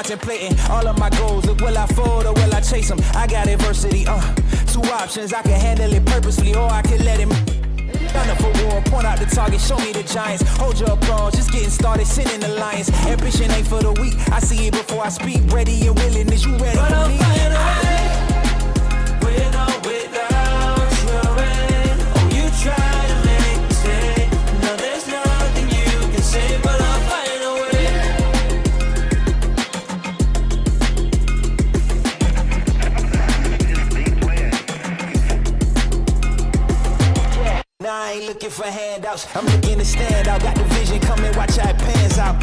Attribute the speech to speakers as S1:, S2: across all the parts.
S1: contemplating all of my goals. Look, will I fold or will I chase them? I got adversity, two options. I can handle it purposefully or I can let him. Gun up for war, point out the target, show me the giants. Hold your applause, just getting started, sending the lions. Ambition ain't for the weak, I see it before I speak. Ready and willing, is you ready
S2: but
S1: for
S2: I'll
S1: me?
S2: find a way, with or without your rain. Oh, you try to make me stay. No, there's nothing you can say, but I'll find a way.
S1: Nah, I ain't looking for handouts, I'm looking to stand out. Got the vision coming, watch how it pans out.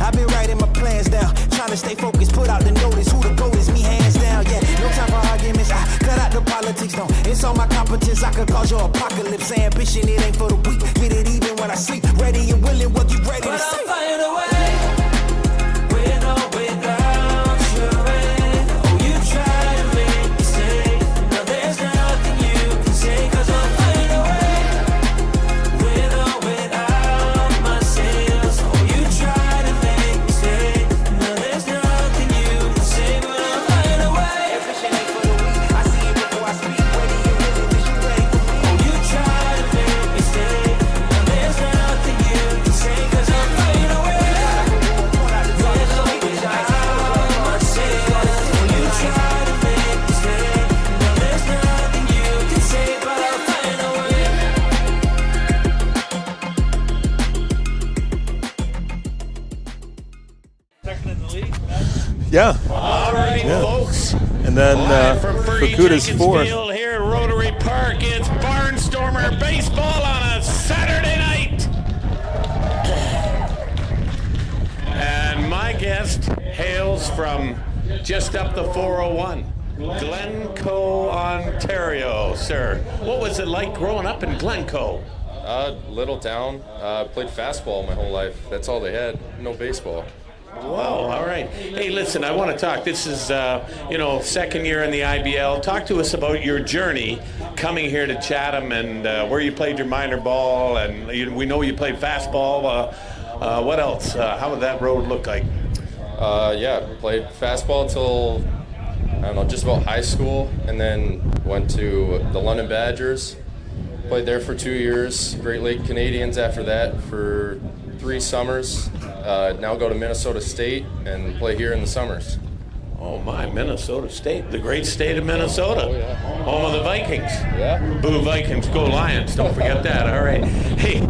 S1: I've been writing my plans down, trying to stay focused, put out the notice. Who the GOAT is, me hands down, yeah. No time for arguments, I cut out the politics, no. It's all my competence, I could cause your apocalypse. Ambition, it ain't for the weak, get it even when I sleep. Ready and willing, what you ready
S2: But
S1: to say?
S2: I'll find a way, with or without your rain. Oh, you try to make me stay. No, there's nothing you can say, 'cause I'll find a way, with or without my sails. Oh, you try to make me stay. No, there's nothing you can say, but I'll find a way.
S1: Ambition ain't for the weak, I see it before I speak. Ready and willing, is you ready for me?
S2: Oh, you try to make me stay. No, there's nothing you can say, 'cause I'll find a way.
S3: Yeah.
S4: All right, folks.
S3: And then
S4: From Fergie
S3: Fakuta's
S4: Jenkins
S3: fourth.
S4: Field here at Rotary Park. It's Barnstormer baseball on a Saturday night. And my guest hails from just up the 401, Glencoe, Ontario. Sir, what was it like growing up in Glencoe?
S5: Little town. Played fastball my whole life. That's all they had. No baseball.
S4: Wow, all right. Hey, listen, I want to talk. This is, second year in the IBL. Talk to us about your journey coming here to Chatham and where you played your minor ball. And we know you played fastball. What else? How would that road look like?
S5: Played fastball till, just about high school. And then went to the London Badgers. Played there for 2 years. Great Lake Canadians after that for 3 summers. Now go to Minnesota State and play here in the summers.
S4: Oh my, Minnesota State, the great state of Minnesota.
S5: Oh, yeah.
S4: Home of the Vikings.
S5: Yeah.
S4: Boo Vikings, go Lions, don't forget that. All right. Hey,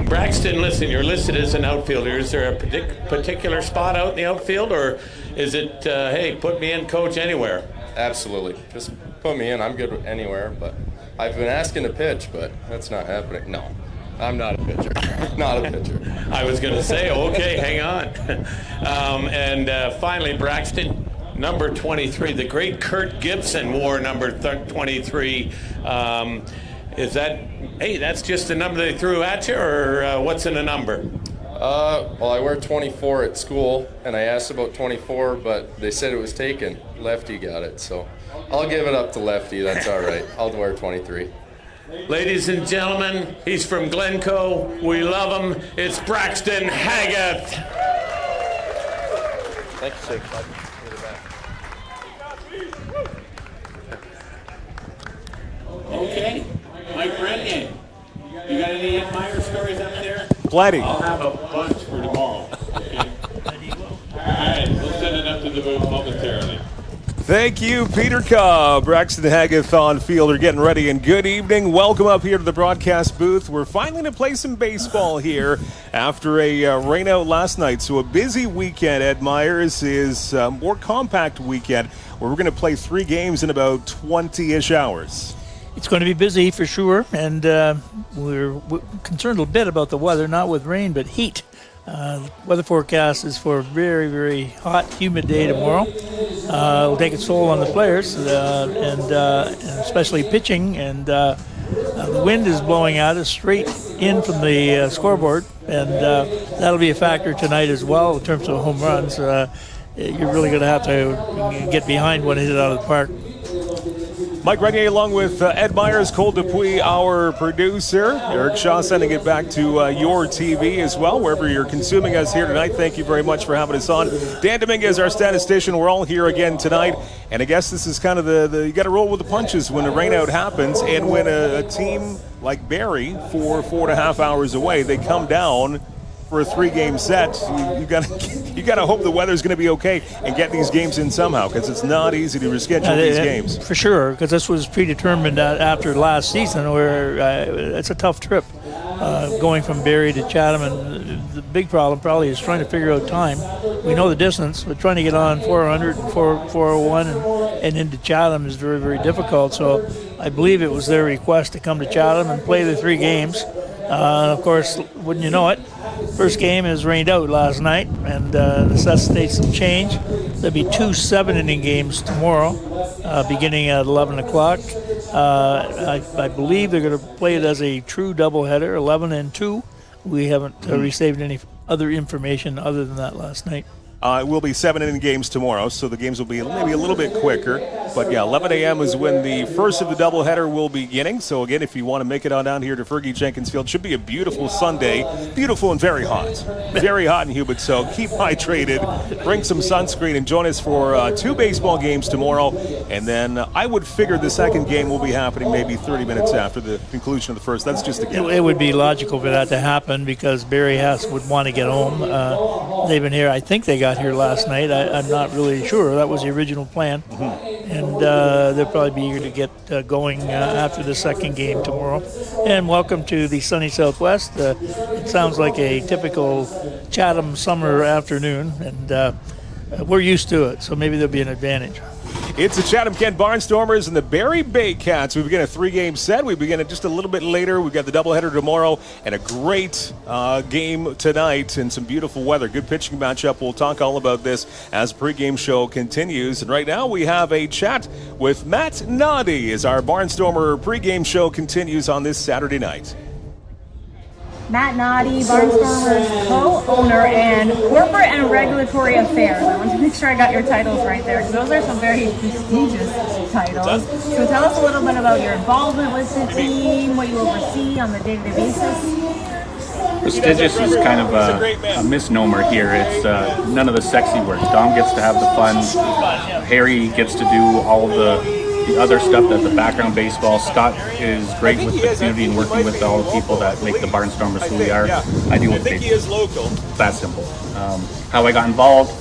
S4: Braxton, listen, you're listed as an outfielder. Is there a particular spot out in the outfield, or is it, hey, put me in, coach, anywhere?
S5: Absolutely. Just put me in. I'm good anywhere, but I've been asking to pitch, but that's not happening. No. I'm not a pitcher. Not a pitcher.
S4: I was going to say, okay, hang on. Finally, Braxton, number 23. The great Kurt Gibson wore number 23. Is that, hey, that's just the number they threw at you, or what's in the number?
S5: Well, I wear 24 at school, and I asked about 24, but they said it was taken. Lefty got it, so I'll give it up to Lefty. That's all right. I'll wear 23.
S4: Ladies and gentlemen, he's from Glencoe. We love him. It's Braxton Haggett.
S5: Thank you, sir.
S4: Okay, Mike Pregame. You got any Ed Meyer stories up there?
S3: Plenty.
S4: I'll have a bunch for tomorrow. Okay? All right, we'll send it up to the booth momentarily.
S3: Thank you, Peter Cobb. Braxton Haggith on fielder getting ready, and good evening. Welcome up here to the broadcast booth. We're finally going to play some baseball here after a rain out last night. So a busy weekend. Ed Myers is a more compact weekend where we're going to play 3 games in about 20-ish hours.
S6: It's going to be busy for sure, and we're concerned a bit about the weather, not with rain, but heat. Weather forecast is for a very, very hot, humid day tomorrow. It'll take its toll on the players, and especially pitching. And the wind is blowing at us straight in from the scoreboard, and that'll be a factor tonight as well in terms of home runs. You're really going to have to get behind one and hit it out of the park.
S3: Mike Renier along with Ed Myers, Cole Dupuis, our producer. Eric Shaw sending it back to your TV as well, wherever you're consuming us here tonight. Thank you very much for having us on. Dan Dominguez, our statistician. We're all here again tonight. And I guess this is kind of the you got to roll with the punches when a rainout happens. And when a team like Barrie, 4.5 hours away, they come down for a 3-game set, you got to hope the weather's going to be okay and get these games in somehow, because it's not easy to reschedule these games.
S6: For sure, because this was predetermined after last season, where it's a tough trip going from Barrie to Chatham, and the big problem probably is trying to figure out time. We know the distance, but trying to get on 400 and 401 and into Chatham is very, very difficult. So I believe it was their request to come to Chatham and play the 3 games. Of course, wouldn't you know it, first game is rained out last night and necessitates some change. There'll be 2 7-inning games tomorrow, beginning at 11 o'clock. I believe they're going to play it as a true doubleheader, 11 and 2. We haven't received any other information other than that last night.
S3: It will be 7-inning games tomorrow, so the games will be maybe a little bit quicker. But yeah, 11 a.m. is when the first of the doubleheader will be beginning. So again, if you want to make it on down here to Fergie Jenkins Field, should be a beautiful Sunday. Beautiful and very hot. Very hot and humid, so keep hydrated. Bring some sunscreen and join us for 2 baseball games tomorrow. And then I would figure the second game will be happening maybe 30 minutes after the conclusion of the first. That's just a guess.
S6: It would be logical for that to happen because Barrie would want to get home. They've been here, I think they got here last night. I'm not really sure. That was the original plan. And they'll probably be eager to get going after the second game tomorrow. And welcome to the sunny Southwest. It sounds like a typical Chatham summer afternoon, and we're used to it, so maybe there'll be an advantage.
S3: It's the Chatham-Kent Barnstormers and the Barrie Baycats. We begin a 3-game set. We begin it just a little bit later. We've got the doubleheader tomorrow and a great game tonight and some beautiful weather. Good pitching matchup. We'll talk all about this as pregame show continues. And right now we have a chat with Matt Noddy as our Barnstormer pregame show continues on this Saturday night.
S7: Matt Noddy, Barnstormers co-owner and corporate and regulatory affairs. I want to make sure I got your titles right there, because those are some very prestigious titles. So tell us a little bit about your involvement with the team, what you oversee on the day-to-day basis.
S8: Prestigious is kind of a misnomer here. It's none of the sexy work. Dom gets to have the fun. Harry gets to do all of the other stuff, that the background baseball. Scott is great with the community and working with all the people that make the Barnstormers who we are. I deal with baseball. That simple. How I got involved,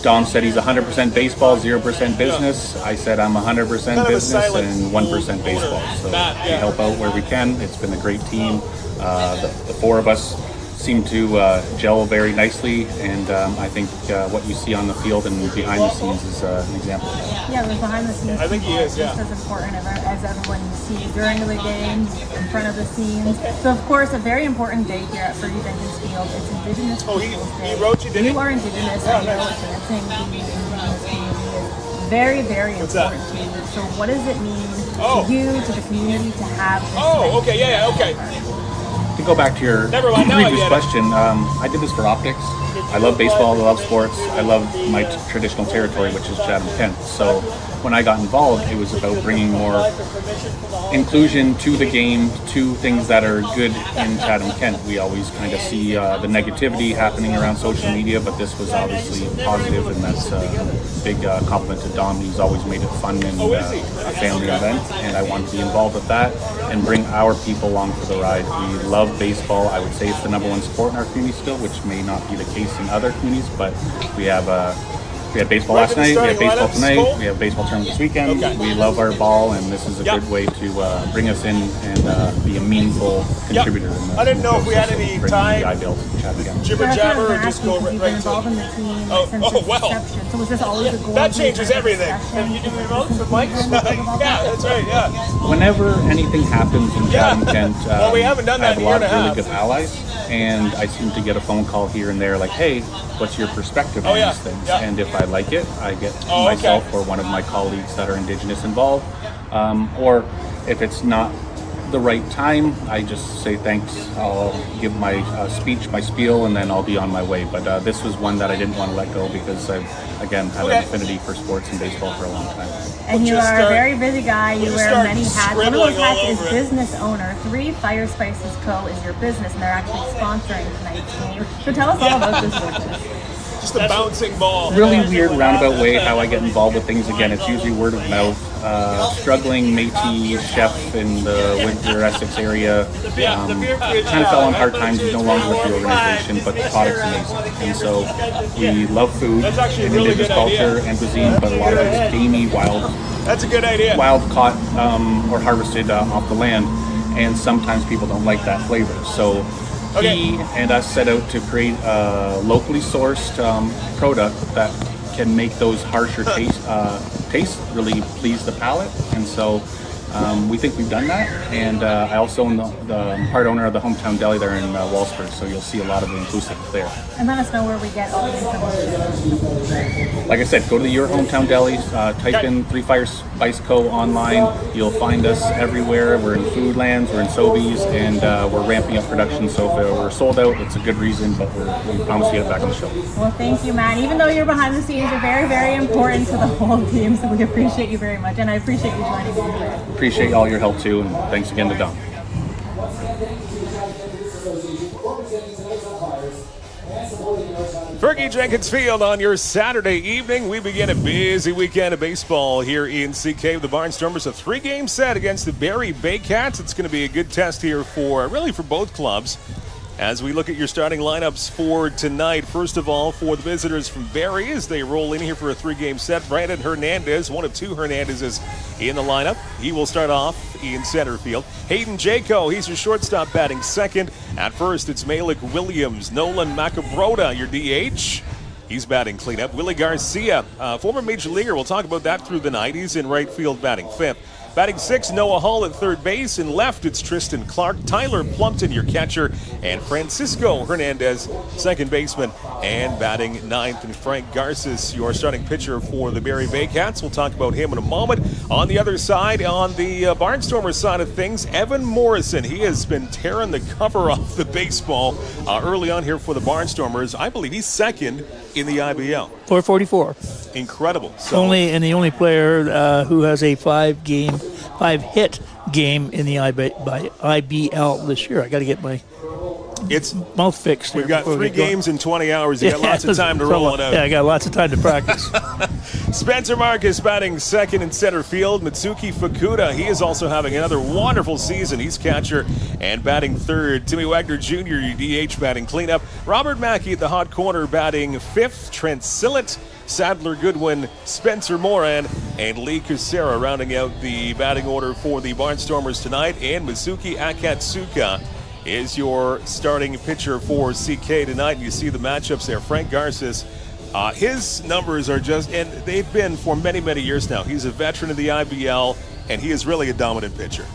S8: Dom said he's 100% baseball, 0% business. I said I'm 100% business and 1% baseball. So we help out where we can. It's been a great team. The 4 of us seem to gel very nicely, and I think what you see on the field and behind the scenes is an example of that.
S7: Yeah, the behind the scenes.
S3: I think he is,
S7: just as important as everyone you see during the games, in front of the scenes. So, of course, a very important day here at Fergie Jenkins Field. It's Indigenous Peoples Day.
S3: He wrote you, didn't he?
S7: You are Indigenous. I know advancing the Indigenous community is very, very important to you. So, what does it mean to you, to the community, to have this
S3: okay.
S8: To go back to your previous question, I did this for optics. I love baseball, I love sports, I love my traditional territory, which is Chatham-Kent. So when I got involved, it was about bringing more inclusion to the game, to things that are good in Chatham-Kent. We always kind of see the negativity happening around social media, but this was obviously positive, and that's a big compliment to Dom. He's always made it fun and a family event, and I wanted to be involved with that and bring our people along for the ride. We love baseball. I would say it's the #1 sport in our community still, which may not be the case in other communities, but we have baseball last night, we have baseball tonight, we have baseball tournament this weekend. We love our ball, and this is a good way to bring us in and be a meaningful contributor.
S3: I didn't know if we had any time. Jibber jabber, or just go right to
S7: involved in the team since its inception. So was this always a goal?
S3: That changes everything. Have you been involved with Mike? Yeah, that's right, yeah.
S8: Whenever anything happens in Chatham-Kent,
S3: we haven't done
S8: I
S3: that
S8: have a lot of really good allies, and I seem to get a phone call here and there like, hey, what's your perspective on these things? And if I like it, I get myself or one of my colleagues that are Indigenous involved. Or if it's not the right time, I just say thanks. I'll give my speech, my spiel, and then I'll be on my way. But this was one that I didn't want to let go because I've, again, had an affinity for sports and baseball for a long time.
S7: And you are a very busy guy. You wear many hats. One of those hats is
S3: over it.
S7: business owner. 3 Fire Spices Co. is your business, and they're actually sponsoring tonight's game. So tell us all about this business.
S3: Just a bouncing ball.
S8: Really weird roundabout way how I get involved with things again. It's usually word of mouth. Struggling Métis chef in the Windsor, Essex area. Kind of fell on hard times. He's no longer with the organization, but the product's amazing. And so we love food and indigenous culture and cuisine, but a lot of it's gamey, wild.
S3: That's a good idea.
S8: Wild caught or harvested off the land, and sometimes people don't like that flavor. So he and us set out to create a locally sourced product that can make those harsher tastes really please the palate. And so we think we've done that. And I also own the part owner of the Hometown Deli there in Walsburg, so you'll see a lot of the inclusive there.
S7: And let us know where we get all the information.
S8: Like I said, go to Your Hometown Deli, type in 3 Fire Spice Co. online. You'll find us everywhere. We're in Foodlands, we're in Sobeys, and we're ramping up production. So if we're sold out, it's a good reason, but we promise to get it back on the show.
S7: Well, thank you, Matt. Even though you're behind the scenes, you're very, very important to the whole team, so we appreciate you very much, and I appreciate you joining me today.
S8: Appreciate all your help too, and thanks again to Don.
S3: Fergie Jenkins Field on your Saturday evening. We begin a busy weekend of baseball here in CK. The Barnstormers, a 3-game set against the Barrie Baycats. It's going to be a good test here for both clubs. As we look at your starting lineups for tonight, first of all, for the visitors from Barrie, as they roll in here for a 3-game set, Brandon Hernandez, one of 2 Hernandezes in the lineup. He will start off in center field. Hayden Jaco, he's your shortstop, batting second. At first, it's Malik Williams. Nolan Macabrota, your DH. He's batting cleanup. Willie Garcia, former major leaguer. We'll talk about that through the night. He's in right field, batting fifth. Batting sixth, Noah Hall at third base. In left, it's Tristan Clark. Tyler Plumpton, your catcher. And Francisco Hernandez, second baseman. And batting ninth, and Frank Garces, your starting pitcher for the Barrie Baycats. We'll talk about him in a moment. On the other side, on the Barnstormers side of things, Evan Morrison. He has been tearing the cover off the baseball early on here for the Barnstormers. I believe he's second in the IBL.
S6: 444.
S3: Incredible.
S6: The only player who has a 5-hit game in the IBL this year. I got to get my mouth fixed.
S3: We've got 3 games in 20 hours. You got lots of time to roll it out.
S6: Yeah, I got lots of time to practice.
S3: Spencer Marcus batting second in center field. Mitsuki Fukuda, he is also having another wonderful season. He's catcher and batting third. Timmy Wagner Jr., your DH, batting cleanup. Robert Mackey at the hot corner batting fifth. Trent Sillett, Sadler Goodwin, Spencer Moran, and Lee Kucera rounding out the batting order for the Barnstormers tonight. And Mizuki Akatsuka is your starting pitcher for CK tonight. You see the matchups there. Frank Garces, his numbers are just, and they've been for many, many years now. He's a veteran of the IBL, and he is really a dominant pitcher.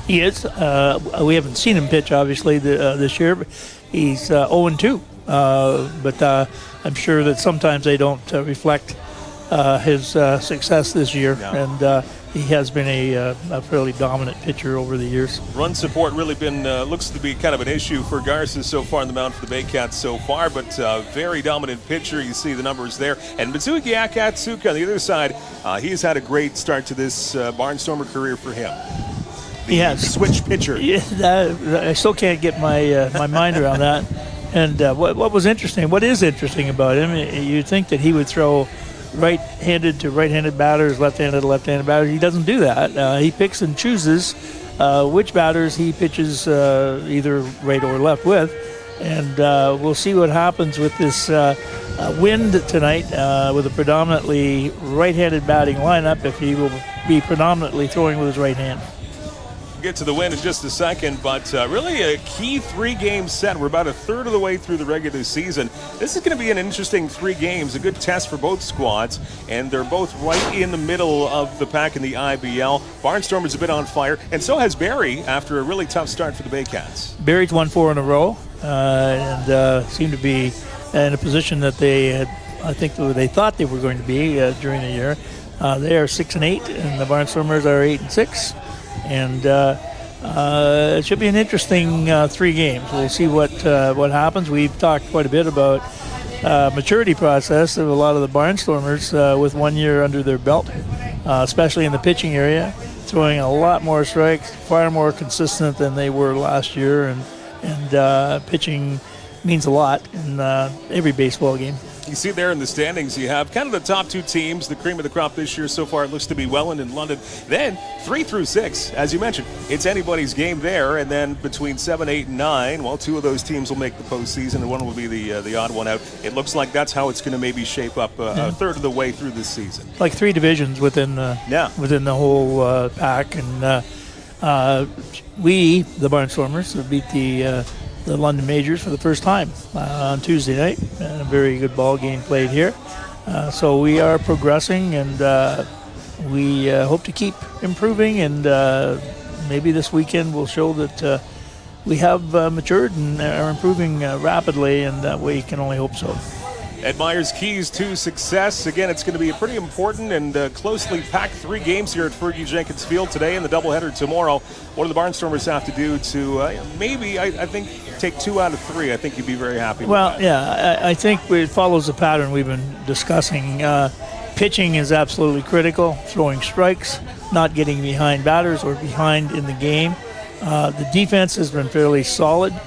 S6: He is. We haven't seen him pitch, obviously, this year. But he's 0-2. But I'm sure that sometimes they don't reflect his success this year.
S3: Yeah.
S6: And he has been a fairly dominant pitcher over the years.
S3: Run support really been, looks to be kind of an issue for Garces so far in the mound for the Baycats so far, but very dominant pitcher. You see the numbers there. And Mitsuki Akatsuka on the other side, he's had a great start to this Barnstormer career for him.
S6: He has.
S3: Switch pitcher.
S6: Yeah, I still can't get my mind around that. And what is interesting about him, you'd think that he would throw right-handed to right-handed batters, left-handed to left-handed batters. He doesn't do that. He picks and chooses which batters he pitches either right or left with. And we'll see what happens with this wind tonight with a predominantly right-handed batting lineup, if he will be predominantly throwing with his right hand.
S3: Get to the win in just a second, but really a key 3-game set. We're about a third of the way through the regular season. This is going to be an interesting 3 games, a good test for both squads, and they're both right in the middle of the pack in the IBL. Barnstormers a bit on fire, and so has Barrie after a really tough start for the Baycats.
S6: Barrie's won 4 in a row and seem to be in a position that they had, I think they thought they were going to be during the year. They are 6-8, and the Barnstormers are 8-6. And it should be an interesting 3 games. We'll see what happens. We've talked quite a bit about maturity process of a lot of the Barnstormers with 1 year under their belt. especially in the pitching area, throwing a lot more strikes, far more consistent than they were last year, and pitching means a lot in every baseball game.
S3: You see there in the standings, you have kind of the top two teams, the cream of the crop this year so far. It looks to be Welland and London. Then 3 through 6, as you mentioned, it's anybody's game there. And then between 7, 8, and 9, well, 2 of those teams will make the postseason, and one will be the odd one out. It looks like that's how it's going to maybe shape up a third of the way through this season.
S6: Like 3 divisions within the whole pack, and we, the Barnstormers, beat the London Majors for the first time on Tuesday night. A very good ball game played here. So we are progressing, and we hope to keep improving, and maybe this weekend will show that we have matured and are improving rapidly, and that we can only hope so.
S3: Ed Meyer's keys to success. Again, it's going to be a pretty important and closely packed 3 games here at Fergie Jenkins Field today and the doubleheader tomorrow. What do the Barnstormers have to do to maybe, I think, take 2 out of 3? I think you'd be very happy with that.
S6: Yeah, I think it follows the pattern we've been discussing. Pitching is absolutely critical, throwing strikes, not getting behind batters or behind in the game. The defense has been fairly solid.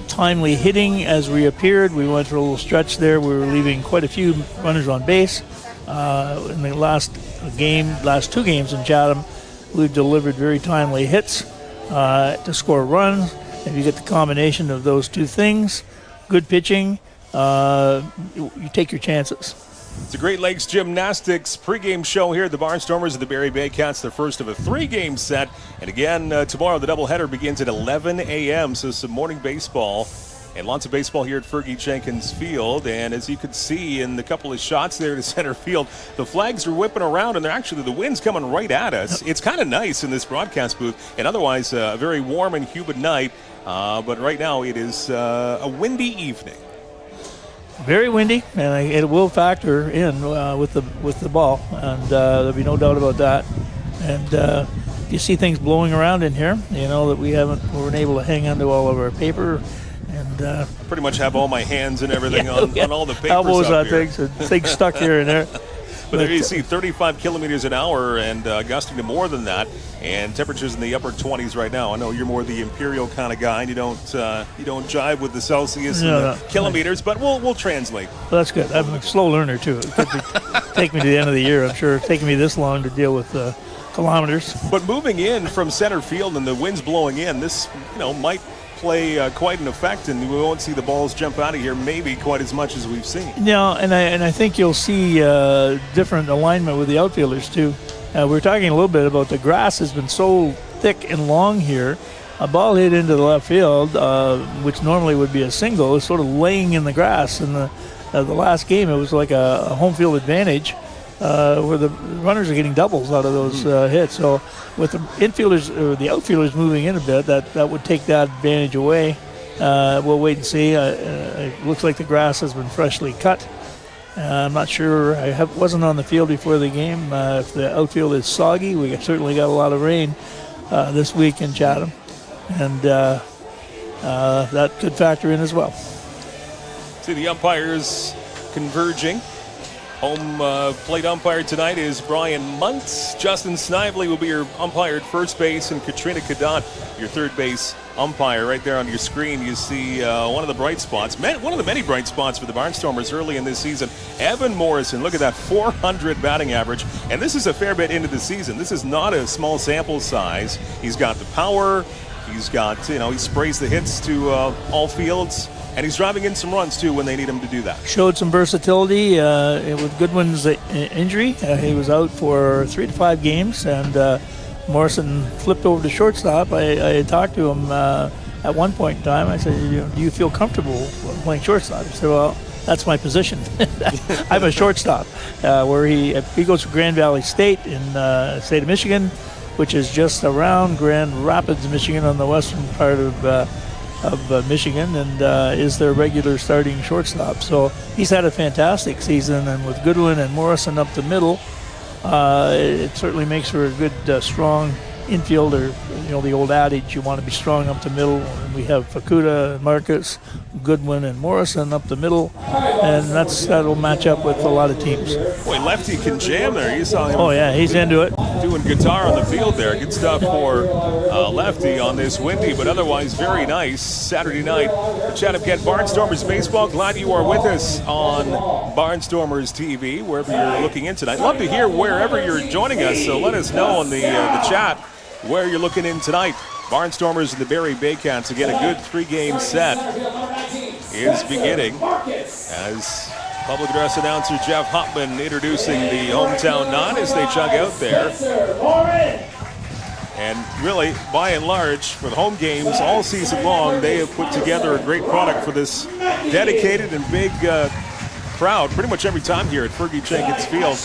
S6: Timely hitting as we appeared. We went for a little stretch there. We were leaving quite a few runners on base. In the last 2 games in Chatham, we've delivered very timely hits to score runs. If you get the combination of those 2 things, good pitching, you take your chances.
S3: It's a Great Lakes Gymnastics pregame show here at the Barnstormers and the Barrie Baycats, the first of a 3-game set. And again, tomorrow the doubleheader begins at 11 a.m., so some morning baseball and lots of baseball here at Fergie Jenkins Field. And as you could see in the couple of shots there to center field, the flags are whipping around, and the wind's coming right at us. It's kind of nice in this broadcast booth, and otherwise a very warm and humid night. But right now it is a windy evening.
S6: Very windy, and it will factor in with the ball, and there'll be no doubt about that. And you see things blowing around in here. You know that we weren't able to hang onto all of our paper, and
S3: pretty much have all my hands and everything on all the papers.
S6: Elbows
S3: up
S6: on
S3: here.
S6: things stuck here and there.
S3: But there you see 35 kilometers an hour and gusting to more than that, and temperatures in the upper 20s right now. I know you're more the imperial kind of guy, and you don't jive with the Celsius and the kilometers, but we'll translate.
S6: Well, that's good. I'm a slow learner too. It could take me to the end of the year. I'm sure it's taking me this long to deal with kilometers.
S3: But moving in from center field and the wind's blowing in, this might play quite an effect, and we won't see the balls jump out of here maybe quite as much as we've seen.
S6: Yeah, and I think you'll see different alignment with the outfielders too. We were talking a little bit about the grass has been so thick and long here. A ball hit into the left field, which normally would be a single, is sort of laying in the grass. In the last game, it was like a home field advantage where the runners are getting doubles out of those hits. So with the infielders or the outfielders moving in a bit, that would take that advantage away. We'll wait and see. It looks like the grass has been freshly cut. I'm not sure. I wasn't on the field before the game. If the outfield is soggy, we certainly got a lot of rain this week in Chatham, and that could factor in as well.
S3: See the umpires converging. Home plate umpire tonight is Brian Muntz. Justin Snively will be your umpire at first base, and Katrina Kadant, your third base umpire. Right there on your screen, you see one of the bright spots, one of the many bright spots for the Barnstormers early in this season. Evan Morrison, look at that 400 batting average, and this is a fair bit into the season. This is not a small sample size. He's got the power. He's got, he sprays the hits to all fields. And he's driving in some runs, too, when they need him to do that. Showed
S6: some versatility with Goodwin's injury. He was out for 3 to 5 games, and Morrison flipped over to shortstop. I talked to him at one point in time. I said, do you feel comfortable playing shortstop? He said, well, that's my position. I'm a shortstop. Where he goes to Grand Valley State in the state of Michigan, which is just around Grand Rapids, Michigan, on the western part of Michigan, and is their regular starting shortstop. So he's had a fantastic season, and with Goodwin and Morrison up the middle, it certainly makes for a good, strong infielder. The old adage, you want to be strong up the middle. And we have Fukuda and Marcus, Goodwin and Morrison up the middle, and that'll match up with a lot of teams.
S3: Boy, Lefty can jam there. You saw him.
S6: Oh yeah, he's into it.
S3: Doing guitar on the field there. Good stuff for Lefty on this windy, but otherwise very nice Saturday night. Chatham-Kent Barnstormers baseball. Glad you are with us on Barnstormers TV, wherever you're looking in tonight. Love to hear wherever you're joining us, so let us know on the chat where you're looking in tonight. Barnstormers and the Barrie Baycats. Again, a good 3-game set is beginning as public address announcer Jeff Hopman introducing the hometown nine as they chug out there. And really, by and large, for the home games all season long, they have put together a great product for this dedicated and big crowd pretty much every time here at Fergie Jenkins Field.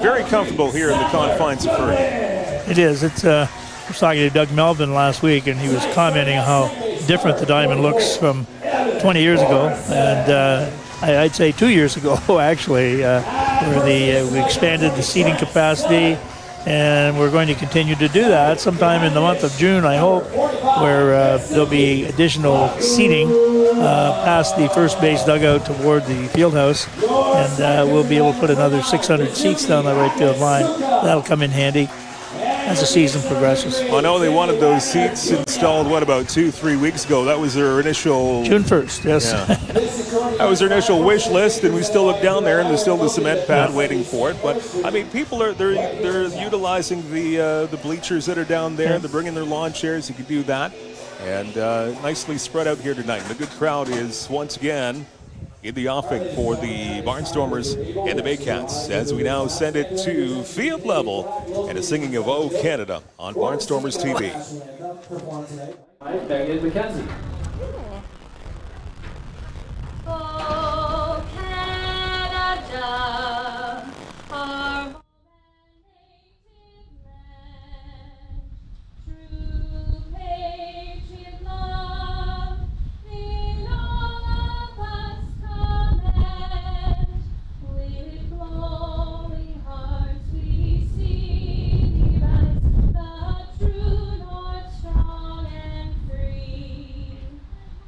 S3: Very comfortable here in the confines of Fergie.
S6: It is. I was talking to Doug Melvin last week, and he was commenting how different the diamond looks from 20 years ago, and I'd say 2 years ago, actually, where we expanded the seating capacity, and we're going to continue to do that sometime in the month of June, I hope, where there'll be additional seating past the first base dugout toward the field house, and we'll be able to put another 600 seats down the right field line. That'll come in handy as the season progresses.
S3: I know they wanted those seats installed, about 2-3 weeks ago. That was their initial...
S6: June 1st, yes.
S3: Yeah. That was their initial wish list, and we still look down there, and there's still the cement pad waiting for it. But, I mean, people they're utilizing the bleachers that are down there. Yeah. They're bringing their lawn chairs. You can do that. And nicely spread out here tonight. And a good crowd is, once again, in the offing for the Barnstormers and the Baycats as we now send it to field level and a singing of "Oh Canada" on Barnstormers TV.
S9: Oh Canada, our home and native land, true patriot love, in all of us command. With glowing hearts we see thee rise, the true north strong and free.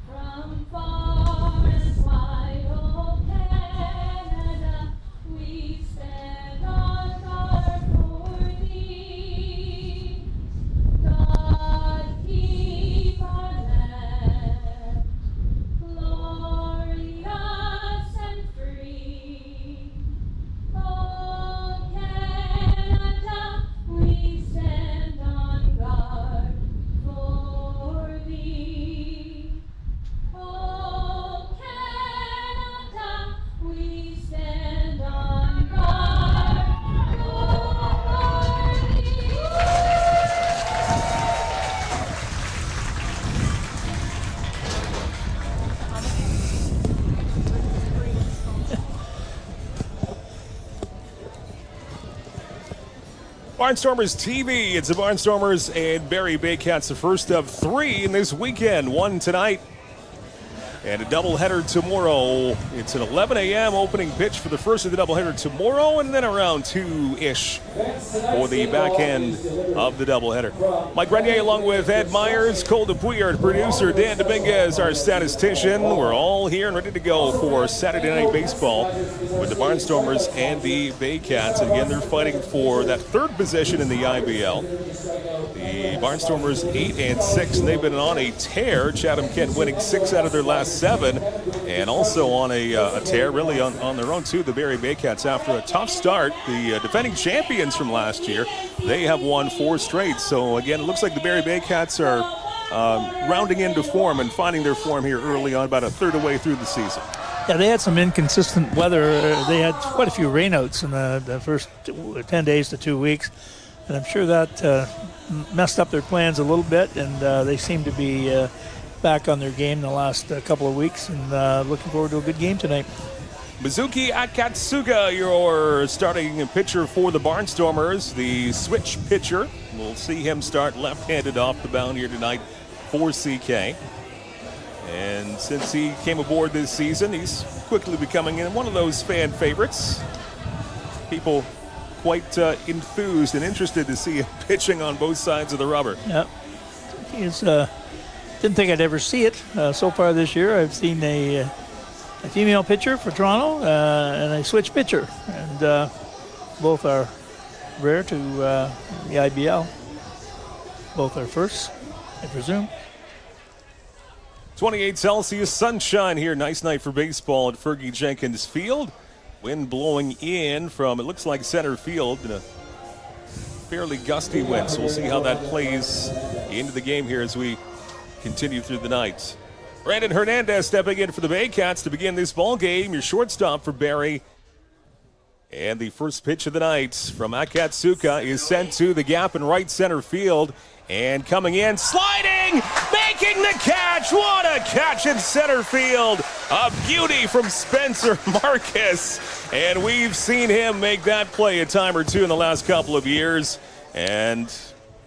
S9: From far and wide, oh Canada, we stand on guard for thee. God keep our land glorious and free. Oh Canada, we stand on guard for thee. Oh Canada, we stand on guard for thee.
S3: Barnstormers TV. It's the Barnstormers and Barrie Baycats, the first of 3 in this weekend. 1 tonight and a doubleheader tomorrow. It's an 11 a.m. opening pitch for the first of the doubleheader tomorrow, and then around 2-ish for the back end of the doubleheader. Mike Renier along with Ed Myers, Cole Dupuy, our producer, Dan Dominguez, our statistician. We're all here and ready to go for Saturday Night Baseball with the Barnstormers and the Baycats. And again, they're fighting for that third position in the IBL. The Barnstormers 8-6, and they've been on a tear. Chatham-Kent winning 6 out of their last 7, and also on a tear really on their own too. The Barrie Baycats, after a tough start, the defending champions from last year, they have won 4 straight. So again, it looks like the Barrie Baycats are rounding into form and finding their form here early on, about a third of the way through the season.
S6: Yeah, they had some inconsistent weather. They had quite a few rainouts in the first 10 days to 2 weeks, and I'm sure that messed up their plans a little bit, and they seem to be back on their game the last couple of weeks, and looking forward to a good game tonight.
S3: Mizuki Akatsuga, your starting pitcher for the Barnstormers, the switch pitcher. We'll see him start left-handed off the mound here tonight for CK. And since he came aboard this season, he's quickly becoming one of those fan favorites. People quite enthused and interested to see him pitching on both sides of the rubber.
S6: Yeah, he's Didn't think I'd ever see it. So far this year, I've seen a female pitcher for Toronto and a switch pitcher, and both are rare to the IBL. Both are firsts, I presume.
S3: 28 Celsius, sunshine here. Nice night for baseball at Fergie Jenkins Field. Wind blowing in from, it looks like center field, in a fairly gusty wind. So we'll see how that plays into the game here as we continue through the night. Brandon Hernandez stepping in for the Baycats to begin this ball game. Your shortstop for Barrie. And the first pitch of the night from Akatsuka is sent to the gap in right center field. And coming in, sliding, making the catch. What a catch in center field. A beauty from Spencer Marcus. And we've seen him make that play a time or two in the last couple of years. And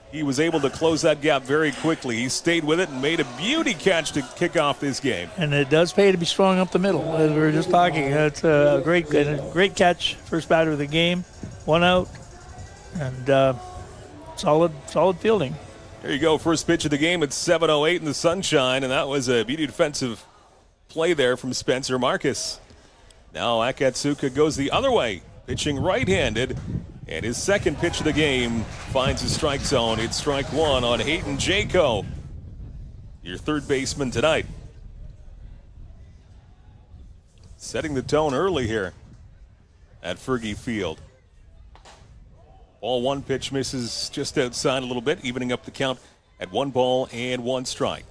S3: he was able to close that gap very quickly. He stayed with it and made a beauty catch to kick off this game.
S6: And it does pay to be strong up the middle, as we were just talking. It's a great catch, first batter of the game, 1 out, and solid fielding.
S3: There you go, first pitch of the game at 7:08 in the sunshine, and that was a beauty defensive play there from Spencer Marcus. Now Akatsuka goes the other way, pitching right-handed, and his second pitch of the game finds the strike zone. It's strike one on Hayden Jaco, your third baseman tonight. Setting the tone early here at Fergie Field. Ball one, pitch misses just outside a little bit, evening up the count at 1 ball and 1 strike.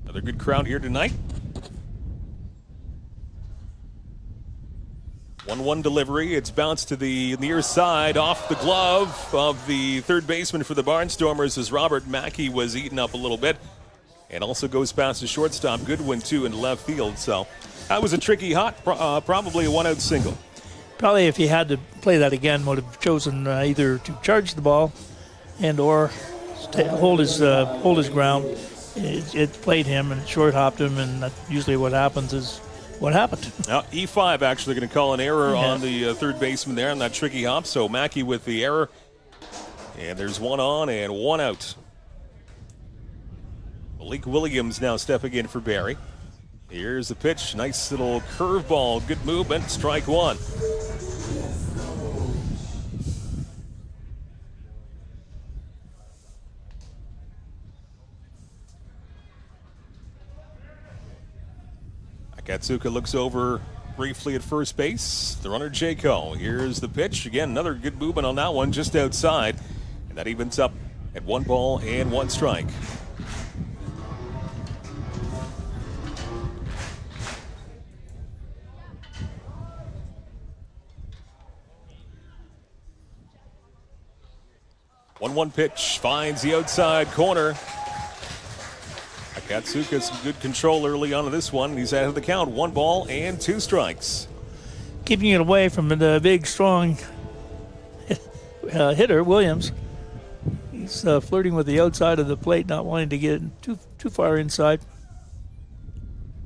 S3: Another good crowd here tonight. 1-1 delivery. It's bounced to the near side off the glove of the third baseman for the Barnstormers as Robert Mackey was eaten up a little bit. And also goes past the shortstop Goodwin, too, in left field. So that was a tricky hot, probably a 1-out single.
S6: Probably if he had to play that again, would have chosen either to charge the ball and or hold his ground. It played him and it short hopped him, and that's usually what happens is what happened.
S3: Now, E5 actually going to call an error on the third baseman there on that tricky hop. So Mackey with the error. And there's 1 on and 1 out. Malik Williams now stepping in for Barrie. Here's the pitch. Nice little curveball. Good movement. Strike one. Akatsuka looks over briefly at first base. The runner, Jaco. Here's the pitch. Again, another good movement on that one, just outside. And that evens up at 1 ball and 1 strike. One pitch finds the outside corner. Akatsuka some good control early on in this one. He's out of the count. 1 ball and 2 strikes.
S6: Keeping it away from the big, strong hitter, Williams. He's flirting with the outside of the plate, not wanting to get too far inside.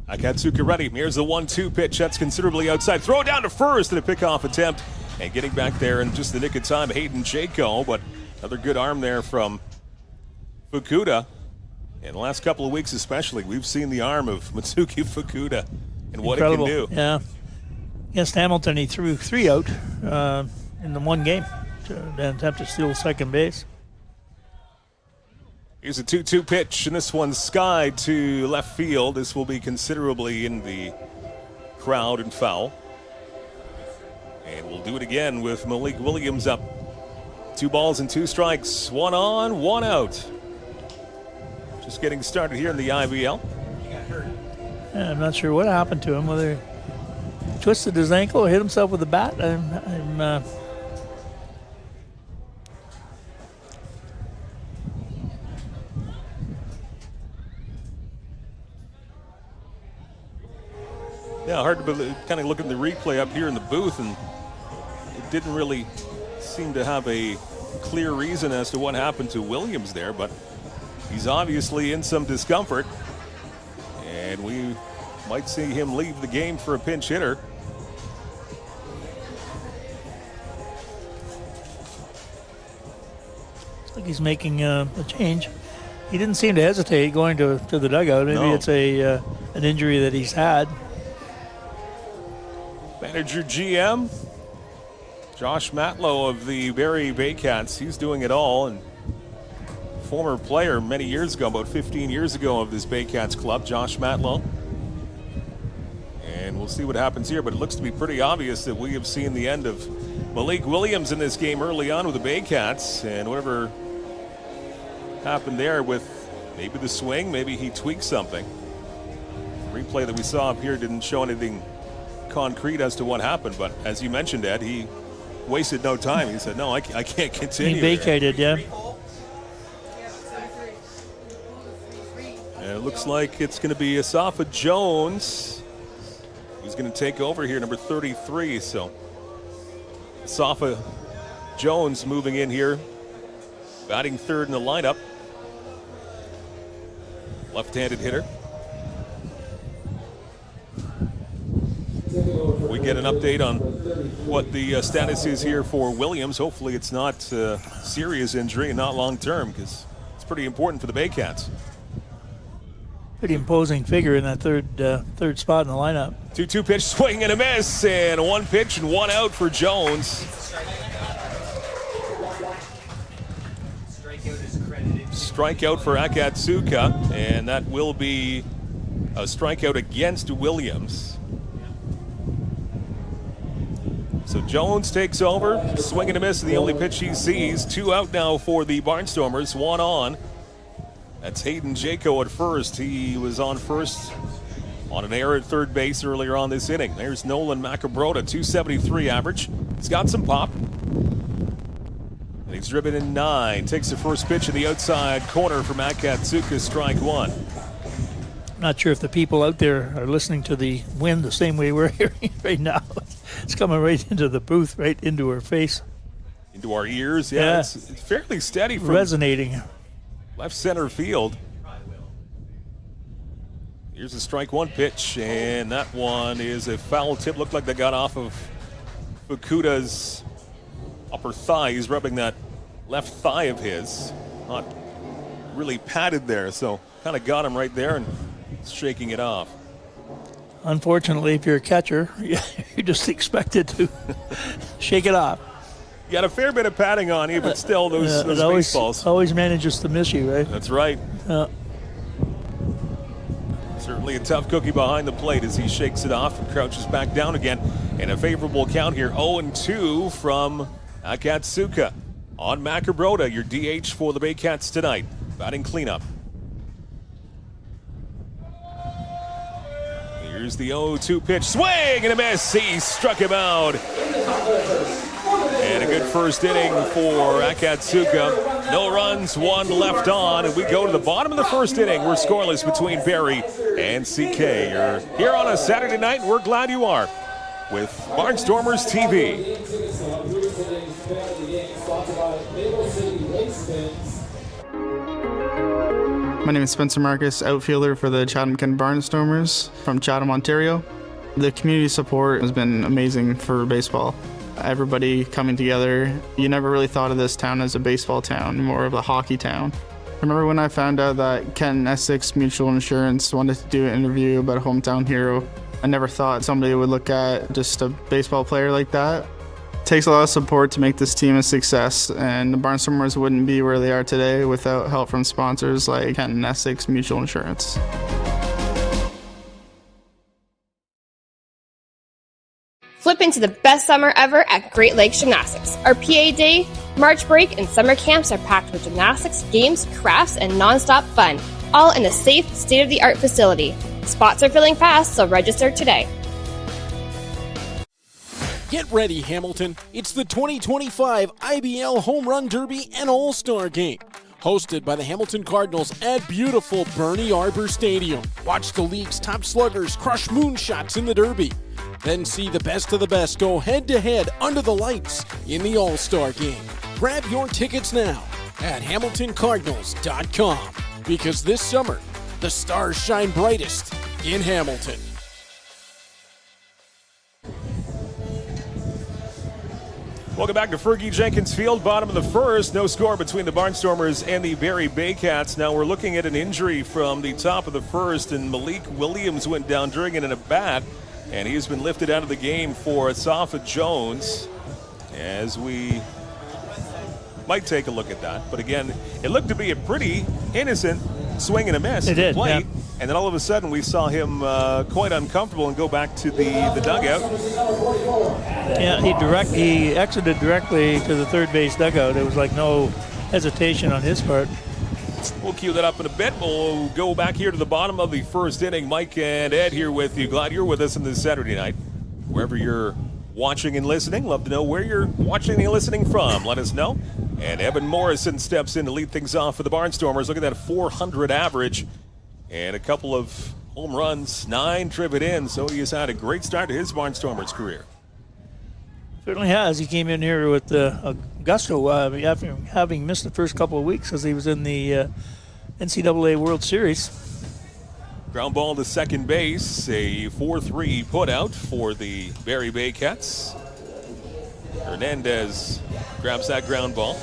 S3: Akatsuka ready. Here's the 1-2 pitch. That's considerably outside. Throw it down to first and a pickoff attempt. And getting back there in just the nick of time, Hayden Jaco. But another good arm there from Fukuda. In the last couple of weeks especially, we've seen the arm of Mitsuki Fukuda and what
S6: Incredible.
S3: It can do.
S6: Yeah. Against Hamilton, he threw 3 out in the 1 game to attempt to steal second base.
S3: Here's a 2-2 pitch, and this one's skied to left field. This will be considerably in the crowd and foul. And we'll do it again with Malik Williams up. 2 balls and 2 strikes. 1 on, 1 out. Just getting started here in the IBL.
S6: Yeah, I'm not sure what happened to him, whether he twisted his ankle or hit himself with a bat.
S3: Yeah, hard to kind of look at the replay up here in the booth, and it didn't really seem to have a clear reason as to what happened to Williams there, but he's obviously in some discomfort, and we might see him leave the game for a pinch hitter.
S6: It's like he's making a change. He didn't seem to hesitate going to the dugout. Maybe
S3: No.
S6: it's an injury that he's had.
S3: Manager GM Josh Matlow of the Barrie Baycats. He's doing it all, and former player many years ago, about 15 years ago, of this Baycats club, Josh Matlow. And we'll see what happens here, but it looks to be pretty obvious that we have seen the end of Malik Williams in this game early on with the Baycats, and whatever happened there with maybe the swing, maybe he tweaked something. The replay that we saw up here didn't show anything concrete as to what happened, but as you mentioned, Ed, he wasted no time. He said, no, I can't continue.
S6: He vacated, yeah.
S3: And it looks like it's going to be Asafa Jones who's going to take over here, number 33. So Asafa Jones moving in here, batting third in the lineup. Left-handed hitter. We get an update on what the status is here for Williams. Hopefully it's not a serious injury and not long-term, because it's pretty important for the Baycats.
S6: Pretty imposing figure in that third spot in the lineup.
S3: 2-2 pitch, swing and a miss, and one pitch and one out for Jones. Strikeout for Akatsuka, and that will be a strikeout against Williams. So Jones takes over, swing and a miss, the only pitch he sees. 2 out now for the Barnstormers, 1 on. That's Hayden Jaco at first. He was on first on an error at third base earlier on this inning. There's Nolan Macabrota, 273 average. He's got some pop. And he's driven in 9. Takes the first pitch in the outside corner from Akatsuka, strike 1.
S6: I'm not sure if the people out there are listening to the wind the same way we're hearing right now. It's coming right into the booth, right into our face.
S3: Into our ears, yeah. It's fairly steady from
S6: resonating.
S3: Left center field. Here's a strike 1 pitch, and that one is a foul tip. Looked like they got off of Fukuda's upper thigh. He's rubbing that left thigh of his. Not really padded there, so kind of got him right there and shaking it off.
S6: Unfortunately, if you're a catcher, you're just expected to shake it off.
S3: You got a fair bit of padding on you, but still, those baseballs.
S6: Always manages to miss you, right?
S3: That's right. Certainly a tough cookie behind the plate as he shakes it off and crouches back down again. And a favorable count here, 0-2 from Akatsuka. On Macabrota, your DH for the Baycats tonight. Batting cleanup. Here's the 0-2 pitch. Swing and a miss. He struck him out. And a good first inning for Akatsuka. No runs, 1 left on. And we go to the bottom of the first inning. We're scoreless between Barrie and CK. You're here on a Saturday night, and we're glad you are with Barnstormers TV.
S10: My name is Spencer Marcus, outfielder for the Chatham-Kent Barnstormers from Chatham, Ontario. The community support has been amazing for baseball. Everybody coming together. You never really thought of this town as a baseball town, more of a hockey town. I remember when I found out that Kent Essex Mutual Insurance wanted to do an interview about a hometown hero. I never thought somebody would look at just a baseball player like that. It takes a lot of support to make this team a success, and the Barnstormers wouldn't be where they are today without help from sponsors like Kent Essex Mutual Insurance.
S11: Flip into the best summer ever at Great Lakes Gymnastics. Our PA Day, March break, and summer camps are packed with gymnastics, games, crafts, and non-stop fun, all in a safe, state-of-the-art facility. Spots are filling fast, so register today.
S12: Get ready, Hamilton. It's the 2025 IBL Home Run Derby and All-Star Game. Hosted by the Hamilton Cardinals at beautiful Bernie Arbor Stadium. Watch the league's top sluggers crush moonshots in the Derby. Then see the best of the best go head-to-head under the lights in the All-Star Game. Grab your tickets now at HamiltonCardinals.com, because this summer, the stars shine brightest in Hamilton.
S3: Welcome back to Fergie Jenkins Field, bottom of the first. No score between the Barnstormers and the Barrie Baycats. Now we're looking at an injury from the top of the first, and Malik Williams went down during it in a bat, and he's been lifted out of the game for Asafa Jones, as we might take a look at that. But again, it looked to be a pretty innocent swing and a miss at the plate. Yeah. And then all of a sudden we saw him quite uncomfortable and go back to the dugout.
S6: Yeah, he exited directly to the third base dugout. It was like no hesitation on his part.
S3: We'll cue that up in a bit. We'll go back here to the bottom of the first inning. Mike and Ed here with you. Glad you're with us on this Saturday night. Wherever you're watching and listening, love to know where you're watching and listening from. Let us know. And Evan Morrison steps in to lead things off for the Barnstormers. Look at that 400 average and a couple of home runs, 9 driven in. So he has had a great start to his Barnstormers career.
S6: Certainly has. He came in here with gusto after having missed the first couple of weeks because he was in the NCAA World Series.
S3: Ground ball to second base, a 4-3 putout for the Barrie Baycats. Hernandez grabs that ground ball.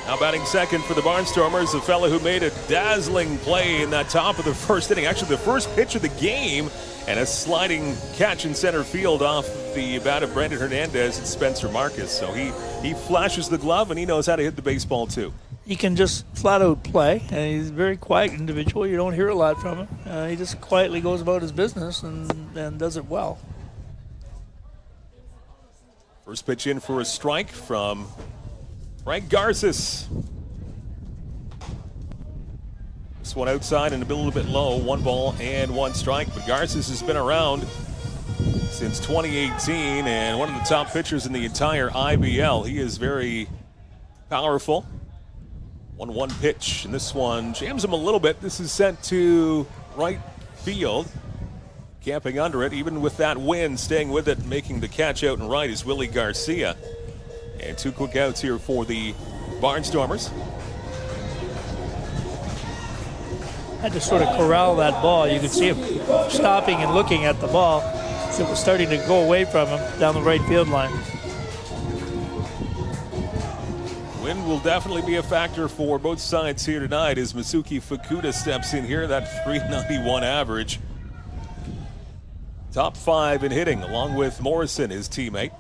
S3: Now batting second for the Barnstormers, a fellow who made a dazzling play in that top of the first inning. Actually, the first pitch of the game, and a sliding catch in center field off the bat of Brandon Hernandez and Spencer Marcus. So he flashes the glove, and he knows how to hit the baseball too.
S6: He can just flat out play, and he's a very quiet individual. You don't hear a lot from him. He just quietly goes about his business and does it well.
S3: First pitch in for a strike from Frank Garces. This one outside and a little bit low. 1 ball and 1 strike. But Garces has been around since 2018 and one of the top pitchers in the entire IBL. He is very powerful. 1-1 pitch, and this one jams him a little bit. This is sent to right field. Camping under it, even with that wind, staying with it, making the catch out and right is Willie Garcia. And 2 quick outs here for the Barnstormers.
S6: Had to sort of corral that ball. You could see him stopping and looking at the ball. So it was starting to go away from him down the right field line.
S3: Wind will definitely be a factor for both sides here tonight as Masuki Fukuda steps in here. That 391 average. Top 5 in hitting, along with Morrison, his teammate.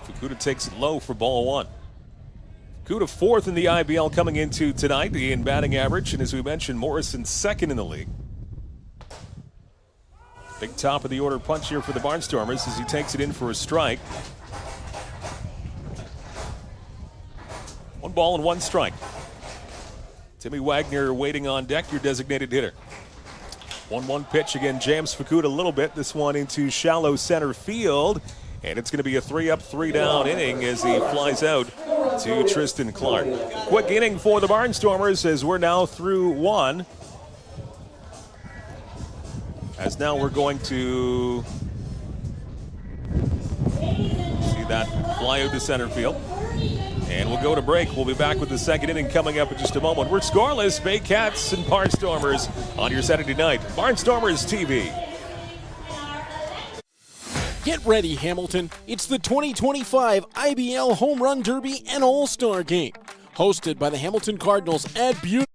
S3: Fukuda takes it low for ball 1. Fukuda 4th in the IBL coming into tonight in batting average, and as we mentioned, Morrison 2nd in the league. Big top of the order punch here for the Barnstormers as he takes it in for a strike. 1 ball and 1 strike. Timmy Wagner waiting on deck, your designated hitter. 1-1 pitch again, jams Fukuda a little bit. This one into shallow center field, and it's going to be a 3-up, 3-down inning as he flies out to Tristan Clark. Quick inning for the Barnstormers as we're now through 1. As now we're going to see that fly out to center field. And we'll go to break. We'll be back with the second inning coming up in just a moment. We're scoreless, Baycats and Barnstormers on your Saturday night. Barnstormers TV.
S12: Get ready, Hamilton. It's the 2025 IBL Home Run Derby and All-Star Game. Hosted by the Hamilton Cardinals at beautiful.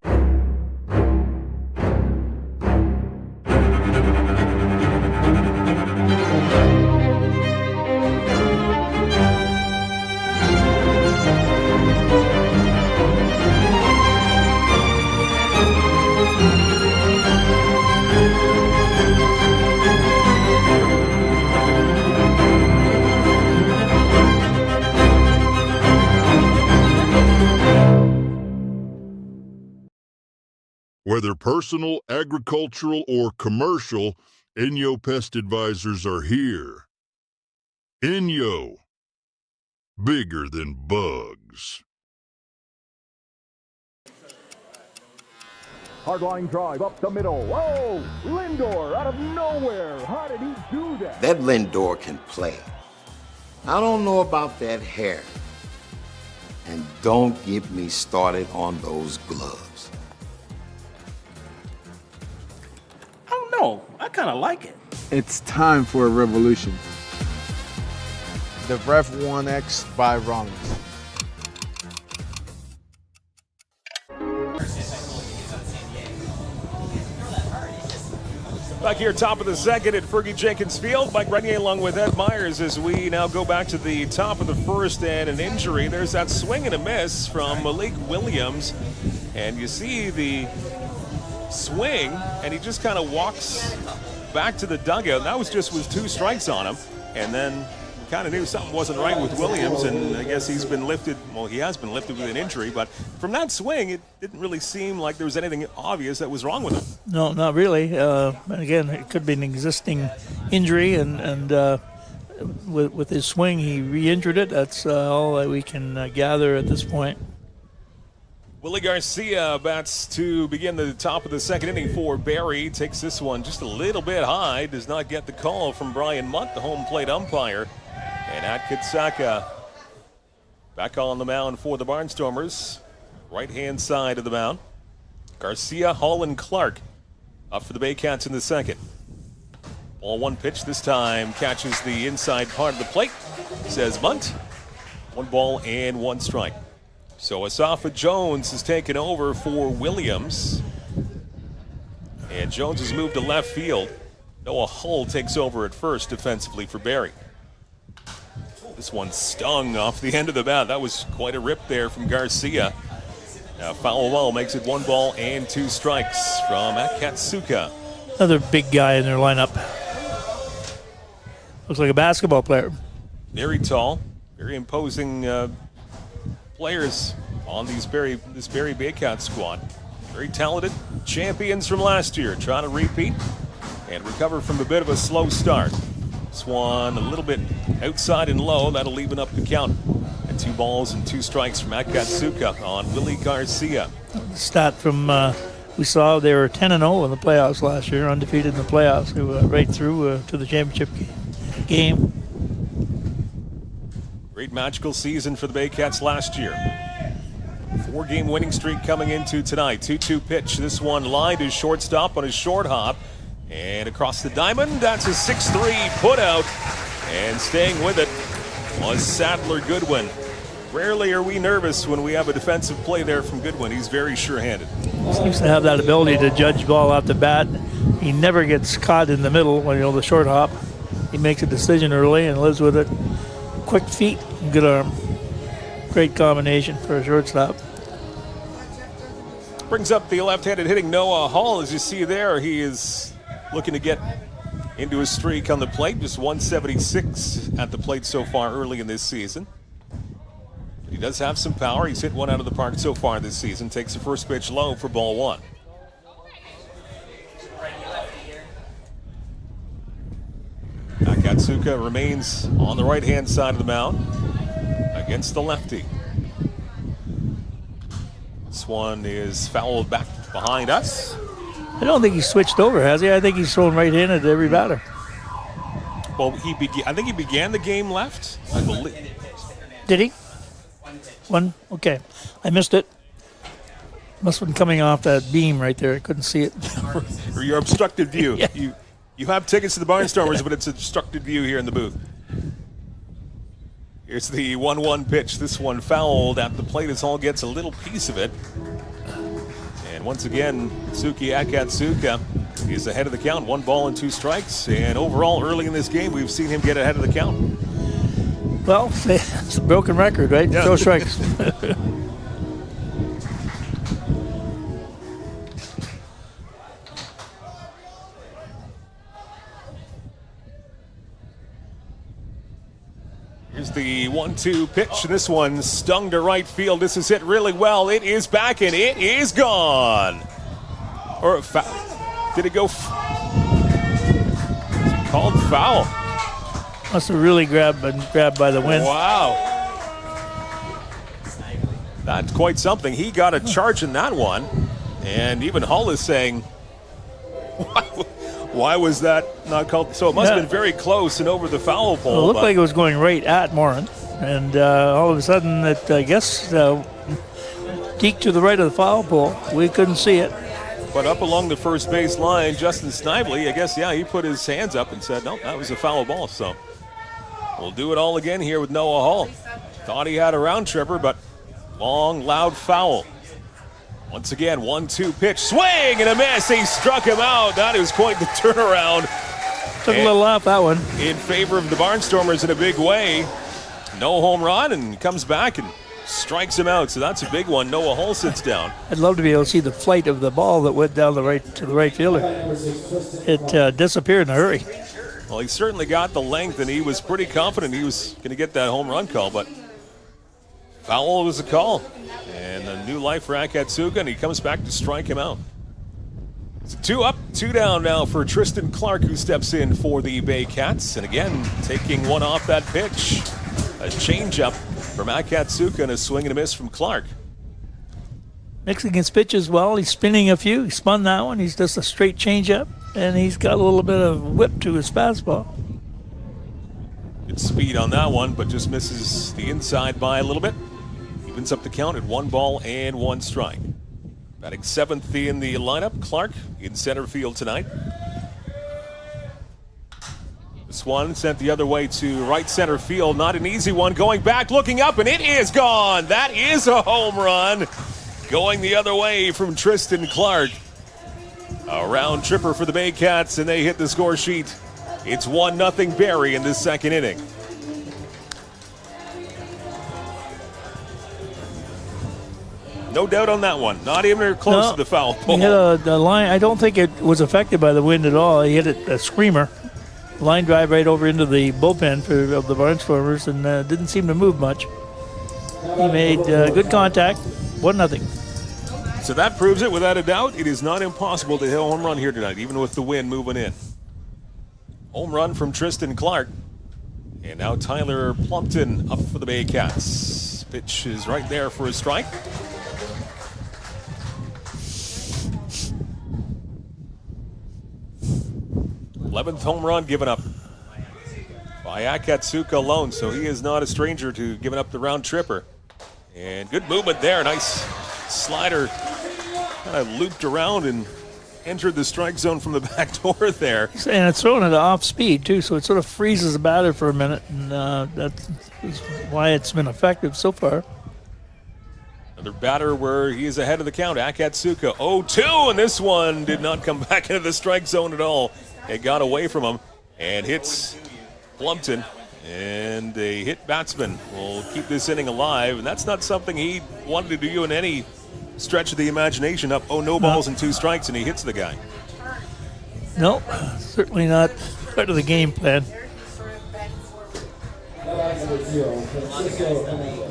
S13: Whether personal, agricultural, or commercial, Inyo Pest Advisors are here. Inyo. Bigger than bugs.
S14: Hardline drive up the middle. Whoa! Lindor out of nowhere. How did he do that?
S15: That Lindor can play. I don't know about that hair. And don't get me started on those gloves.
S16: I don't know. I kind of like it.
S17: It's time for a revolution.
S16: The ref won X by wrongness.
S3: Back here, top of the second at Fergie Jenkins Field. Mike Renier along with Ed Myers as we now go back to the top of the first and an injury. There's that swing and a miss from Malik Williams. And you see the swing, and he just kind of walks back to the dugout. That was just with 2 strikes on him. And then kind of knew something wasn't right with Williams, and I guess he's been lifted. Well, he has been lifted with an injury, but from that swing, it didn't really seem like there was anything obvious that was wrong with him.
S6: No, not really. Again, it could be an existing injury, and with his swing, he re-injured it. That's all that we can gather at this point.
S3: Willie Garcia bats to begin the top of the second inning for Barrie. Takes this one just a little bit high. Does not get the call from Brian Munt, the home plate umpire. And Atkitsaka back on the mound for the Barnstormers. Right-hand side of the mound. Garcia, Hall, and Clark up for the Baycats in the second. Ball 1 pitch this time. Catches the inside part of the plate. Says Munt. 1 ball and 1 strike. So Asafa Jones has taken over for Williams. And Jones has moved to left field. Noah Hull takes over at first defensively for Barrie. This one stung off the end of the bat. That was quite a rip there from Garcia. Now foul ball makes it 1 ball and 2 strikes from Akatsuka.
S6: Another big guy in their lineup. Looks like a basketball player.
S3: Very tall, very imposing players on this Barrie Baycats squad. Very talented champions from last year, trying to repeat and recover from a bit of a slow start. This one a little bit outside and low. That'll even up the count at 2 balls and 2 strikes from Akatsuka on Willie Garcia.
S6: Stat from we saw they were 10-0 in the playoffs last year, undefeated in the playoffs. They went right through to the championship game.
S3: Great magical season for the Baycats last year. 4-game winning streak coming into tonight. 2-2 pitch. This one lined his shortstop on his short hop. And across the diamond, that's a 6-3 putout. And staying with it was Sadler Goodwin. Rarely are we nervous when we have a defensive play there from Goodwin. He's very sure-handed.
S6: Seems to have that ability to judge ball off the bat. He never gets caught in the middle when the short hop. He makes a decision early and lives with it. Quick feet, good arm. Great combination for a shortstop.
S3: Brings up the left-handed hitting Noah Hall. As you see there, he is looking to get into a streak on the plate. Just 176 at the plate so far early in this season. He does have some power. He's hit one out of the park so far this season. Takes the first pitch low for ball 1. Akatsuka remains on the right-hand side of the mound against the lefty. This one is fouled back behind us.
S6: I don't think he's switched over, has he? I think he's thrown right-handed to every batter.
S3: Well, I think he began the game left, I believe.
S6: Did he? One? Okay. I missed it. Must have been coming off that beam right there. I couldn't see it.
S3: Or your obstructed view.
S6: Yeah.
S3: You have tickets to the Barnstormers, but it's an obstructed view here in the booth. Here's the 1-1 pitch. This one fouled at the plate as Hall gets a little piece of it. And once again, Suki Akatsuka is ahead of the count. 1 ball and 2 strikes. And overall, early in this game, we've seen him get ahead of the count.
S6: Well, it's a broken record, right?
S3: Yeah.
S6: 2 strikes.
S3: Here's the 1-2 pitch. This one stung to right field. This is hit really well. It is back and it is gone. Or did it go? Called foul.
S6: Must have really grabbed by the wind.
S3: Wow. That's quite something. He got a charge in that one. And even Hull is saying, why was that not called? So it must have been very close and over the foul pole.
S6: Well, it looked like it was going right at Morin. And all of a sudden, it, I guess, deked to the right of the foul pole. We couldn't see it.
S3: But up along the first base line, Justin Snively, I guess, he put his hands up and said, no, that was a foul ball. So We'll do it all again here with Noah Hall. Thought he had a round tripper, but long, loud foul. Once again, 1-2 pitch, swing and a miss. He struck him out. That is quite the turnaround.
S6: Took a little off that one.
S3: In favor of the Barnstormers in a big way. No home run, and he comes back and strikes him out. So that's a big one. Noah Hall sits down.
S6: I'd love to be able to see the flight of the ball that went down to the right fielder. It disappeared in a hurry.
S3: Well, he certainly got the length, and he was pretty confident he was going to get that home run call, but foul was the call. And a new life for Akatsuka, and he comes back to strike him out. It's 2 up, 2 down now for Tristan Clark, who steps in for the Baycats. And again, taking one off that pitch. A changeup from Akatsuka and a swing and a miss from Clark.
S6: Mixing his pitches well. He's spinning a few. He spun that one. He's just a straight changeup, and he's got a little bit of whip to his fastball.
S3: Good speed on that one, but just misses the inside by a little bit. Evens up the count at 1 ball and 1 strike. Batting 7th in the lineup, Clark in center field tonight. This one sent the other way to right center field. Not an easy one. Going back, looking up, and it is gone. That is a home run. Going the other way from Tristan Clark. A round tripper for the Baycats, and they hit the score sheet. It's 1-0 Barrie in this second inning. No doubt on that one. Not even close to the foul pole.
S6: He hit a line. I don't think it was affected by the wind at all. He hit it a screamer. Line drive right over into the bullpen of the Barnstormers, and didn't seem to move much. He made good contact. 1-0.
S3: So that proves it without a doubt. It is not impossible to hit a home run here tonight, even with the wind moving in. Home run from Tristan Clark. And now Tyler Plumpton up for the Baycats. Pitch is right there for a strike. 11th home run given up by Akatsuka alone, so he is not a stranger to giving up the round tripper. And good movement there. Nice slider. Kind of looped around and entered the strike zone from the back door there.
S6: And it's throwing it off speed, too, so it sort of freezes the batter for a minute, and that's why it's been effective so far.
S3: Another batter where he is ahead of the count. Akatsuka 0-2, and this one did not come back into the strike zone at all. It got away from him and hits Plumpton. And a hit batsman will keep this inning alive. And that's not something he wanted to do in any stretch of the imagination. Up 0 balls and 2 strikes, and he hits the guy.
S6: No, certainly not part of the game plan.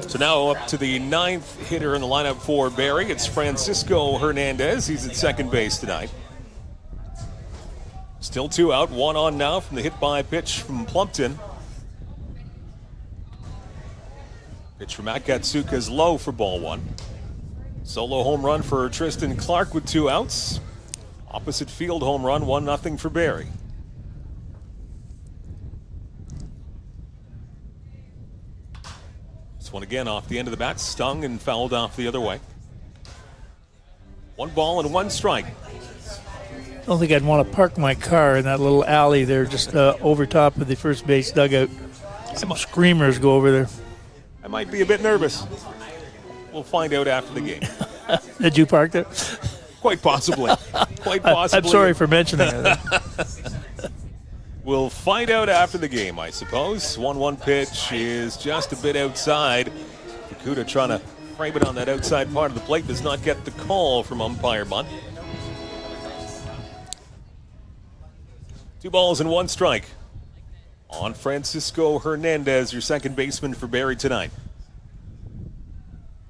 S3: So now up to the 9th hitter in the lineup for Barrie. It's Francisco Hernandez. He's at second base tonight. Still 2 out, 1 on now from the hit by pitch from Plumpton. Pitch from Akatsuka is low for ball 1. Solo home run for Tristan Clark with 2 outs. Opposite field home run, 1-0 for Barrie. This one again off the end of the bat, stung and fouled off the other way. 1 ball and 1 strike.
S6: I don't think I'd want to park my car in that little alley there just over top of the first base dugout. Some screamers go over there.
S3: I might be a bit nervous. We'll find out after the game.
S6: Did you park there?
S3: Quite possibly. Quite possibly.
S6: I'm sorry for mentioning it.
S3: We'll find out after the game, I suppose. 1-1 pitch is just a bit outside. Fukuda trying to frame it on that outside part of the plate. Does not get the call from umpire Bunt. 2 balls and 1 strike on Francisco Hernandez, your second baseman for Barrie tonight.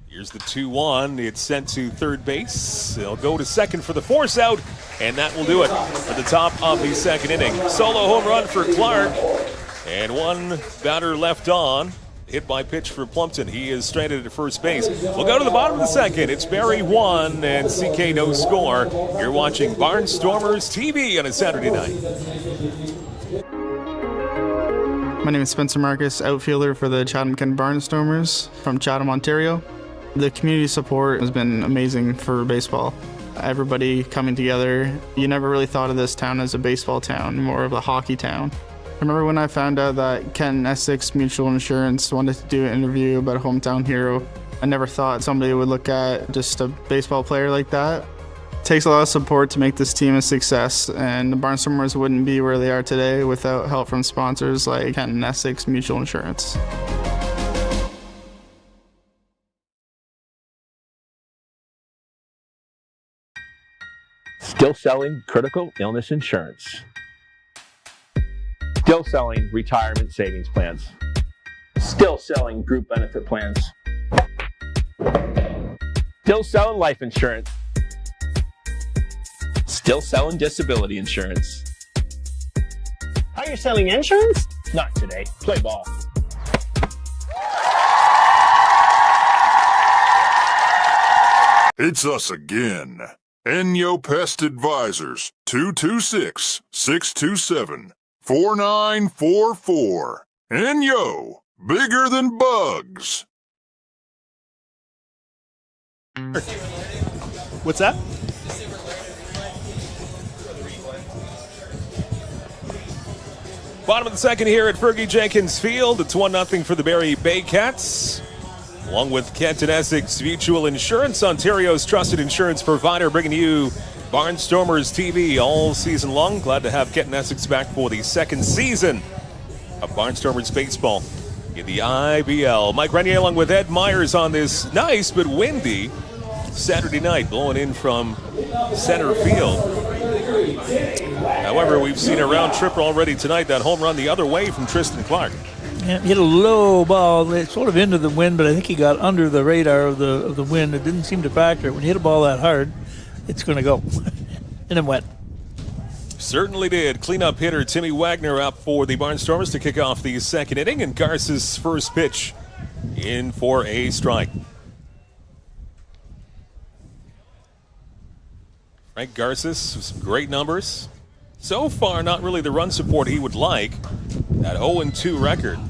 S3: Here's the 2-1. It's sent to third base. They'll go to second for the force out, and that will do it at the top of the second inning. Solo home run for Clark, and 1 batter left on. Hit by pitch for Plumpton. He is stranded at first base. We'll go to the bottom of the second. It's Barrie 1 and CK no score. You're watching Barnstormers TV on a Saturday night.
S10: My name is Spencer Marcus, outfielder for the Chatham-Kent Barnstormers from Chatham, Ontario. The community support has been amazing for baseball. Everybody coming together. You never really thought of this town as a baseball town, more of a hockey town. remember when I found out that Kent Essex Mutual Insurance wanted to do an interview about a hometown hero. I never thought somebody would look at just a baseball player like that. It takes a lot of support to make this team a success, and the Barnstormers wouldn't be where they are today without help from sponsors like Kent Essex Mutual Insurance.
S17: Still selling critical illness insurance. Still selling retirement savings plans. Still selling group benefit plans. Still selling life insurance. Still selling disability insurance.
S18: Are you selling insurance?
S17: Not today. Play ball.
S13: It's us again. Enyo Pest Advisors, 226-627-4944. Enyo, bigger than bugs.
S3: What's that? Bottom of the second here at Fergie Jenkins Field. It's 1-0 for the Barrie Baycats. Along with Kent Essex Mutual Insurance, Ontario's trusted insurance provider, bringing you Barnstormers TV all season long. Glad to have Kent Essex back for the second season of Barnstormers baseball in the IBL. Mike Renier along with Ed Myers on this nice but windy Saturday night, blowing in from center field. However, we've seen a round tripper already tonight, that home run the other way from Tristan Clark.
S6: Yeah, hit a low ball, it's sort of into the wind, but I think he got under the radar of the wind. It didn't seem to factor. When you hit a ball that hard, it's going to go. And it went.
S3: Certainly did. Cleanup hitter Timmy Wagner up for the Barnstormers to kick off the second inning, and Garza's first pitch in for a strike. Frank Garces with some great numbers. So far, not really the run support he would like. That 0-2 record.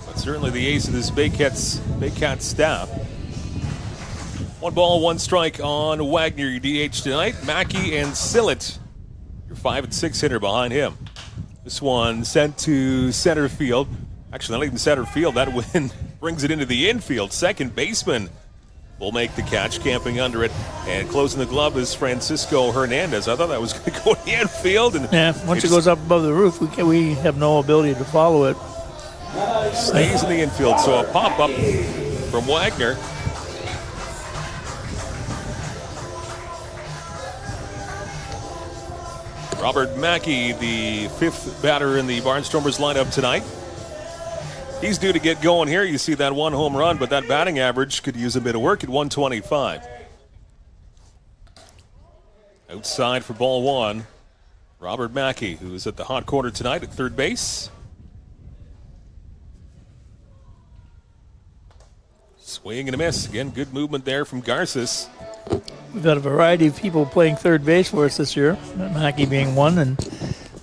S3: But certainly the ace of this Baycats staff. 1 ball, 1 strike on Wagner, your DH tonight. Mackey and Sillett, your 5 and 6 hitter behind him. This one sent to center field. Actually, not even center field. That wind brings it into the infield. Second baseman will make the catch, camping under it. And closing the glove is Francisco Hernandez. I thought that was going to go to the infield. And
S6: yeah, once it goes up above the roof, we have no ability to follow it.
S3: Stays in the infield, so a pop-up from Wagner. Robert Mackey, the 5th batter in the Barnstormers lineup tonight. He's due to get going here. You see that 1 home run, but that batting average could use a bit of work at 125. Outside for ball 1, Robert Mackey, who's at the hot corner tonight at third base. Swing and a miss. Again, good movement there from Garces.
S6: We've got a variety of people playing third base for us this year, Mackey being one, and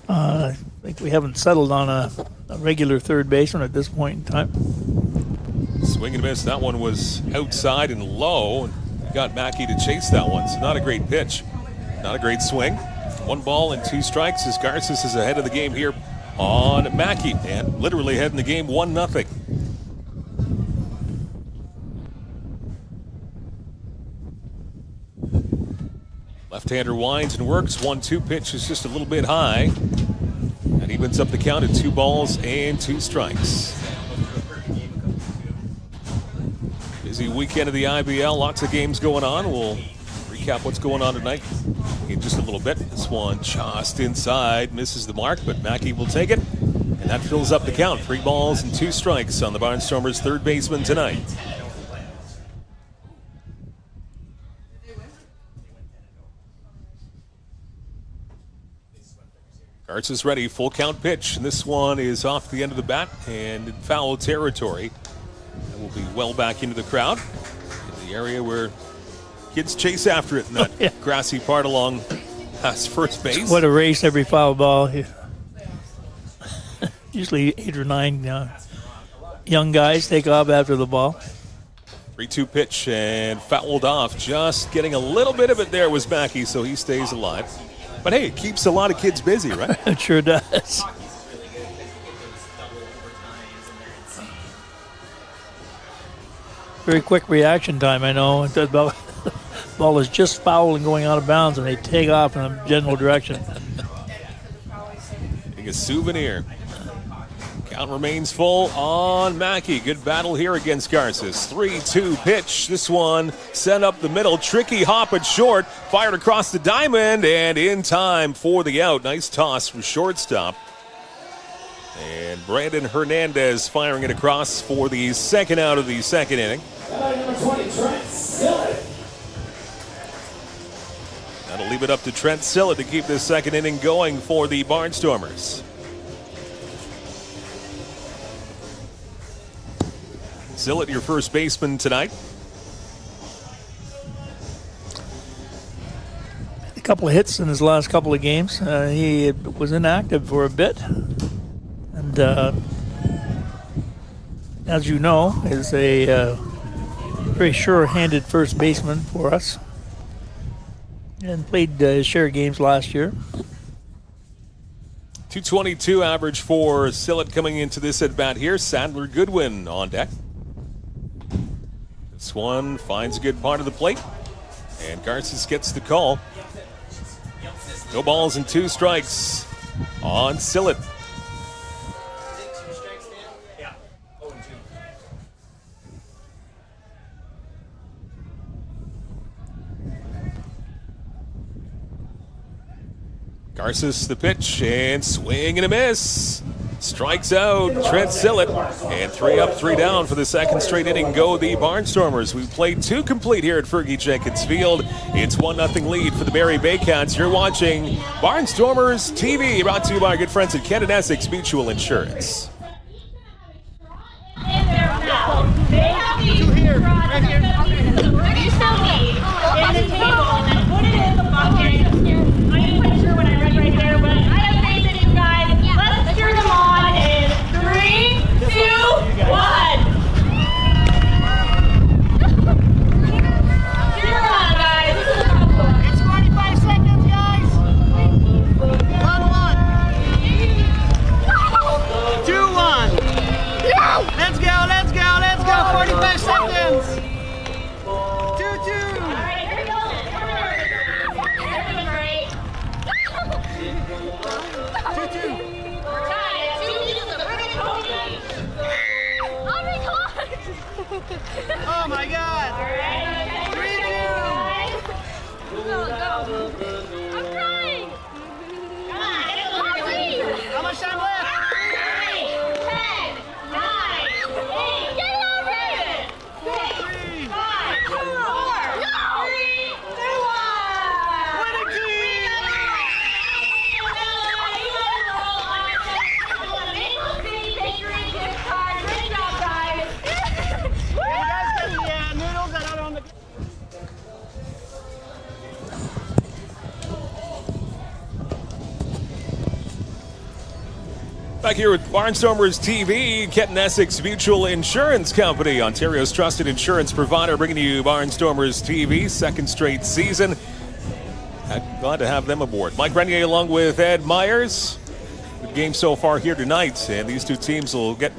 S6: I think we haven't settled on a regular third baseman at this point in time.
S3: Swing and a miss. That one was outside and low, and got Mackey to chase that one. So not a great pitch, not a great swing. 1 ball and 2 strikes as Garces is ahead of the game here on Mackey, and literally ahead in the game 1-0. Left-hander winds and works. 1-2 pitch is just a little bit high. And evens up the count at 2 balls and 2 strikes. Busy weekend of the IBL. Lots of games going on. We'll recap what's going on tonight in just a little bit. This one just inside. Misses the mark, but Mackey will take it. And that fills up the count. 3 balls and 2 strikes on the Barnstormers' third baseman tonight. Gartz is ready, full count pitch, and this one is off the end of the bat and in foul territory. That will be well back into the crowd, in the area where kids chase after it in that grassy part along past first base.
S6: What a race every foul ball. Usually 8 or 9 young guys take off after the ball.
S3: 3-2 pitch and fouled off. Just getting a little bit of it there was Mackey, so he stays alive. But hey, it keeps a lot of kids busy, right?
S6: It sure does. Very quick reaction time, I know. The ball is just foul and going out of bounds, and they take off in a general direction.
S3: Take a souvenir. Count remains full on Mackey. Good battle here against Garces. 3-2 pitch. This one sent up the middle. Tricky hop at short. Fired across the diamond and in time for the out. Nice toss from shortstop. And Brandon Hernandez firing it across for the second out of the second inning. That'll leave it up to Trent Sillett to keep this second inning going for the Barnstormers. Sillett, your first baseman tonight.
S6: A couple of hits in his last couple of games. He was inactive for a bit. And as you know, is a very sure-handed first baseman for us. And played his share of games last year.
S3: .222 average for Sillett coming into this at-bat here. Sadler Goodwin on deck. This one finds a good part of the plate. And Garces gets the call. No balls and 2 strikes on Sillett. Garces the pitch and swing and a miss. Strikes out Trent Sillett. And 3 up, 3 down for the second straight inning go the Barnstormers. We've played 2 complete here at Fergie Jenkins Field. It's 1-0 lead for the Barrie Baycats. You're watching Barnstormers TV, brought to you by our good friends at Kent Essex Mutual Insurance.
S2: Oh my God! 3-2! Go, go! I'm crying! Come on! How much time left? 10, 9, 8, get over it! 6, 5, 4, 3, 2, 1! Winning team! Victory gift card. Great job, guys!
S3: Back here with Barnstormers TV, Kent Essex Mutual Insurance Company, Ontario's trusted insurance provider, bringing you Barnstormers TV, second straight season. Glad to have them aboard. Mike Renier along with Ed Myers. Good game so far here tonight, and these 2 teams will get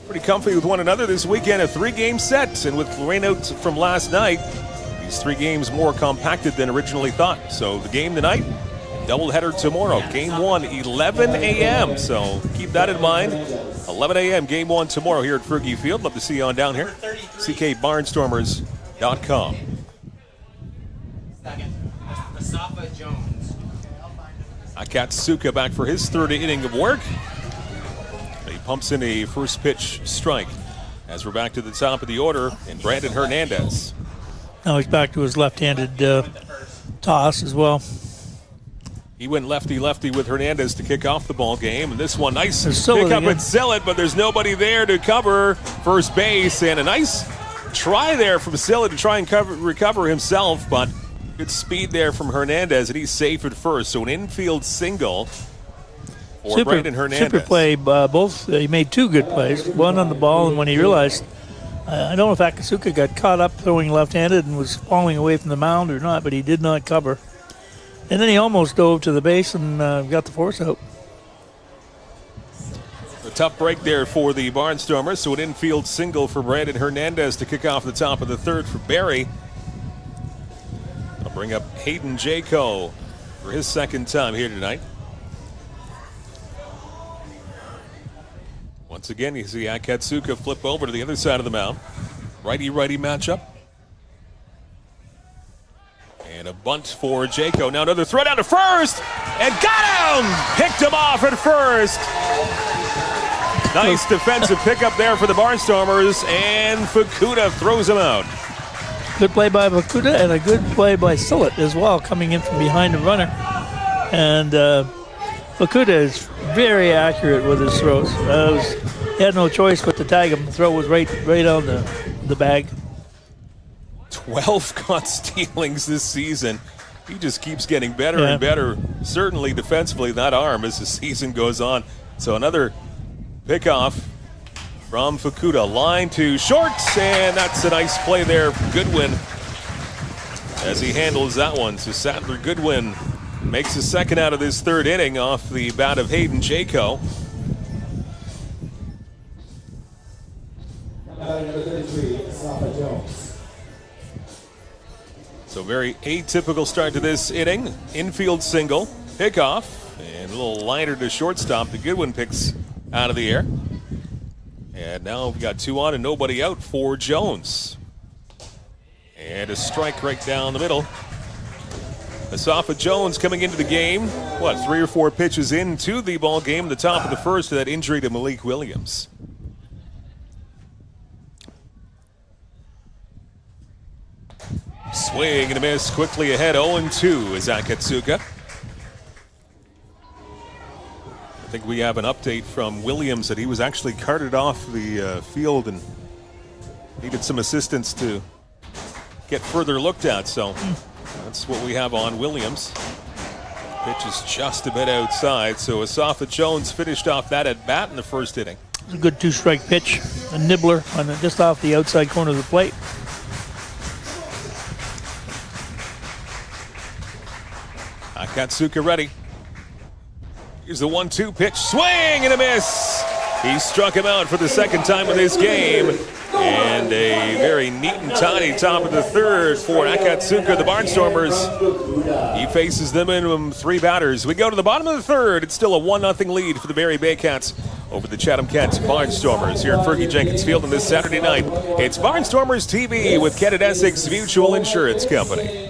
S3: pretty comfy with one another this weekend. A 3-game set, and with rain out from last night, these 3 games more compacted than originally thought. So the game tonight, doubleheader tomorrow. Game 1, 11 a.m. So keep that in mind. 11 a.m. Game 1 tomorrow here at Fergie Field. Love to see you on down here. ckbarnstormers.com. Akatsuka back for his 3rd inning of work. He pumps in a first pitch strike as we're back to the top of the order, and Brandon Hernandez.
S6: Now he's back to his left-handed toss as well.
S3: He went lefty-lefty with Hernandez to kick off the ball game. And this one, nice pick up at Sillett, but there's nobody there to cover first base. And a nice try there from Sillett to try and recover himself, but good speed there from Hernandez, and he's safe at first. So an infield single for Brandon Hernandez.
S6: Super play, both. He made 2 good plays, one on the ball, and when he realized, I don't know if Akatsuka got caught up throwing left-handed and was falling away from the mound or not, but he did not cover. And then he almost dove to the base and got the force out.
S3: A tough break there for the Barnstormers, so an infield single for Brandon Hernandez to kick off the top of the third for Barrie. I'll bring up Hayden Jaco for his second time here tonight. Once again, you see Akatsuka flip over to the other side of the mound. Righty-righty matchup. And a bunt for Jaco. Now another throw down to first, and got him! Picked him off at first. Nice defensive pickup there for the Barnstormers, and Fukuda throws him out.
S6: Good play by Fukuda and a good play by Sillett as well, coming in from behind the runner. And Fukuda is very accurate with his throws. He had no choice but to tag him. The throw was right on the bag.
S3: 12 caught stealings this season. He just keeps getting better and better, certainly defensively, that arm, as the season goes on. So another pickoff from Fukuda. Line to shorts, and that's a nice play there from Goodwin as he handles that one. So Sattler Goodwin makes his second out of this third inning off the bat of Hayden Jaco.
S2: Number 33, Sapa Jones.
S3: So very atypical start to this inning. Infield single, pickoff, and a little liner to shortstop. The Goodwin picks out of the air. And now we've got 2 on and nobody out for Jones. And a strike right down the middle. Asafa Jones coming into the game, 3 or 4 pitches into the ball game, the top of the first, of that injury to Malik Williams. Swing and a miss, quickly ahead, 0-2 is Akatsuka. I think we have an update from Williams that he was actually carted off the field and needed some assistance to get further looked at. So that's what we have on Williams. Pitch is just a bit outside. So Asafa Jones finished off that at bat in the first inning.
S6: It's a good 2-strike pitch, a nibbler just off the outside corner of the plate.
S3: Akatsuka ready. Here's the 1-2 pitch. Swing and a miss. He struck him out for the second time in this game. And a very neat and tidy top of the third for Akatsuka, the Barnstormers. He faces the minimum 3 batters. We go to the bottom of the third. It's still a 1-0 lead for the Barrie Baycats over the Chatham-Kent Barnstormers here at Fergie Jenkins Field on this Saturday night. It's Barnstormers TV with Kent Essex Mutual Insurance Company.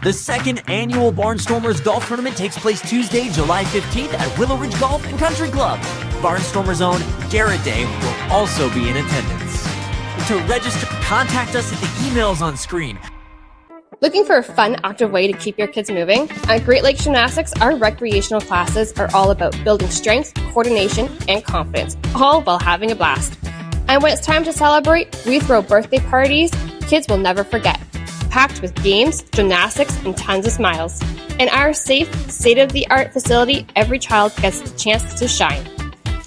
S19: The second annual Barnstormers Golf Tournament takes place Tuesday, July 15th at Willow Ridge Golf and Country Club. Barnstormers' own Garrett Day will also be in attendance. To register, contact us at the emails on screen.
S11: Looking for a fun, active way to keep your kids moving? At Great Lakes Gymnastics, our recreational classes are all about building strength, coordination, and confidence, all while having a blast. And when it's time to celebrate, we throw birthday parties kids will never forget, packed with games, gymnastics, and tons of smiles. In our safe, state-of-the-art facility, every child gets the chance to shine.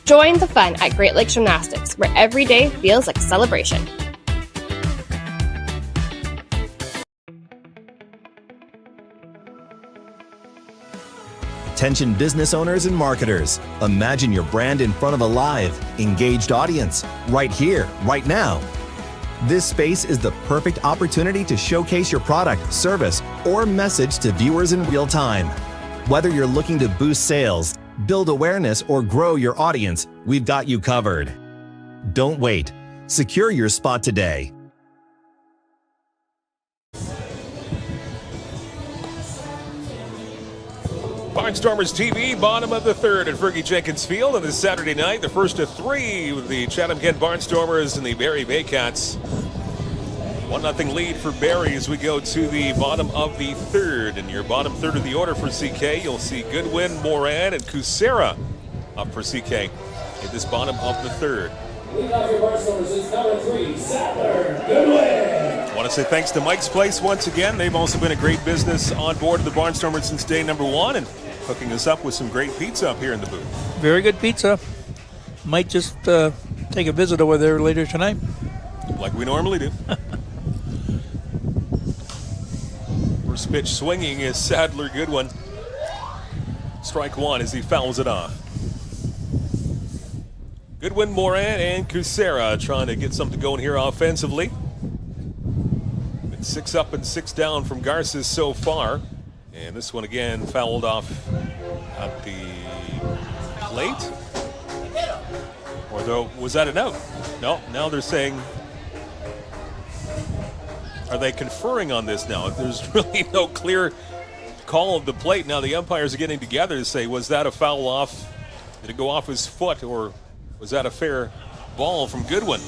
S11: Join the fun at Great Lakes Gymnastics, where every day feels like a celebration.
S20: Attention business owners and marketers. Imagine your brand in front of a live, engaged audience, right here, right now. This space is the perfect opportunity to showcase your product, service, or message to viewers in real time. Whether you're looking to boost sales, build awareness, or grow your audience, we've got you covered. Don't wait. Secure your spot today.
S3: Barnstormers TV, bottom of the third at Fergie Jenkins Field on this Saturday night. The first of 3 with the Chatham-Kent Barnstormers and the Barrie Baycats. 1-0 lead for Barrie as we go to the bottom of the third. In your bottom third of the order for CK, you'll see Goodwin, Moran, and Kucera up for CK at this bottom of the third.
S2: Lead off your Barnstormers is number 3, Sattler Goodwin.
S3: I want to say thanks to Mike's Place once again. They've also been a great business on board of the Barnstormers since day number 1 and hooking us up with some great pizza up here in the booth.
S6: Very good pizza. Might just take a visit over there later tonight.
S3: Like we normally do. First pitch swinging is Sadler Goodwin. Strike one as he fouls it off. Goodwin, Moran, and Kucera trying to get something going here offensively. Been 6 up and 6 down from Garces so far. And this one again fouled off at the plate. Or though, was that an out? No, now they're saying, are they conferring on this now? There's really no clear call of the plate. Now the umpires are getting together to say, was that a foul off? Did it go off his foot, or was that a fair ball from Goodwin?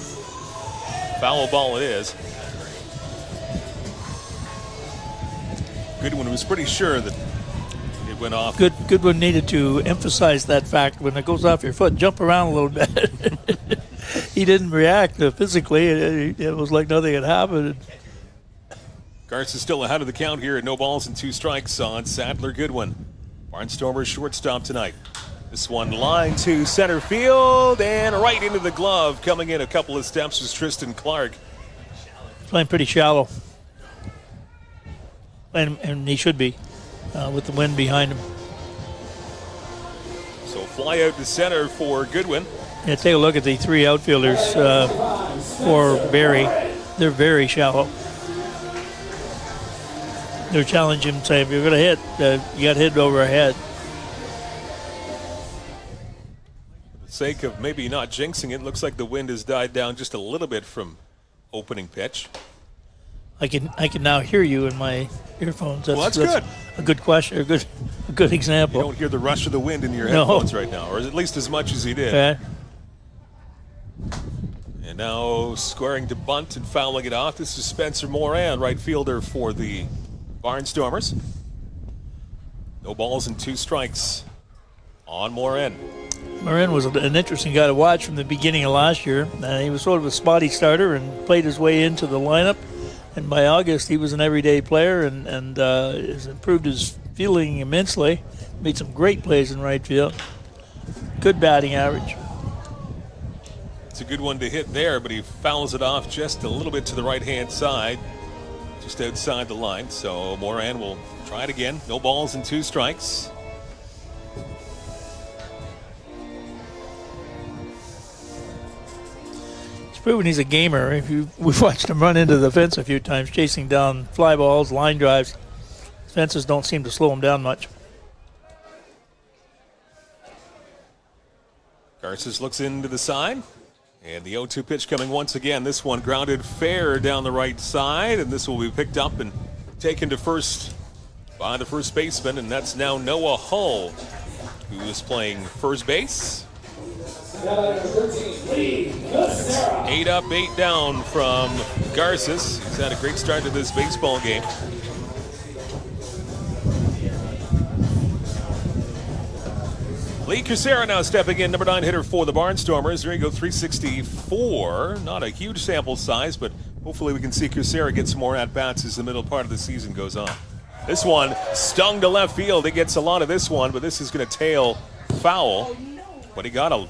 S3: Foul ball it is. Goodwin was pretty sure that it went off.
S6: Goodwin needed to emphasize that fact. When it goes off your foot, jump around a little bit. He didn't react physically. It was like nothing had happened.
S3: Garza is still ahead of the count here at no balls and 2 strikes on Sadler Goodwin. Barnstormers shortstop tonight. This one line to center field and right into the glove. Coming in a couple of steps was Tristan Clark.
S6: Playing pretty shallow. And he should be with the wind behind him.
S3: So fly out to center for Goodwin.
S6: Yeah, take a look at the 3 outfielders for Barrie. They're very shallow. They're challenging him, saying, if you're going to hit, you got to hit over a head.
S3: For the sake of maybe not jinxing it, looks like the wind has died down just a little bit from opening pitch.
S6: I can now hear you in my earphones.
S3: That's good.
S6: A good question, a good example.
S3: You don't hear the rush of the wind in your headphones right now, or at least as much as he did.
S6: Okay.
S3: And now squaring to bunt and fouling it off. This is Spencer Moran, right fielder for the Barnstormers. No balls and 2 strikes on Moran.
S6: Moran was an interesting guy to watch from the beginning of last year. He was sort of a spotty starter and played his way into the lineup. And by August, he was an everyday player and has improved his fielding immensely. Made some great plays in right field. Good batting average.
S3: It's a good one to hit there, but he fouls it off just a little bit to the right-hand side, just outside the line. So Moran will try it again. No balls and 2 strikes.
S6: Proven he's a gamer. We've watched him run into the fence a few times, chasing down fly balls, line drives. Fences don't seem to slow him down much.
S3: Garces looks into the side, and the 0-2 pitch coming once again. This one grounded fair down the right side, and this will be picked up and taken to first by the first baseman, and that's now Noah Hull, who is playing first base. 8 up, 8 down from Garces. He's had a great start to this baseball game. Lee Kucera now stepping in, number 9 hitter for the Barnstormers. There you go, 364. Not a huge sample size, but hopefully we can see Kucera get some more at-bats as the middle part of the season goes on. This one stung to left field. He gets a lot of this one, but this is going to tail foul. But he got a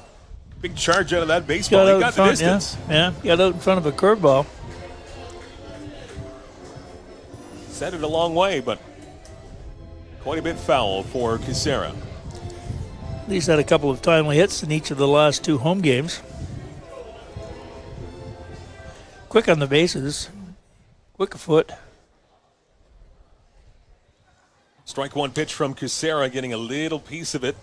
S3: big charge out of that baseball. He got the distance.
S6: Yeah, got out in front of a curveball.
S3: Sent it a long way, but quite a bit foul for Kucera.
S6: He's had a couple of timely hits in each of the last 2 home games. Quick on the bases. Quick of foot.
S3: Strike 1 pitch from Kucera, getting a little piece of it.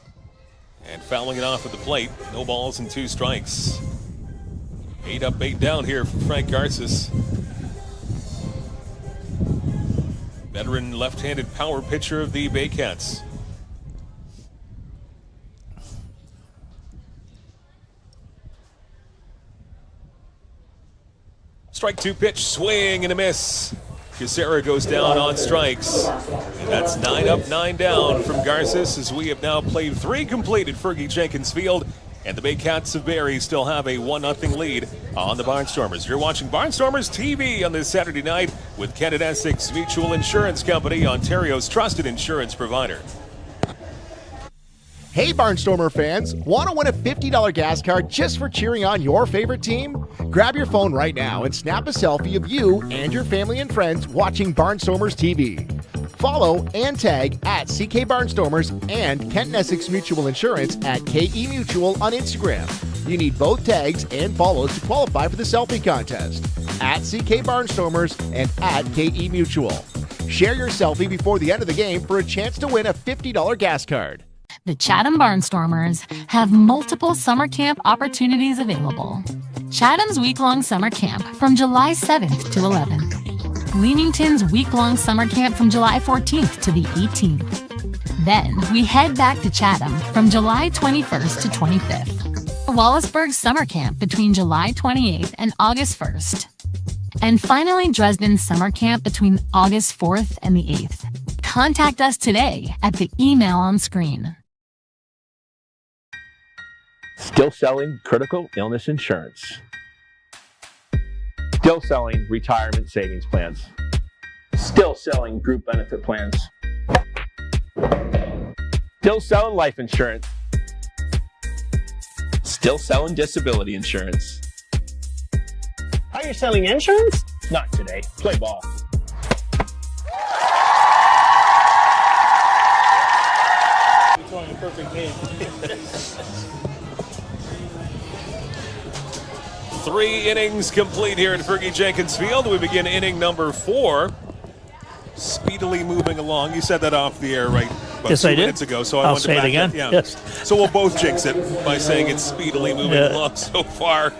S3: And fouling it off at the plate. No balls and 2 strikes. 8 up, 8 down here for Frank Garces. Veteran left-handed power pitcher of the Baycats. Strike 2 pitch, swing and a miss. Kucera goes down on strikes. And that's 9 up, 9 down from Garces as we have now played 3 complete at Fergie Jenkins Field. And the Baycats of Barrie still have a 1-0 lead on the Barnstormers. You're watching Barnstormers TV on this Saturday night with Kent Essex Mutual Insurance Company, Ontario's trusted insurance provider.
S21: Hey Barnstormer fans, want to win a $50 gas card just for cheering on your favorite team? Grab your phone right now and snap a selfie of you and your family and friends watching Barnstormers TV. Follow and tag at CK Barnstormers and Kent Essex Mutual Insurance at KE Mutual on Instagram. You need both tags and follows to qualify for the selfie contest. At CK Barnstormers and at KE Mutual. Share your selfie before the end of the game for a chance to win a $50 gas card.
S1: The Chatham Barnstormers have multiple summer camp opportunities available. Chatham's week-long summer camp from July 7th to 11th. Leamington's week-long summer camp from July 14th to the 18th. Then we head back to Chatham from July 21st to 25th. Wallaceburg's summer camp between July 28th and August 1st. And finally, Dresden's summer camp between August 4th and the 8th. Contact us today at the email on screen.
S17: Still selling critical illness insurance. Still selling retirement savings plans. Still selling group benefit plans. Still selling life insurance. Still selling disability insurance.
S18: Are you selling insurance?
S17: Not today. Play ball.
S6: You're throwing a perfect game.
S3: 3 innings complete here at Fergie Jenkins Field. We begin inning number 4. Speedily moving along. You said that off the air right about 2 minutes ago. So I
S6: I'll
S3: want to
S6: say it
S3: back
S6: again.
S3: that. Yeah.
S6: Yes.
S3: So we'll both jinx it by saying it's speedily moving along so far.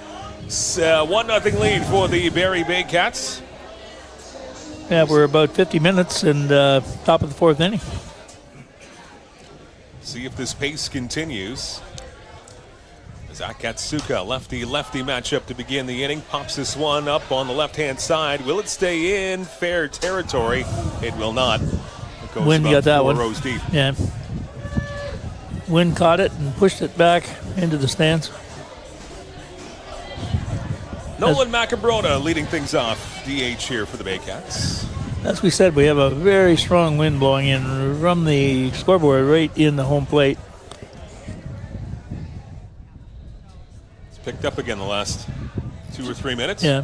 S3: 1-0 lead for the Barrie Baycats.
S6: Yeah, we're about 50 minutes and top of the 4th inning.
S3: See if this pace continues. Zach Katsuka, lefty-lefty matchup to begin the inning. Pops this one up on the left-hand side. Will it stay in fair territory? It will not. It goes
S6: Wynn got that
S3: 4
S6: one.
S3: rows deep.
S6: Yeah. Wynn caught it and pushed it back into the stands.
S3: Nolan Macabrona leading things off DH here for the Baycats.
S6: As we said, we have a very strong wind blowing in from the scoreboard right in the home plate.
S3: It's picked up again the last 2 or 3 minutes.
S6: Yeah.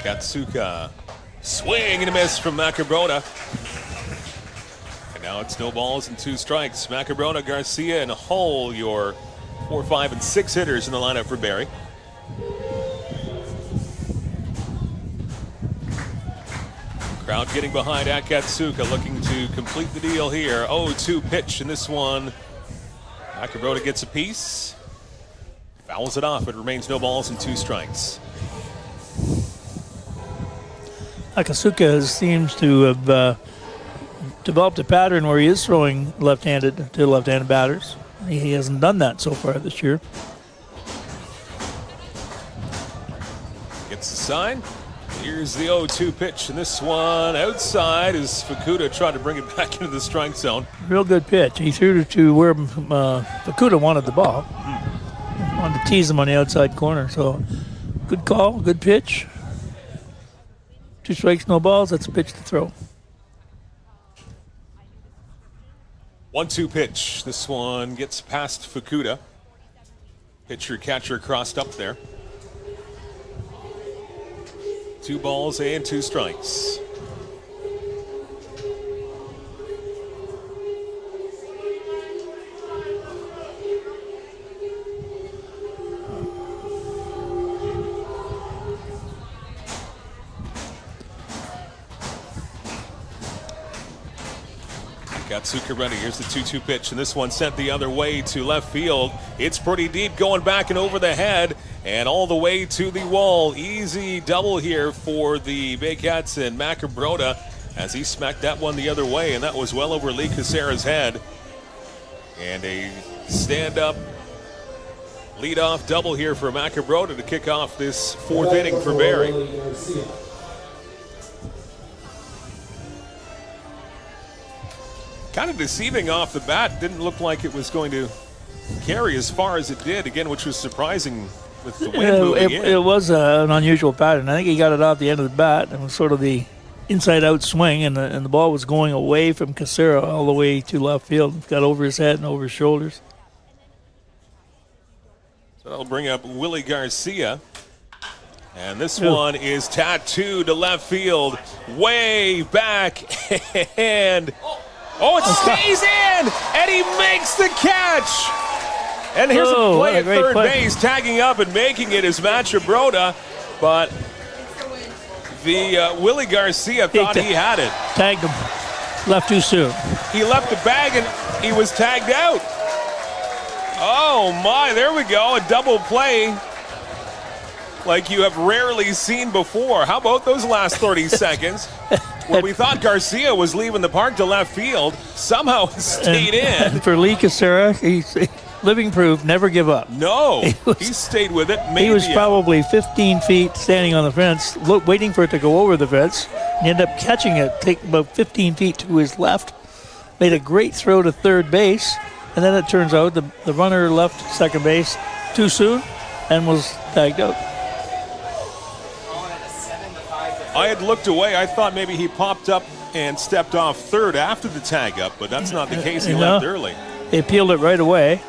S3: Katsuka. Swing and a miss from Macabrona. And now it's no balls and 2 strikes. Macabrona, Garcia, and Hull, your 4, 5, and 6 hitters in the lineup for Barrie. Crowd getting behind Akatsuka, looking to complete the deal here. 0-2 pitch in this one. Macabrona gets a piece. Fouls it off. It remains no balls and 2 strikes.
S6: Akatsuka seems to have developed a pattern where he is throwing left-handed to left-handed batters. He hasn't done that so far this year.
S3: Gets the sign. Here's the 0-2 pitch, and this one outside as Fukuda tried to bring it back into the strike zone.
S6: Real good pitch. He threw it to where Fukuda wanted the ball. Wanted to tease him on the outside corner. So good call, good pitch. 2 strikes, no balls. That's a pitch to throw.
S3: 1-2 pitch. This one gets past Fukuda. Pitcher catcher crossed up there. 2 balls and 2 strikes. Katsuka ready. Here's the 2-2 pitch, and this one sent the other way to left field. It's pretty deep, going back and over the head and all the way to the wall. Easy double here for the Baycats and Macabrona as he smacked that one the other way, and that was well over Lee Casera's head. And a stand-up lead-off double here for Macabrona to kick off this 4th inning for Barrie. Kind of deceiving off the bat. Didn't look like it was going to carry as far as it did, again, which was surprising with the wind moving in.
S6: It was an unusual pattern. I think he got it off the end of the bat. It was sort of the inside-out swing, and the ball was going away from Casera all the way to left field. It got over his head and over his shoulders.
S3: So that'll bring up Willie Garcia And this one is tattooed to left field, way back, and it stays in, and he makes the catch. And here's a play at third base, tagging up and making it is Matt Broda, but the Willie Garcia thought he had it.
S6: Tagged him. Left too soon.
S3: He left the bag and he was tagged out. Oh my, there we go, a double play like you have rarely seen before. How about those last 30 seconds where we thought Garcia was leaving the park to left field, somehow stayed in.
S6: And for Lee Casera, he's living proof, never give up.
S3: No, he stayed with it.
S6: He was probably 15 feet standing on the fence, waiting for it to go over the fence. He ended up catching it, take about 15 feet to his left, made a great throw to third base, and then it turns out the runner left second base too soon and was tagged out.
S3: I had looked away. I thought maybe he popped up and stepped off third after the tag up, but that's not the case. He left early.
S6: They appealed it right away.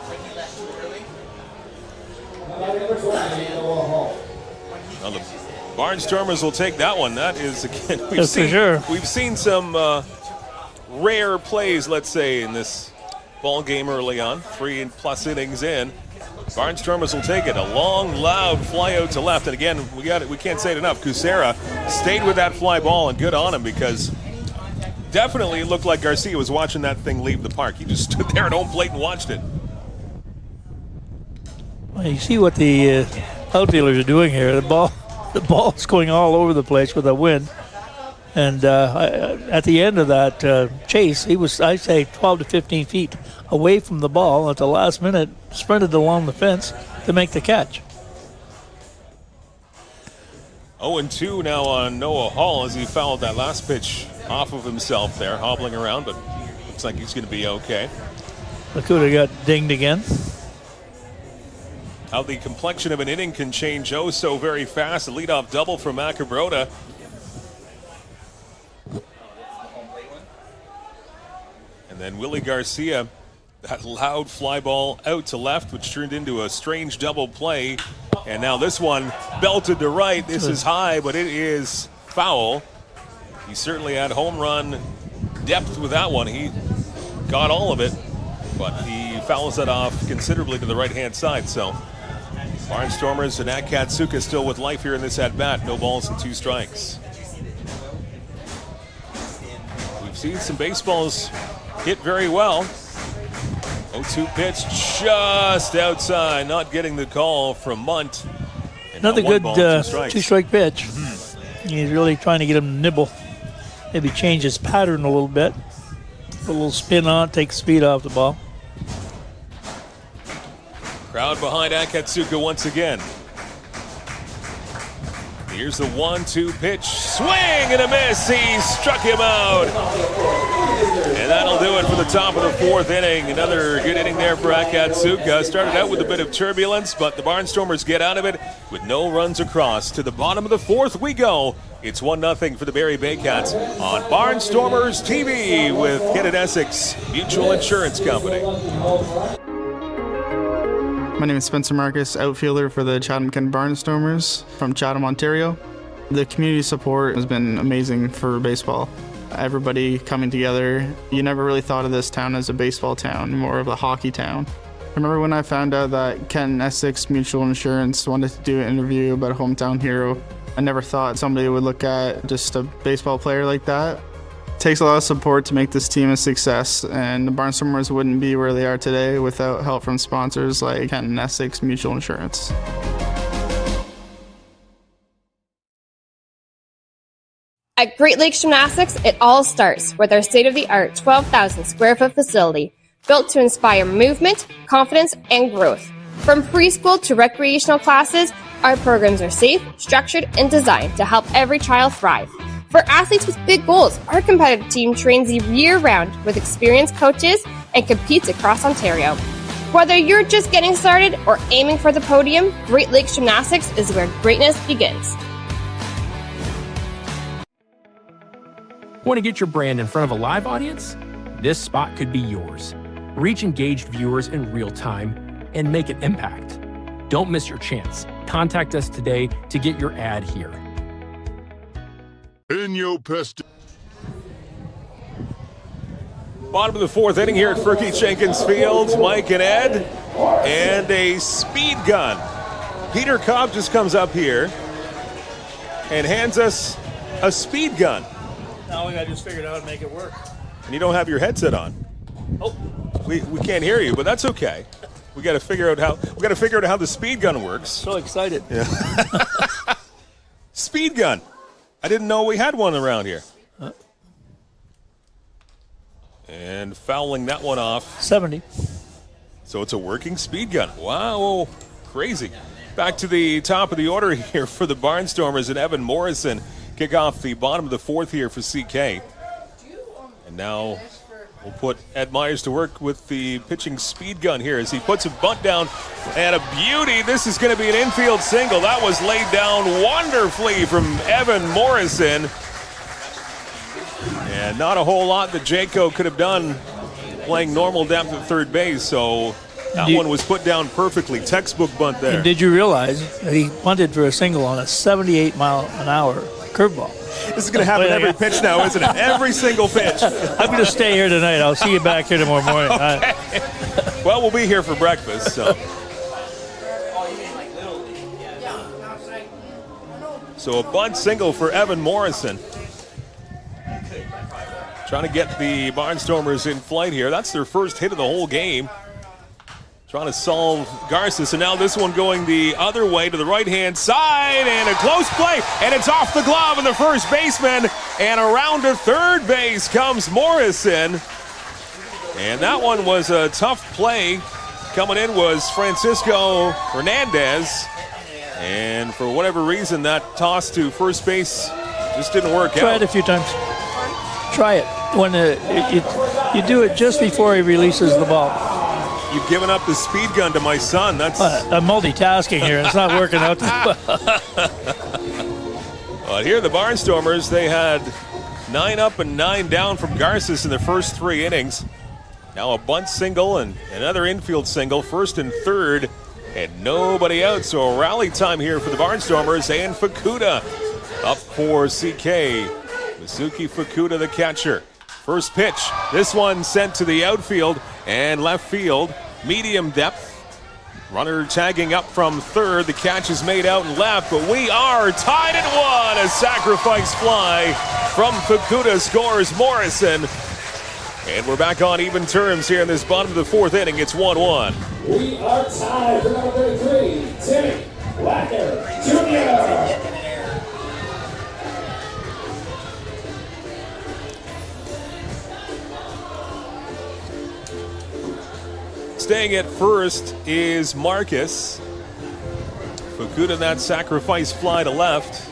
S3: Well, the Barnstormers will take that one. That is, again, we've seen some rare plays, let's say, in this ball game early on. 3+ innings in. Barnstormers will take it. A long, loud fly out to left. And again, we can't say it enough. Kusera stayed with that fly ball, and good on him, because definitely it looked like Garcia was watching that thing leave the park. He just stood there at home plate and watched it.
S6: Well, you see what the outfielders are doing here. The ball's going all over the place with a wind. And at the end of that chase, he was, I'd say, 12 to 15 feet away from the ball. At the last minute, sprinted along the fence to make the catch.
S3: 0-2 now on Noah Hall as he fouled that last pitch off of himself there, hobbling around, but looks like he's going to be okay.
S6: Lakuta got dinged again.
S3: How the complexion of an inning can change so very fast. A leadoff double from Macabroda. And then Willie Garcia, that loud fly ball out to left, which turned into a strange double play. And now this one belted to right. This is high, but it is foul. He certainly had home run depth with that one. He got all of it, but he fouls it off considerably to the right-hand side. So Barnstormers and Akatsuka still with life here in this at-bat. No balls and 2 strikes. We've seen some baseballs hit very well. 0-2 pitch just outside, not getting the call from Munt. And
S6: another good 2-strike pitch. He's really trying to get him to nibble. Maybe change his pattern a little bit. Put a little spin on, take the speed off the ball.
S3: Crowd behind Akatsuka once again. Here's the 1-2 pitch. Swing and a miss. He struck him out. And that'll do it for the top of the 4th inning. Another good inning there for Akatsuka. Started out with a bit of turbulence, but the Barnstormers get out of it with no runs across. To the bottom of the 4th we go. It's 1-0 for the Barrie Baycats on Barnstormers TV with Kent Essex Mutual Insurance Company.
S10: My name is Spencer Marcus, outfielder for the Chatham-Kent Barnstormers from Chatham, Ontario. The community support has been amazing for baseball. Everybody coming together. You never really thought of this town as a baseball town, more of a hockey town. I remember when I found out that Kent Essex Mutual Insurance wanted to do an interview about a hometown hero. I never thought somebody would look at just a baseball player like that. It takes a lot of support to make this team a success, and the Barnstormers wouldn't be where they are today without help from sponsors like Kent Essex Mutual Insurance.
S11: At Great Lakes Gymnastics, it all starts with our state-of-the-art 12,000 square foot facility built to inspire movement, confidence, and growth. From preschool to recreational classes, our programs are safe, structured, and designed to help every child thrive. For athletes with big goals, our competitive team trains year-round with experienced coaches and competes across Ontario. Whether you're just getting started or aiming for the podium, Great Lakes Gymnastics is where greatness begins.
S5: Want to get your brand in front of a live audience? This spot could be yours. Reach engaged viewers in real time and make an impact. Don't miss your chance. Contact us today to get your ad here.
S13: In your pested.
S3: Bottom of the fourth inning here at Fergie Jenkins Field. Mike and Ed, and a speed gun. Peter Cobb just comes up here and hands us a speed gun.
S6: Now we got to just figure out how to make it work.
S3: And you don't have your headset on.
S6: Oh,
S3: we can't hear you, but that's okay. We got to figure out how the speed gun works.
S6: So excited.
S3: Yeah. Speed gun. I didn't know we had one around here. And fouling that one off.
S6: 70.
S3: So it's a working speed gun. Wow, crazy. Back to the top of the order here for the Barnstormers, and Evan Morrison kick off the bottom of the fourth here for CK. And now we'll put Ed Myers to work with the pitching speed gun here as he puts a bunt down, and a beauty. This is going to be an infield single. That was laid down wonderfully from Evan Morrison. And not a whole lot that Jaco could have done playing normal depth at third base, so that one was put down perfectly. Textbook bunt there.
S6: And did you realize that he punted for a single on a 78-mile-an-hour curveball?
S3: This is going to happen every pitch now, isn't it? Every single pitch.
S6: I'm going to stay here tonight. I'll see you back here tomorrow morning.
S3: Okay. Well, we'll be here for breakfast. So a bunt single for Evan Morrison. Trying to get the Barnstormers in flight here. That's their first hit of the whole game. Trying to solve Garces, and now this one going the other way to the right-hand side, and a close play, and it's off the glove of the first baseman, and around to third base comes Morrison. And that one was a tough play. Coming in was Francisco Hernandez, and for whatever reason, that toss to first base just didn't work out.
S6: Try it a few times. Try it. When you do it just before he releases the ball.
S3: You've given up the speed gun to my son. That's
S6: I'm multitasking here. It's not working out too well.
S3: Well, here the Barnstormers, they had 9 up and 9 down from Garces in the first 3 innings. Now a bunt single and another infield single, first and third, and nobody out. So a rally time here for the Barnstormers, and Fukuda up for CK. Mizuki Fukuda, the catcher. First pitch, this one sent to the outfield and left field, medium depth. Runner tagging up from third. The catch is made out and left, but we are tied at 1. A sacrifice fly from Fukuda scores Morrison. And we're back on even terms here in this bottom of the fourth inning. It's 1-1.
S2: We are tied for number 33, Timmy Wagner Jr.
S3: Staying at first is Marcus. Fukuda, that sacrifice fly to left.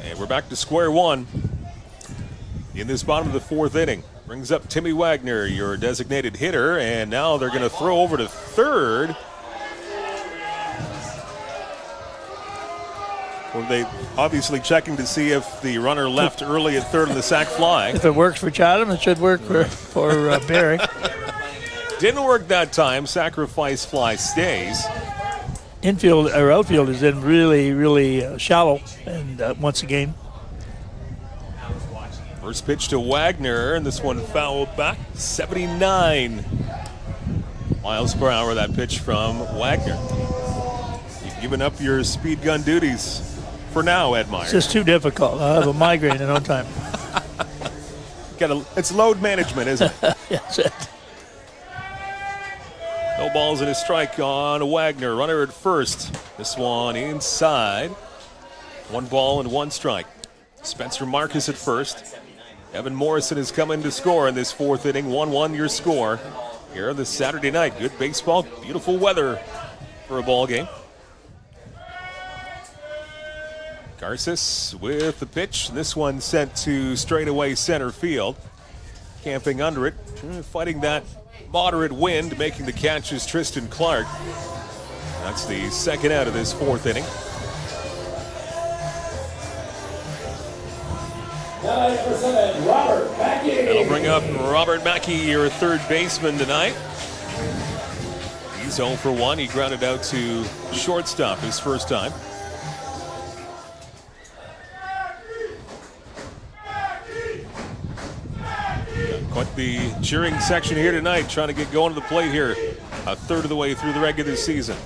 S3: And we're back to square one in this bottom of the fourth inning. Brings up Timmy Wagner, your designated hitter, and now they're going to throw over to third. Well, they obviously checking to see if the runner left early at third on the sac fly.
S6: If it works for Chatham, it should work for Barrie.
S3: Didn't work that time. Sacrifice fly stays.
S6: Infield or outfield is in really, really shallow, and once again.
S3: First pitch to Wagner, and this one fouled back. 79 miles per hour, that pitch from Wagner. You've given up your speed gun duties for now, Ed Myers.
S6: It's just too difficult. I'll have a migraine in no time.
S3: It's load management, isn't it?
S6: That's it.
S3: No balls and a strike on Wagner. Runner at first. This one inside. 1 ball and 1 strike. Spencer Marcus at first. Evan Morrison has come in to score in this fourth inning. 1-1 your score here this Saturday night. Good baseball, beautiful weather for a ball game. Garces with the pitch. This one sent to straightaway center field. Camping under it, fighting that moderate wind, making the catch is Tristan Clark. That's the second out of this fourth inning. That'll bring up Robert Mackey, your third baseman tonight. He's 0 for 1. He grounded out to shortstop his first time. Quite the cheering section here tonight, trying to get going to the plate here, a third of the way through the regular season.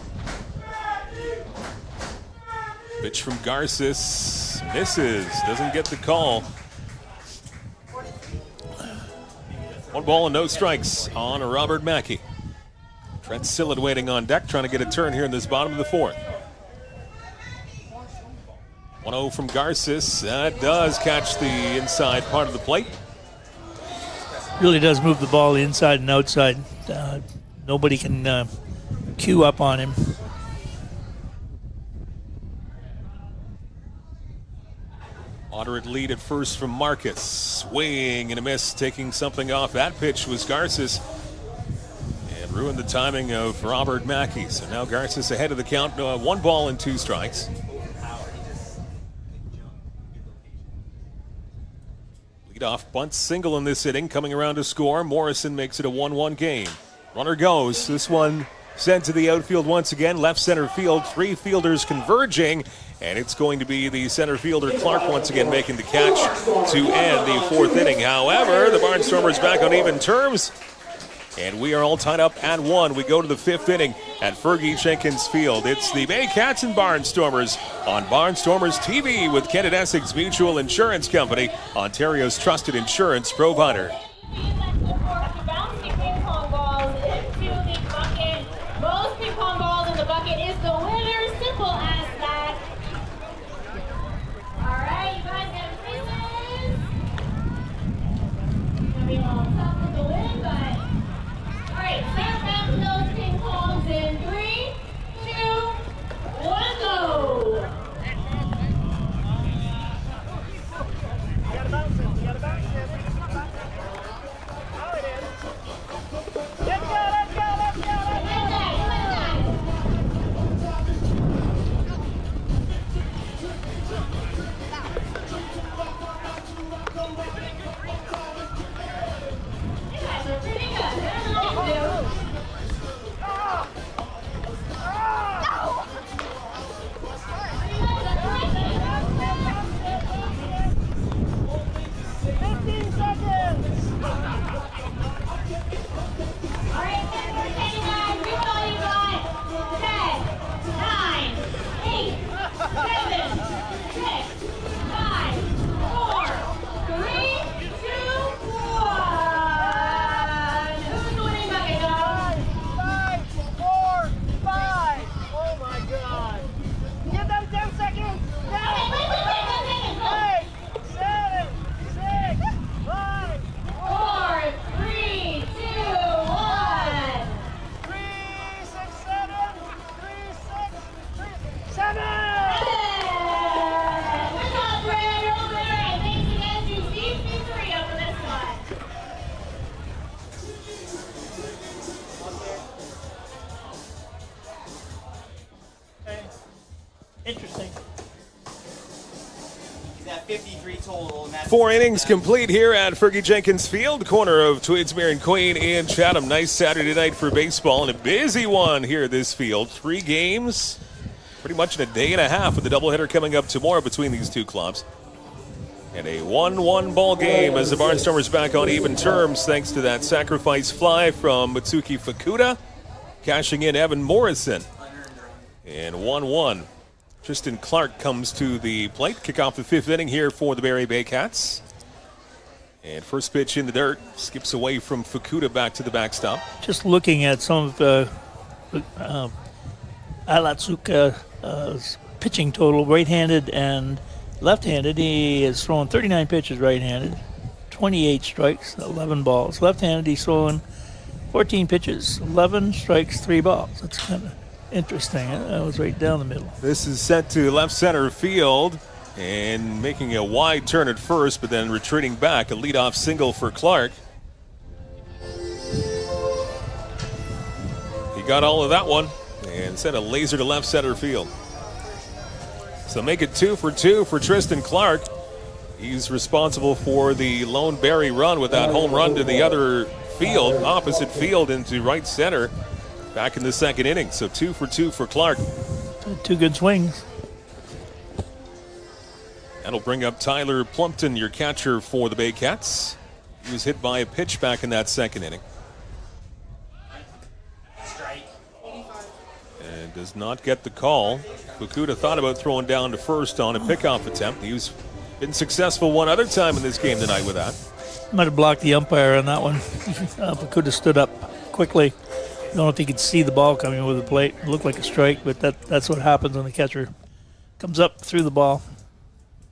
S3: Pitch from Garces, misses, doesn't get the call. 1 ball and no strikes on Robert Mackey. Trent Sillett waiting on deck, trying to get a turn here in this bottom of the 4th. 1-0 from Garces. That does catch the inside part of the plate.
S6: Really does move the ball inside and outside. Nobody can queue up on him.
S3: Moderate lead at first from Marcus. Swing and a miss, taking something off. That pitch was Garces and ruined the timing of Robert Mackey. So now Garces ahead of the count. 1 ball and 2 strikes. Leadoff bunt single in this inning, coming around to score. Morrison makes it a 1-1 game. Runner goes. This one sent to the outfield once again. Left center field. 3 fielders converging. And it's going to be the center fielder Clark once again making the catch to end the 4th inning. However, the Barnstormers back on even terms. And we are all tied up at 1. We go to the 5th inning at Fergie Jenkins Field. It's the Baycats and Barnstormers on Barnstormers TV with Kent Essex Mutual Insurance Company, Ontario's trusted insurance provider.
S9: Most ping pong balls in the bucket is the winner. Simple as that. All right, you guys got pieces. Gonna be a little tough with the win, but all right, start back those ping pongs in 3, 2, 1, go.
S18: You gotta bounce it. You gotta bounce it. Oh, it is. Let's go, let's go, let's go, let's go.
S9: You guys are pretty good. Better than I do.
S6: Interesting.
S4: He's at 53 total. And that's
S3: 4 innings complete here at Fergie Jenkins Field, corner of Tweedsmuir and Queen in Chatham. Nice Saturday night for baseball and a busy one here at this field. 3 games, pretty much in a day and a half, with the doubleheader coming up tomorrow between these two clubs. And a 1-1 ball game as the Barnstormers back on even terms thanks to that sacrifice fly from Mitsuki Fukuda, cashing in Evan Morrison. And 1-1. Tristan Clark comes to the plate. Kick off the 5th inning here for the Barrie Baycats. And first pitch in the dirt. Skips away from Fukuda back to the backstop.
S6: Just looking at some of Alatsuka's pitching total, right-handed and left-handed. He has thrown 39 pitches right-handed, 28 strikes, 11 balls. Left-handed, he's throwing 14 pitches, 11 strikes, 3 balls. That's kind of interesting. That was right down the middle.
S3: This is set to left center field and making a wide turn at first, but then retreating back. A leadoff single for Clark. He got all of that one and sent a laser to left center field. So make it 2 for 2 for Tristan Clark. He's responsible for the lone Barrie run with that home run to the other field, opposite field into right center. back in the second inning. So 2 for 2 for Clark.
S6: 2 good swings.
S3: That'll bring up Tyler Plumpton, your catcher for the Baycats. He was hit by a pitch back in that second inning. And does not get the call. Fukuda thought about throwing down to first on a pickoff attempt. He's been successful one other time in this game tonight with that.
S6: Might have blocked the umpire on that one. Fukuda stood up quickly. I don't know if he could see the ball coming over the plate. It looked like a strike, but that's what happens when the catcher comes up through the ball,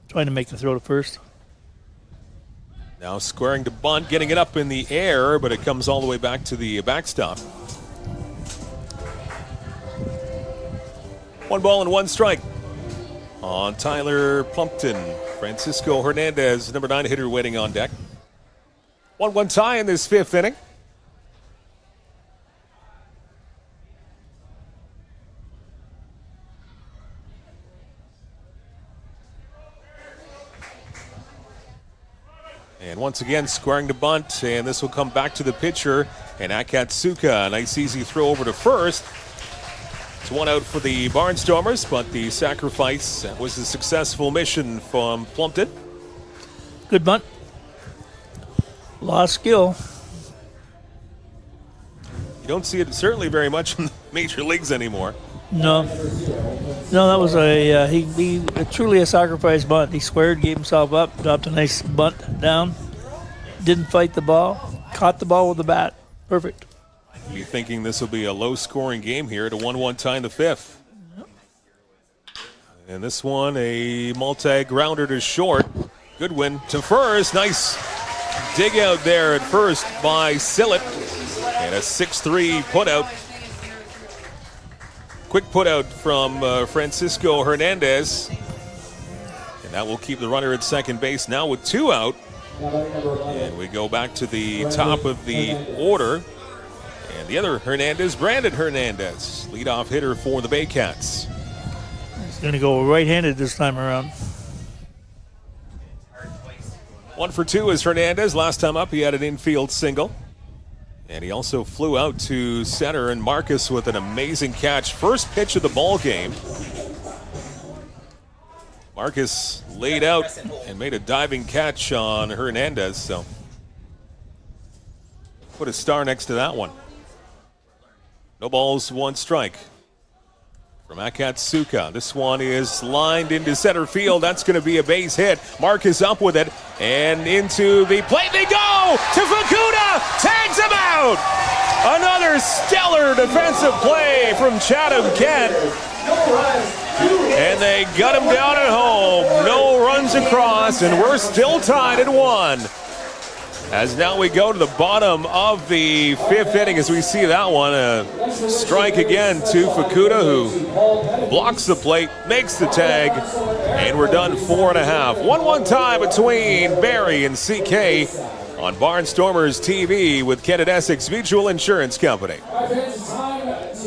S6: trying to make the throw to first.
S3: Now squaring to bunt, getting it up in the air, but it comes all the way back to the backstop. 1 ball and 1 strike on Tyler Plumpton. Francisco Hernandez, number 9 hitter, waiting on deck. 1-1 tie in this 5th inning. And once again, squaring to bunt, and this will come back to the pitcher. And Akatsuka, a nice easy throw over to first. It's 1 out for the Barnstormers, but the sacrifice was a successful mission from Plumpton.
S6: Good bunt. A lot of skill.
S3: You don't see it certainly very much in the major leagues anymore.
S6: No, that was he truly a sacrifice bunt. He squared, gave himself up, dropped a nice bunt down, didn't fight the ball, caught the ball with the bat. Perfect.
S3: Be thinking this will be a low-scoring game here at a 1-1 tie in the 5th. And this one, a multi-grounder to short. Good win to first. Nice dig out there at first by Sillett. And a 6-3 putout. Quick putout from Francisco Hernandez. And that will keep the runner at second base now with 2 out. And we go back to the top of the order. And the other Hernandez, Brandon Hernandez, leadoff hitter for the Baycats.
S6: He's going to go right-handed this time around.
S3: 1 for 2 is Hernandez. Last time up, he had an infield single. And he also flew out to center, and Marcus with an amazing catch. First pitch of the ball game. Marcus laid out and made a diving catch on Hernandez, so put a star next to that one. No balls, 1 strike from Akatsuka. This one is lined into center field. That's going to be a base hit. Marcus up with it and into the plate they go to Fukuda. Tags him out. Another stellar defensive play from Chatham-Kent. And they got him down at home. No runs across, and we're still tied at 1. As now we go to the bottom of the 5th inning as we see that one. A strike again to Fukuda, who blocks the plate, makes the tag, and we're done 4.5. 1-1 tie between Barrie and CK on Barnstormers TV with Kent Essex Mutual Insurance Company.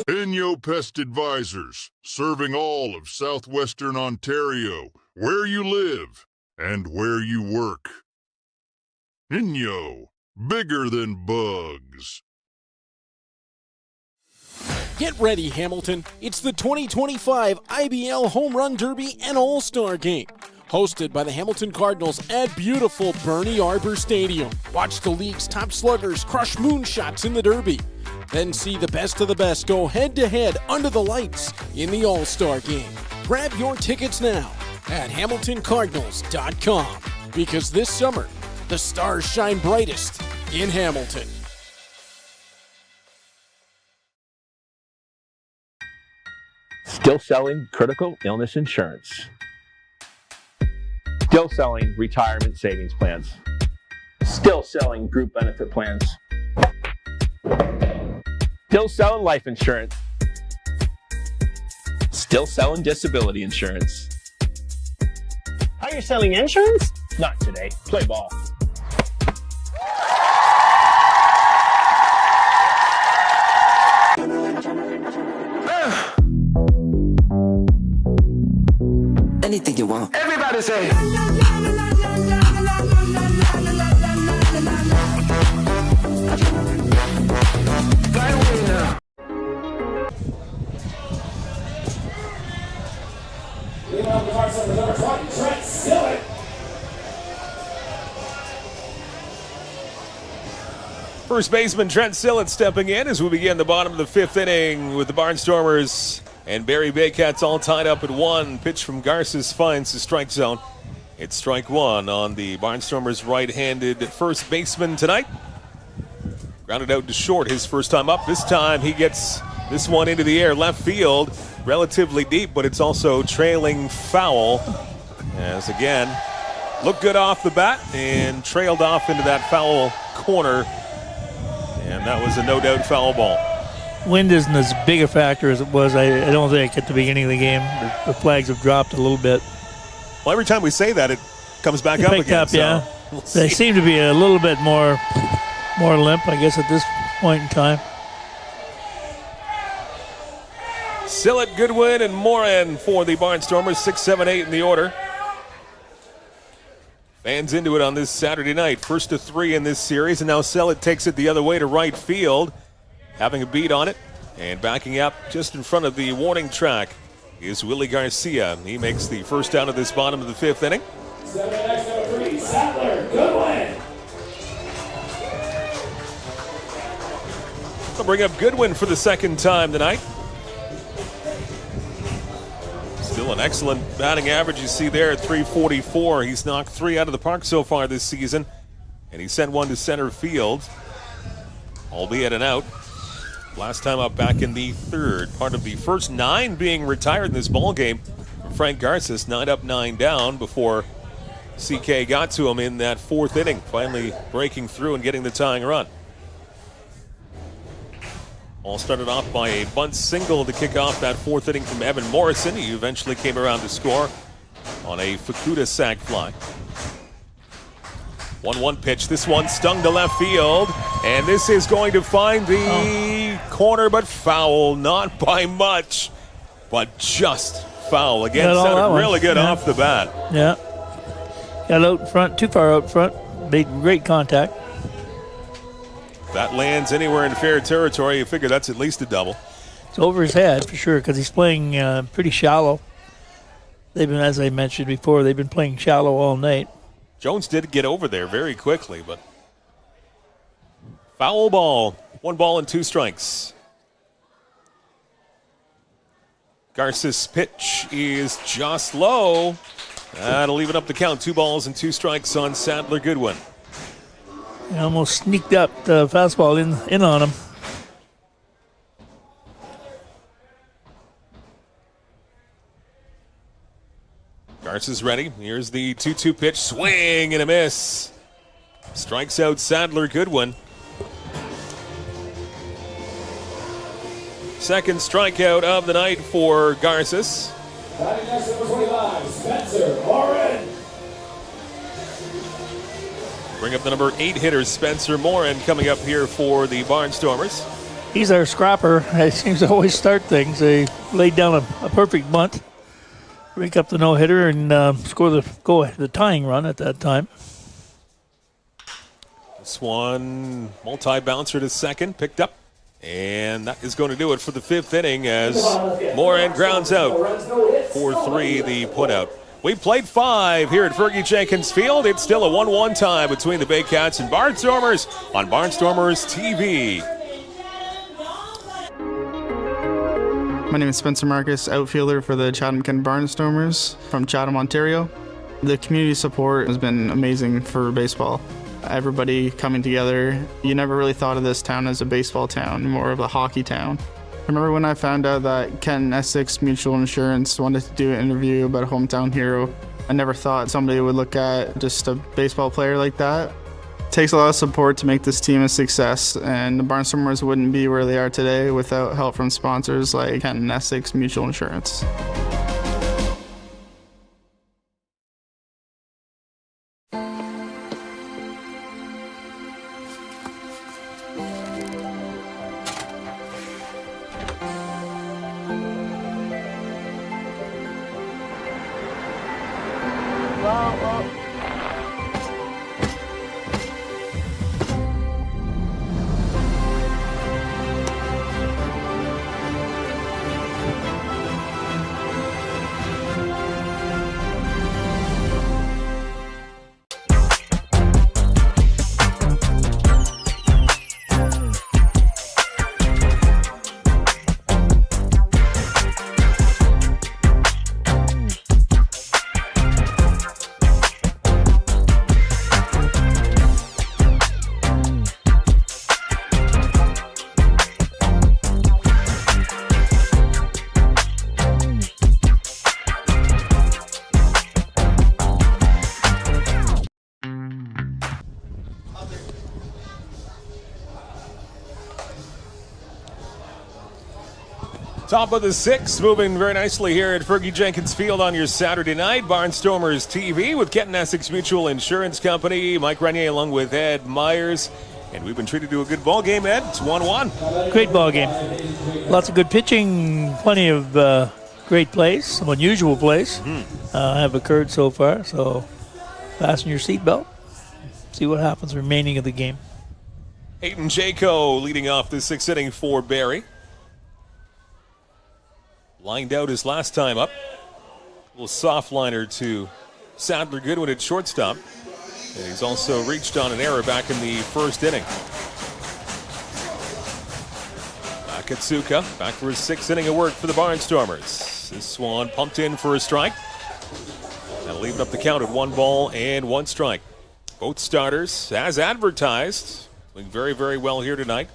S13: Inyo Pest Advisors, serving all of southwestern Ontario, where you live and where you work. Inyo, bigger than bugs.
S12: Get ready, Hamilton. It's the 2025 IBL Home Run Derby and All-Star Game. Hosted by the Hamilton Cardinals at beautiful Barrie Arbor Stadium. Watch the league's top sluggers crush moonshots in the Derby. Then see the best of the best go head-to-head under the lights in the All-Star Game. Grab your tickets now at HamiltonCardinals.com, because this summer, the stars shine brightest in Hamilton.
S17: Still selling critical illness insurance. Still selling retirement savings plans. Still selling group benefit plans. Still selling life insurance. Still selling disability insurance.
S18: Are you selling insurance?
S17: Not today. Play ball.
S7: Anything you want.
S2: Everybody say.
S14: the Barnstormers, number 20, Trent Sillett.
S3: First baseman Trent Sillett stepping in as we begin the bottom of the fifth inning with the Barnstormers and Barrie Baycats all tied up at 1. Pitch from Garces finds the strike zone. It's strike 1 on the Barnstormers' right-handed first baseman tonight. Grounded out to short his first time up. This time he gets this one into the air left field, relatively deep, but it's also trailing foul. As again, looked good off the bat and trailed off into that foul corner. And that was a no-doubt foul ball.
S6: Wind isn't as big a factor as it was, I don't think, at the beginning of the game. The flags have dropped a little bit.
S3: Well, every time we say that, it comes back up again.
S6: Up, yeah.
S3: We'll
S6: they seem to be a little bit more limp, I guess, at this point in time.
S3: Sillett, Goodwin, and Moran for the Barnstormers, 6, 7, 8 in the order. Fans into it on this Saturday night. First to 3 in this series, and now Sillett takes it the other way to right field, having a beat on it, and backing up just in front of the warning track is Willie Garcia. He makes the first down of this bottom of the fifth inning.
S14: Number 3, Sattler, Goodwin.
S3: They'll bring up Goodwin for the second time tonight. Still an excellent batting average you see there at .344. He's knocked 3 out of the park so far this season, and he sent one to center field, albeit an out. Last time up back in the third. Part of the first 9 being retired in this ball game from Frank Garces. 9 up, 9 down before CK got to him in that fourth inning, finally breaking through and getting the tying run. All started off by a bunt single to kick off that fourth inning from Evan Morrison. He eventually came around to score on a Fukuda sac fly. 1-1 pitch. This one stung to left field, and this is going to find the corner, but foul. Not by much, but just foul. Again, sounded really good off the bat.
S6: Yeah. Got out in front, too far out front. Made great contact.
S3: That lands anywhere in fair territory. You figure that's at least a double.
S6: It's over his head for sure because he's playing pretty shallow. They've been, as I mentioned before, they've been playing shallow all night.
S3: Jones did get over there very quickly, but foul ball. 1 ball and 2 strikes. Garces' pitch is just low. That'll even up the count. 2 balls and 2 strikes on Sattler Goodwin.
S6: He almost sneaked up the fastball in on him.
S3: Garces ready. Here's the 2-2 pitch. Swing and a miss. Strikes out Sattler Goodwin. Second strikeout of the night for Garces.
S14: Batting next, number 25, Spencer Moran.
S3: Bring up the number 8 hitter, Spencer Moran, coming up here for the Barnstormers.
S6: He's our scrapper. He seems to always start things. They laid down a perfect bunt, break up the no-hitter, and score the tying run at that time.
S3: This one, multi-bouncer to second, picked up. And that is going to do it for the fifth inning as Moran grounds out. 4-3 the putout. We've played 5 here at Fergie Jenkins Field. It's still a 1-1 tie between the Baycats and Barnstormers on Barnstormers TV.
S10: My name is Spencer Marcus, outfielder for the Chatham-Kent Barnstormers from Chatham, Ontario. The community support has been amazing for baseball. Everybody coming together. You never really thought of this town as a baseball town, more of a hockey town. I remember when I found out that Kent Essex Mutual Insurance wanted to do an interview about a hometown hero. I never thought somebody would look at just a baseball player like that. It takes a lot of support to make this team a success, and the Barnstormers wouldn't be where they are today without help from sponsors like Kent Essex Mutual Insurance.
S3: Top of the sixth, moving very nicely here at Fergie Jenkins Field on your Saturday night. Barnstormers TV with Kent Essex Mutual Insurance Company. Mike Renier along with Ed Myers. And we've been treated to a good ball game, Ed. It's 1-1.
S6: Great ball game. Lots of good pitching, plenty of great plays, some unusual plays have occurred so far. So fasten your seatbelt. See what happens remaining of the game.
S3: Hayden Jaco leading off the sixth inning for Barrie. Lined out his last time up. A little soft liner to Sadler Goodwin at shortstop. And he's also reached on an error back in the first inning. Akatsuka back for his sixth inning of work for the Barnstormers. This one pumped in for a strike. That'll leave up the count at 1-1 strike. Both starters, as advertised, doing very, very well here tonight.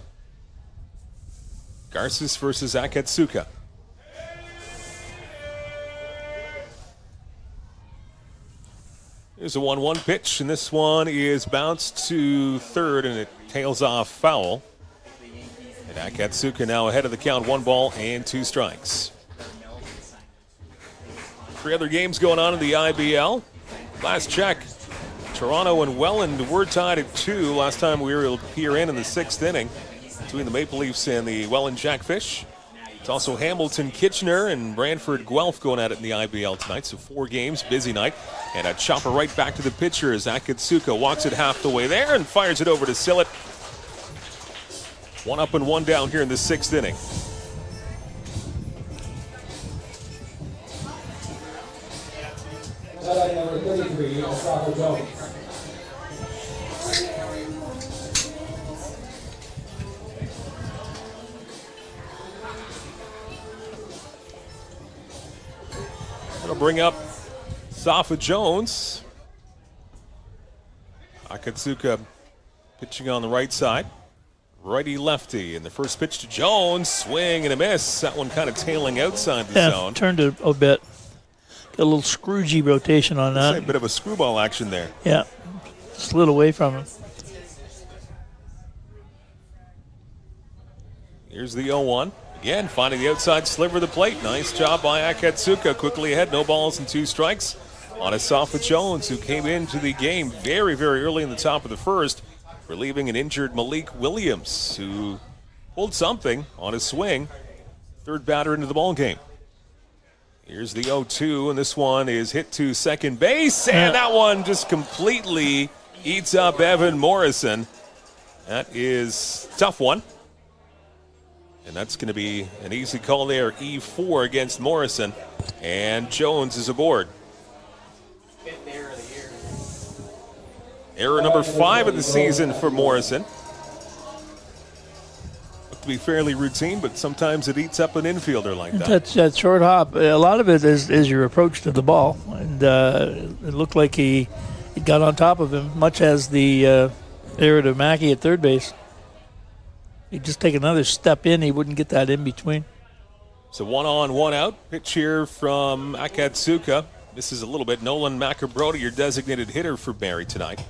S3: Garces versus Akatsuka. Here's a 1-1 pitch, and this one is bounced to third, and it tails off foul. And Akatsuka now ahead of the count, 1-2 strikes. 3 other games going on in the IBL. Last check, Toronto and Welland were tied at 2. Last time we were able to peer in the sixth inning between the Maple Leafs and the Welland Jackfish. It's also Hamilton, Kitchener, and Brantford Guelph going at it in the IBL tonight. So 4 games, busy night. And a chopper right back to the pitcher as Akatsuka walks it half the way there and fires it over to Sillett. 1 up and 1 down here in the sixth inning.
S2: Number 33, Osaka Jones.
S3: That'll bring up Safa Jones. Akatsuka pitching on the right side. Righty-lefty. And the first pitch to Jones. Swing and a miss. That one kind of tailing outside the zone.
S6: Turned a bit. Got a little Scroogey rotation on that.
S3: A bit of a screwball action there.
S6: Yeah. Slid away from him.
S3: Here's the 0-1. Again, finding the outside sliver of the plate. Nice job by Akatsuka. Quickly ahead, no balls and 2 strikes on Safa Jones, who came into the game very, very early in the top of the first, relieving an injured Malik Williams, who pulled something on his swing. Third batter into the ball game. Here's the 0-2, and this one is hit to second base, and that one just completely eats up Evan Morrison. That is a tough one. And that's going to be an easy call there, E4 against Morrison. And Jones is aboard. Error number 5 of the season for Morrison. Looked to be fairly routine, but sometimes it eats up an infielder like that.
S6: That short hop, a lot of it is your approach to the ball. And it looked like he got on top of him, much as the error to Mackey at third base. He'd just take another step in, he wouldn't get that in between.
S3: So 1 on, 1 out. Pitch here from Akatsuka. This is a little bit. Nolan Macabrody, your designated hitter for Barrie tonight.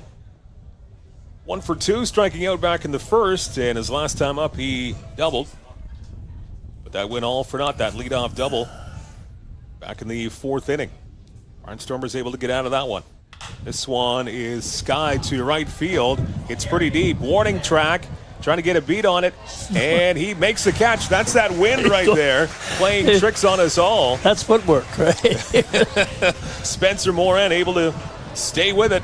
S3: 1 for 2, striking out back in the first, and his last time up, he doubled. But that went all for naught, that leadoff double back in the fourth inning. Barnstormers able to get out of that one. This one is sky to right field. It's pretty deep. Warning track. Trying to get a beat on it, and he makes the catch. That's that wind right there, playing tricks on us all.
S6: That's footwork, right?
S3: Spencer Moran able to stay with it,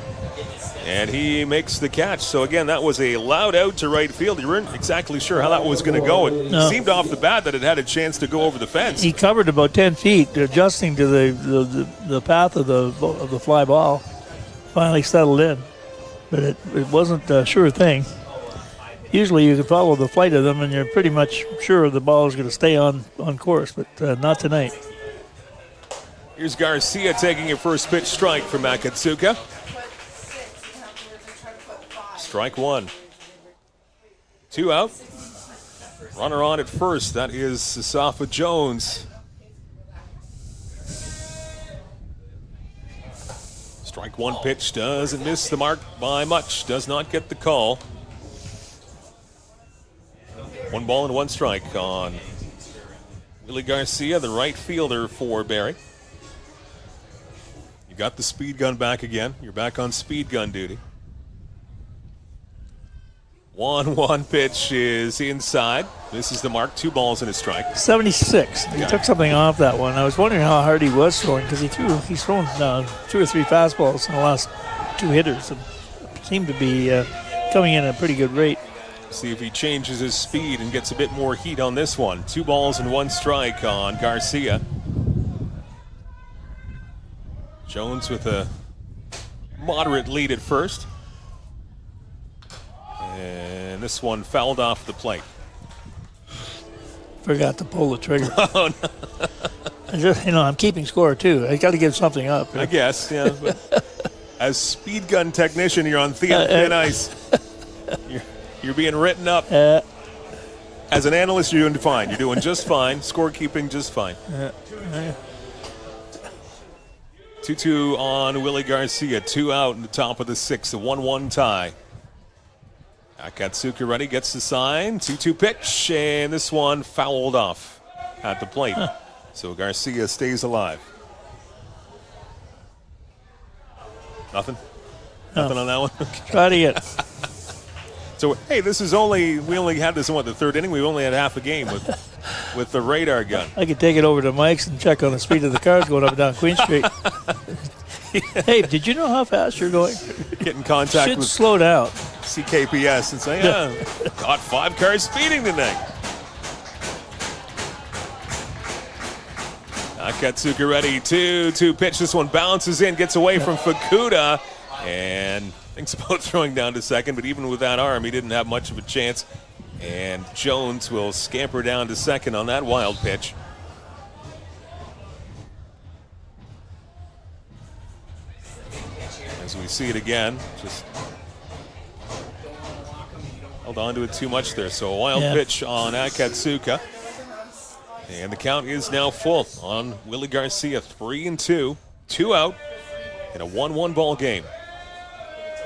S3: and he makes the catch. So again, that was a loud out to right field. You weren't exactly sure how that was going to go. It seemed off the bat that it had a chance to go over the fence.
S6: He covered about 10 feet, adjusting to the path of the fly ball. Finally settled in, but it wasn't a sure thing. Usually you can follow the flight of them and you're pretty much sure the ball is going to stay on course, but not tonight.
S3: Here's Garcia taking a first pitch strike from Akatsuka. Strike 1. 2 out. Runner on at first. That is Safa Jones. Strike 1 pitch doesn't miss the mark by much. Does not get the call. 1 ball and 1 strike on Willie Garcia, the right fielder for Barrie. You got the speed gun back again. You're back on speed gun duty. 1-1 pitch is inside. This is the mark. 2 balls and a strike.
S6: 76. He took something off that one. I was wondering how hard he was throwing because he's thrown 2 or 3 fastballs in the last 2 hitters and seemed to be coming in at a pretty good rate.
S3: See if he changes his speed and gets a bit more heat on this one. 2 balls and 1 strike on Garcia. Jones with a moderate lead at first. And this one fouled off the plate.
S6: Forgot to pull the trigger.
S3: Oh, no.
S6: I'm keeping score too. I got to give something up.
S3: I guess, yeah. But as speed gun technician, you're on thin ice. You're being written up. As an analyst, you're doing fine. You're doing just fine. Scorekeeping, just fine. 2-2 on Willie Garcia. 2 out in the top of the 6th. A 1-1 tie. Akatsuka ready, gets the sign. 2-2 pitch, and this one fouled off at the plate. So Garcia stays alive. Nothing? Nothing on that one?
S6: Try to get.
S3: So, hey, we only had this in, the 3rd inning? We only had half a game with the radar gun.
S6: I could take it over to Mike's and check on the speed of the cars going up and down Queen Street. Hey, did you know how fast you're going?
S3: Get in contact
S6: Should
S3: with
S6: slow down.
S3: CKPS and say, got 5 cars speeding tonight. Akatsuka ready, 2-2 pitch. This one bounces in, gets away from Fukuda, and thinks about throwing down to second, but even with that arm, he didn't have much of a chance. And Jones will scamper down to second on that wild pitch. As we see it again, just held on to it too much there. So a wild pitch on Akatsuka. And the count is now full on Willie Garcia. 3-2, 2 out in a 1-1 ball game.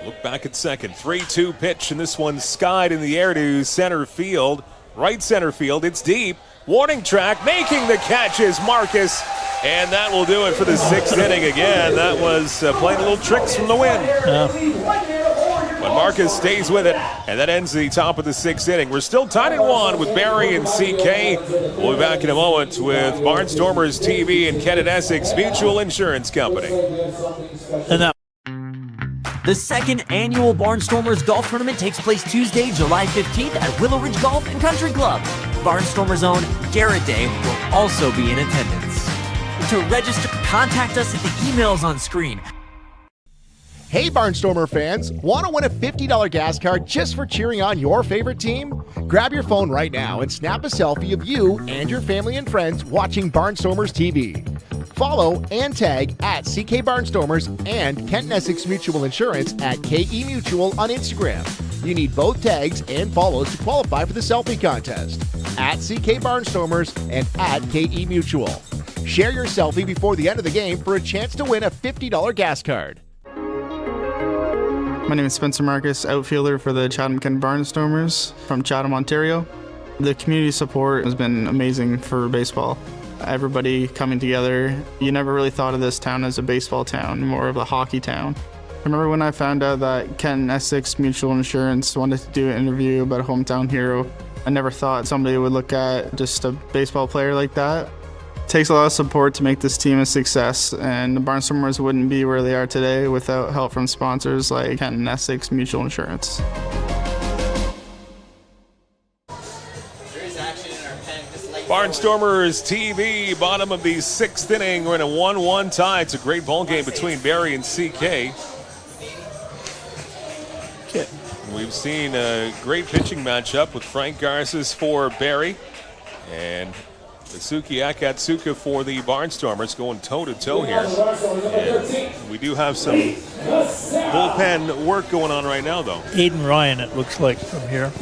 S3: Look back at second. 3-2 pitch, and this one skied in the air to center field. Right center field. It's deep. Warning track. Making the catch is Marcus. And that will do it for the 6th inning again. That was playing little tricks from the wind. But Marcus stays with it, and that ends the top of the 6th inning. We're still tied at 1 with Barrie and CK. We'll be back in a moment with Barnstormers TV and Kent Essex Mutual Insurance Company.
S6: And now,
S19: the 2nd annual Barnstormers Golf Tournament takes place Tuesday, July 15th at Willow Ridge Golf and Country Club. Barnstormers own Garrett Day will also be in attendance. To register, contact us at the emails on screen.
S21: Hey Barnstormer fans, want to win a $50 gas card just for cheering on your favorite team? Grab your phone right now and snap a selfie of you and your family and friends watching Barnstormers TV. Follow and tag at CK Barnstormers and Kent Essex Mutual Insurance at KE Mutual on Instagram. You need both tags and follows to qualify for the selfie contest. At CK Barnstormers and at KE Mutual. Share your selfie before the end of the game for a chance to win a $50 gas card.
S10: My name is Spencer Marcus, outfielder for the Chatham-Kent Barnstormers from Chatham, Ontario. The community support has been amazing for baseball. Everybody coming together. You never really thought of this town as a baseball town, more of a hockey town. I remember when I found out that Kent Essex Mutual Insurance wanted to do an interview about a hometown hero. I never thought somebody would look at just a baseball player like that. It takes a lot of support to make this team a success, and the Barnstormers wouldn't be where they are today without help from sponsors like Kent Essex Mutual Insurance.
S3: Barnstormers TV, bottom of the 6th inning. We're in a 1-1 tie. It's a great ball game between Barrie and CK. We've seen a great pitching matchup with Frank Garces for Barrie and Atsuki Akatsuka for the Barnstormers, going toe-to-toe here. And we do have some bullpen work going on right now, though.
S6: Aiden Ryan, it looks like from here.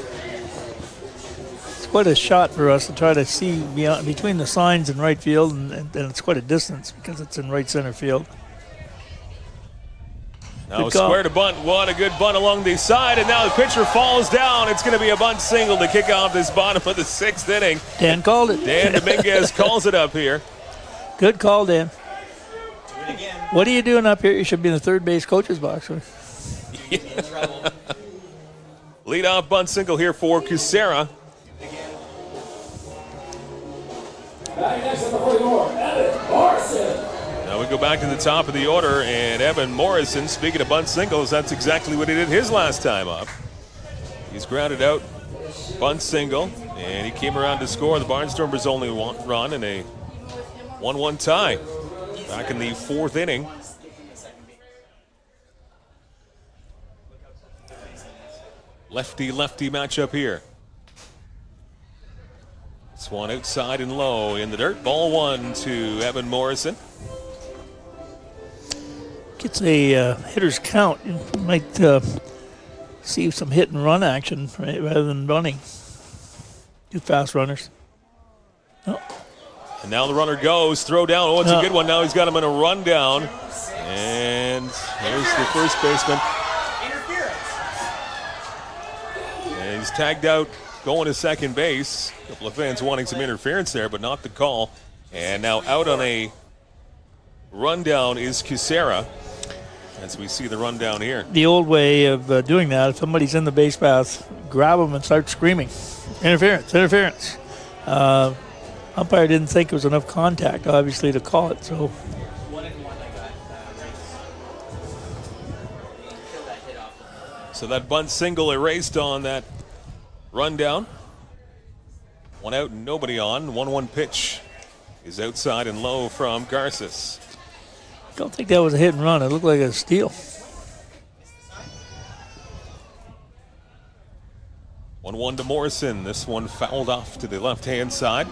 S6: It's quite a shot for us to try to see beyond, between the signs in right field, and it's quite a distance because it's in right center field.
S3: Now square to bunt. What a good bunt along the side. And now the pitcher falls down. It's going to be a bunt single to kick off this bottom of the 6th inning.
S6: Dan called it.
S3: Dan Dominguez calls it up here.
S6: Good call, Dan. What are you doing up here? You should be in the third base coach's box.
S3: Lead off bunt single here for Kucera. Now we go back to the top of the order, and Evan Morrison, speaking of bunt singles, that's exactly what he did his last time up. He's grounded out, bunt single, and he came around to score the Barnstormers' only run in a 1-1 tie back in the 4th inning. Lefty-lefty matchup here. This one outside and low in the dirt. Ball 1 to Evan Morrison.
S6: Gets a hitter's count. You might see some hit and run action, right, rather than running. Two fast runners. Oh.
S3: And now the runner goes. Throw down. Oh, it's a good one. Now he's got him in a run down. And there's the first baseman. And he's tagged out going to second base. A couple of fans wanting some interference there, but not the call. And now out on a rundown is Kucera, as we see the rundown here.
S6: The old way of doing that, if somebody's in the base path, grab them and start screaming. Interference, interference. Umpire didn't think there was enough contact, obviously, to call it. So.
S3: So that bunt single erased on that rundown. One out, nobody on. 1-1 pitch is outside and low from Garces.
S6: Don't think that was a hit and run. It looked like a steal.
S3: 1-1 to Morrison. This one fouled off to the left-hand side.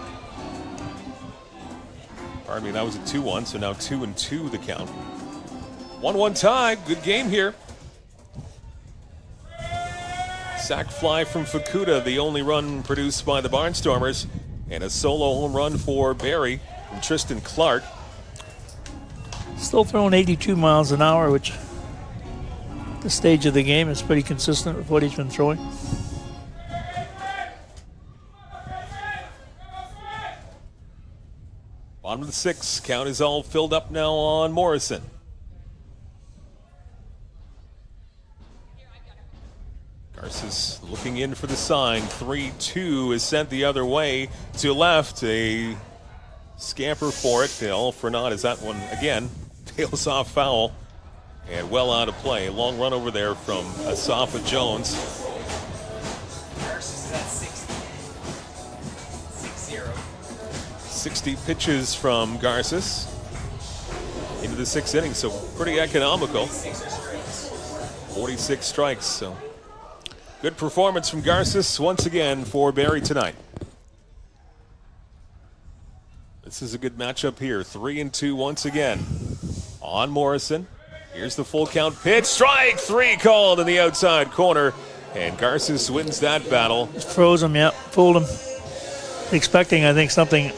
S3: Pardon me, that was a 2-1, so now 2-2 the count. 1-1 tie. Good game here. Sac fly from Fukuda, the only run produced by the Barnstormers, and a solo home run for Barrie from Tristan Clark.
S6: Still throwing 82 miles an hour, which at this stage of the game is pretty consistent with what he's been throwing.
S3: Bottom of the 6th, count is all filled up now on Morrison. Garces looking in for the sign. 3-2 is sent the other way to left. A scamper for it. All for naught as that one, again, tails off foul and well out of play. Long run over there from Asafa Jones.
S4: Garces is at 60. 6-0.
S3: 60 pitches from Garces into the 6th inning, so pretty economical. 46 strikes, so good performance from Garces once again for Barrie tonight. This is a good matchup here. 3-2 once again on Morrison. Here's the full count pitch. Strike 3 called in the outside corner, and Garces wins that battle.
S6: Just froze him, yeah, fooled him. Expecting, I think, something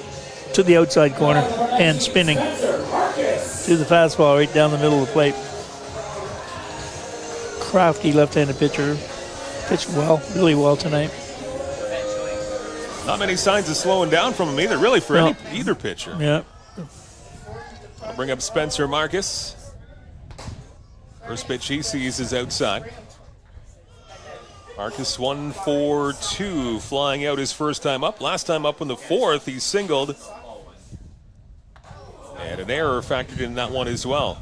S6: to the outside corner and spinning to the fastball right down the middle of the plate. Crafty left-handed pitcher. Pitched well, really well tonight.
S3: Not many signs of slowing down from him either, really, for either pitcher.
S6: Yeah.
S3: I'll bring up Spencer Marcus. First pitch he sees is outside. Marcus 1 for 2, flying out his first time up. Last time up in the 4th, he singled. And an error factored in that one as well.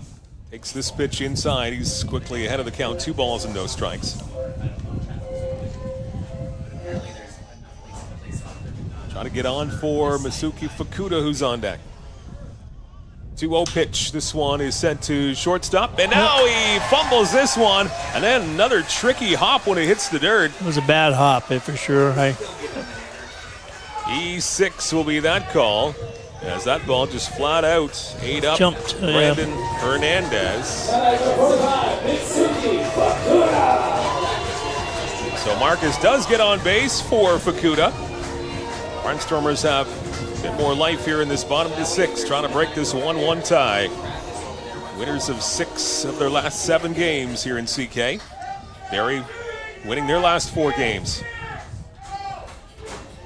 S3: Takes this pitch inside. He's quickly ahead of the count. 2 balls and no strikes. Trying to get on for Masuki Fukuda, who's on deck. 2-0 pitch. This one is sent to shortstop, and now he fumbles this one, and then another tricky hop when it hits the dirt.
S6: It was a bad hop, for sure.
S3: E6 will be that call, as that ball just flat out ate up
S6: jumped,
S3: Brandon Hernandez. So Marcus does get on base for Fukuda. Barnstormers have a bit more life here in this bottom of the 6th, trying to break this 1-1 tie. Winners of 6 of their last 7 games here in CK. Barrie winning their last 4 games.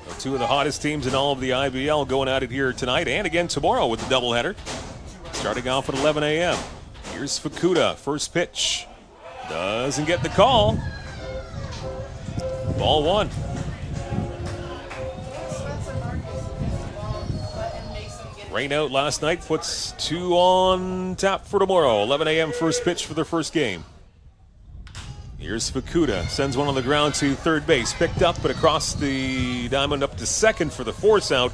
S3: So 2 of the hottest teams in all of the IBL going at it here tonight and again tomorrow with the doubleheader. Starting off at 11 a.m. Here's Fukuda, first pitch. Doesn't get the call. Ball 1. Rain out last night puts 2 on tap for tomorrow. 11 a.m. first pitch for their first game. Here's Fukuda. Sends one on the ground to third base. Picked up, but across the diamond up to second for the force out.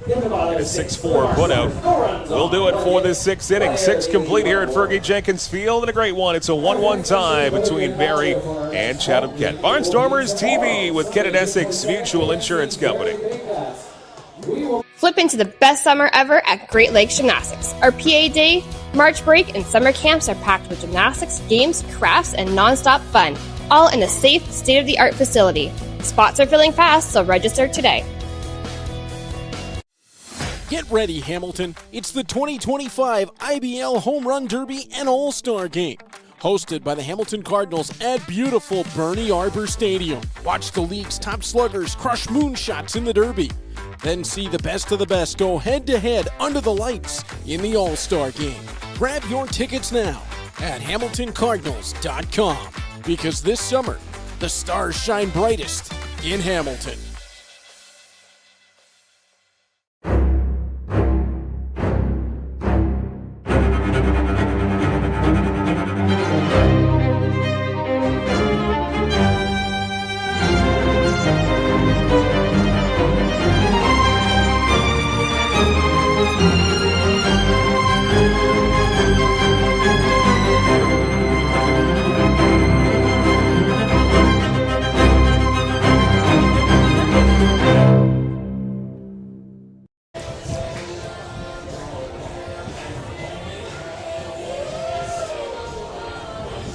S3: And a 6-4 put out. We'll do it for this 6th inning. 6 complete here at Fergie Jenkins Field, and a great one. It's a 1-1 tie between Barrie and Chatham-Kent. Barnstormers TV with Kent Essex Mutual Insurance Company.
S11: Flip into the best summer ever at Great Lakes Gymnastics. Our PA Day, March break, and summer camps are packed with gymnastics, games, crafts, and nonstop fun, all in a safe, state-of-the-art facility. Spots are filling fast, so register today.
S12: Get ready, Hamilton. It's the 2025 IBL Home Run Derby and All-Star Game. Hosted by the Hamilton Cardinals at beautiful Barrie Arbor Stadium. Watch the league's top sluggers crush moonshots in the Derby. Then see the best of the best go head-to-head under the lights in the All-Star Game. Grab your tickets now at HamiltonCardinals.com because this summer, the stars shine brightest in Hamilton.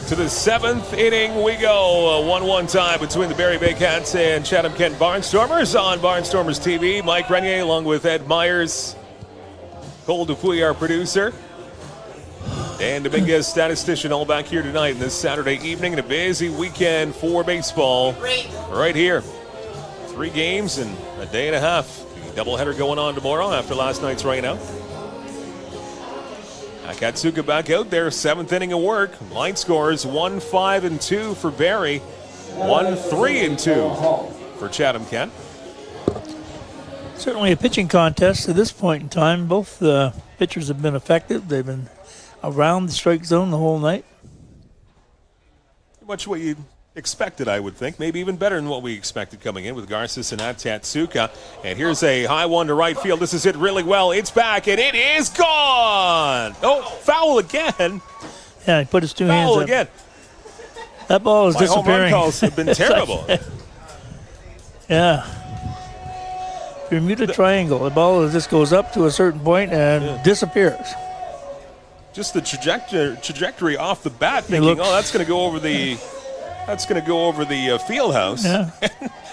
S3: To the 7th inning we go. A 1-1 tie between the Barrie Baycats and Chatham-Kent Barnstormers on Barnstormers TV. Mike Renier along with Ed Myers. Cole Dupuy, our producer. And Dominguez, statistician, all back here tonight in this Saturday evening. And a busy weekend for baseball right here. 3 games in a day and a half. The doubleheader going on tomorrow after last night's rain out. Akatsuka back out there, 7th inning of work. Line scores 1-5-2 for Barrie, 1-3-2 for Chatham-Kent.
S6: Certainly a pitching contest at this point in time. Both pitchers have been effective. They've been around the strike zone the whole night.
S3: Much what you expected, I would think. Maybe even better than what we expected coming in with Garces and Akatsuka. And here's a high one to right field. This is hit really well. It's back, and it is gone. Oh, foul again.
S6: Yeah, he put his 2 hands up.
S3: Foul again.
S6: That ball is disappearing.
S3: Home run calls have been terrible.
S6: Yeah. Bermuda Triangle. The ball just goes up to a certain point and disappears.
S3: Just the trajectory off the bat, thinking, oh, that's going to go over the field house.
S6: Yeah.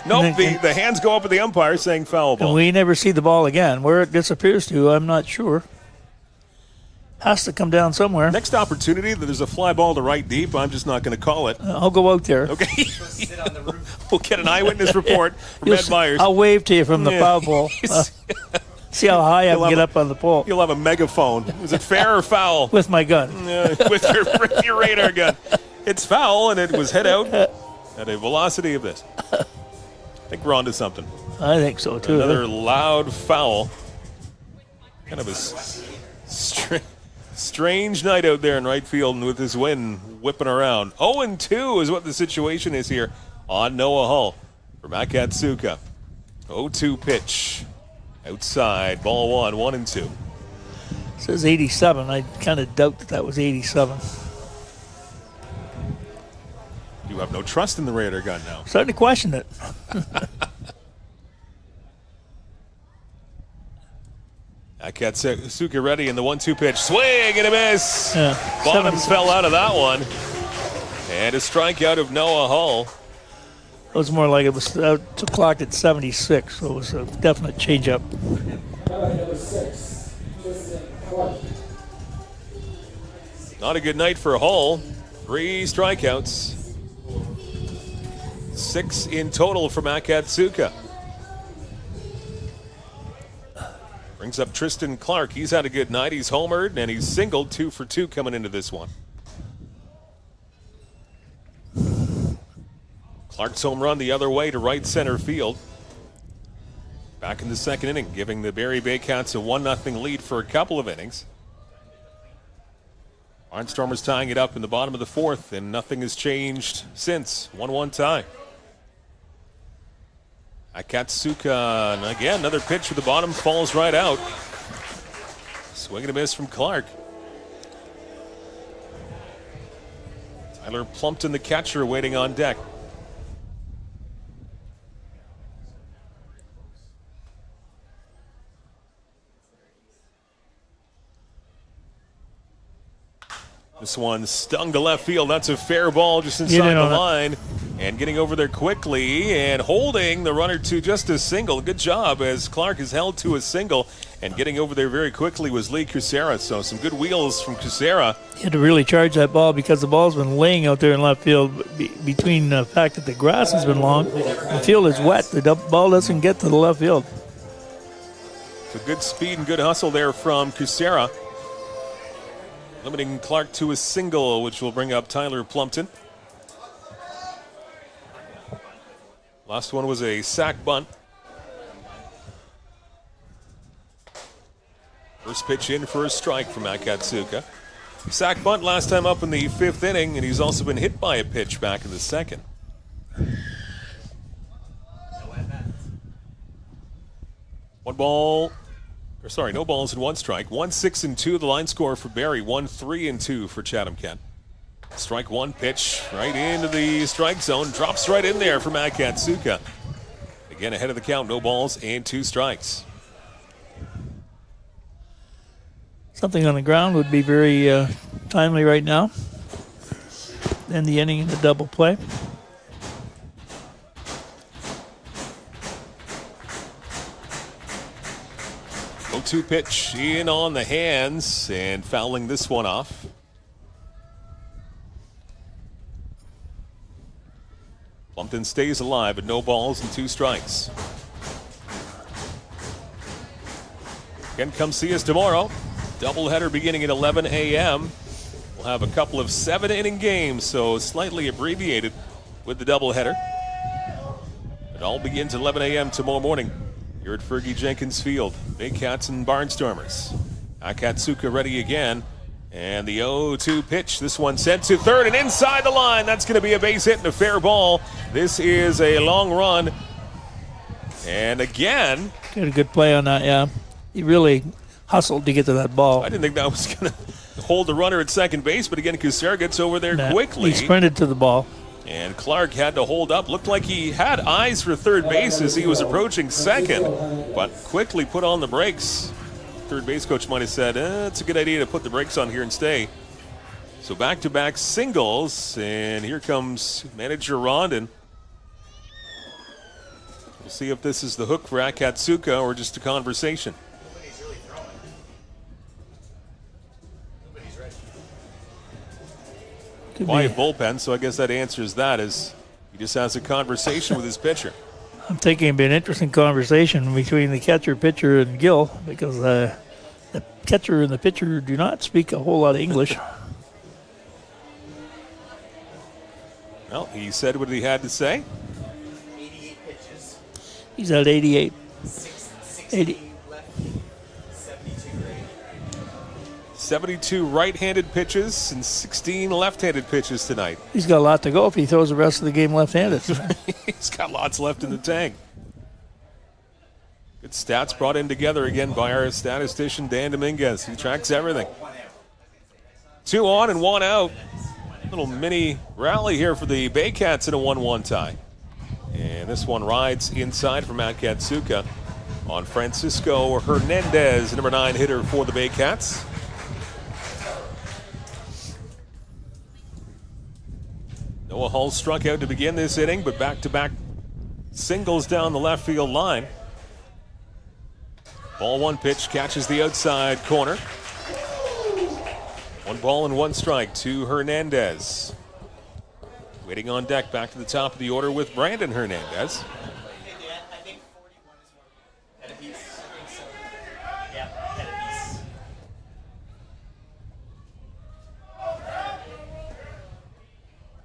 S3: Nope, the hands go up at the umpire saying foul ball.
S6: And we never see the ball again. Where it disappears to, I'm not sure. Has to come down somewhere.
S3: Next opportunity, there's a fly ball to right deep. I'm just not going to call it.
S6: I'll go out there.
S3: Okay. We'll get an eyewitness report from Ed Myers.
S6: I'll wave to you from the foul pole. See how high I can get up on the pole.
S3: You'll have a megaphone. Is it fair or foul?
S6: With my gun.
S3: With your radar gun. It's foul, and it was hit out at a velocity of this. I think we're on to something.
S6: I think so, too.
S3: Another loud foul. Kind of a strange night out there in right field, and with this wind whipping around. 0-2 is what the situation is here on Noah Hull for Akatsuka. 0-2 pitch. Outside, ball 1-1-2.
S6: It says 87. I kind of doubt that was 87.
S3: You have no trust in the radar gun now.
S6: Starting to question it.
S3: Akatsuka ready in the 1-2 pitch. Swing and a miss.
S6: Yeah,
S3: Bottom fell out of that one. And a strikeout of Noah Hull.
S6: It was more like it was clocked at 76, so it was a definite change-up.
S3: Not a good night for Hull. 3 strikeouts. 6 in total for Akatsuka. Brings up Tristan Clark. He's had a good night. He's homered, and he's singled 2 for 2 coming into this one. Clark's home run the other way to right center field. Back in the second inning, giving the Barrie Baycats a 1-0 lead for a couple of innings. Barnstormers tying it up in the bottom of the fourth, and nothing has changed since. 1-1 tie. Akatsuka, and again, another pitch to the bottom, falls right out. Swing and a miss from Clark. Tyler Plumpton, the catcher, waiting on deck. This one stung to left field. That's a fair ball just inside the line. And getting over there quickly and holding the runner to just a single. Good job as Clark is held to a single. And getting over there very quickly was Lee Kucera. So some good wheels from Kucera.
S6: He had to really charge that ball because the ball's been laying out there in left field. Between the fact that the grass has been long, the field is wet. The ball doesn't get to the left field.
S3: So good speed and good hustle there from Kucera. Limiting Clark to a single, which will bring up Tyler Plumpton. Last one was a sac bunt. First pitch in for a strike from Akatsuka. Sac bunt last time up in the 5th inning, and he's also been hit by a pitch back in the 2nd. No balls and 1 strike. 1-6-2 the line score for Barrie. 1-3-2 for Chatham-Kent. Strike 1 pitch right into the strike zone. Drops right in there from Akatsuka. Again ahead of the count. No balls and 2 strikes.
S6: Something on the ground would be very timely right now. End the inning in the double play.
S3: Two pitch in on the hands and fouling this one off. Plumpton stays alive, but no balls and 2 strikes. Again, come see us tomorrow. Doubleheader beginning at 11 a.m. We'll have a couple of 7-inning games, so slightly abbreviated with the doubleheader. It all begins at 11 a.m. tomorrow morning. Here at Fergie Jenkins Field, Baycats and Barnstormers. Akatsuka ready again. And the 0-2 pitch. This one sent to third and inside the line. That's going to be a base hit and a fair ball. This is a long run. And again.
S6: Got a good play on that, yeah. He really hustled to get to that ball.
S3: I didn't think that was going to hold the runner at second base, but again, Kucera gets over there quickly.
S6: He sprinted to the ball.
S3: And Clark had to hold up. Looked like he had eyes for third base as he was approaching second, but quickly put on the brakes. Third base coach might have said, it's a good idea to put the brakes on here and stay. So back-to-back singles, and here comes manager Rondon. We'll see if this is the hook for Akatsuka or just a conversation. Quiet bullpen, so I guess that answers that as he just has a conversation with his pitcher.
S6: I'm thinking it'd be an interesting conversation between the catcher, pitcher, and Gill because the catcher and the pitcher do not speak a whole lot of English.
S3: Well, he said what he had to say.
S4: 88 pitches.
S6: He's at 88.
S4: 80. Left, 72 right.
S3: 72 right-handed pitches and 16 left-handed pitches tonight.
S6: He's got a lot to go if he throws the rest of the game left-handed.
S3: He's got lots left in the tank. Good stats brought in together again by our statistician, Dan Dominguez. He tracks everything. 2 on and 1 out. Little mini rally here for the Baycats in a 1-1 tie. And this one rides inside from Akatsuka on Francisco Hernandez, number 9 hitter for the Baycats. Noah Hull struck out to begin this inning, but back-to-back singles down the left field line. Ball 1 pitch catches the outside corner. 1 ball and 1 strike to Hernandez. Waiting on deck, back to the top of the order with Brandon Hernandez.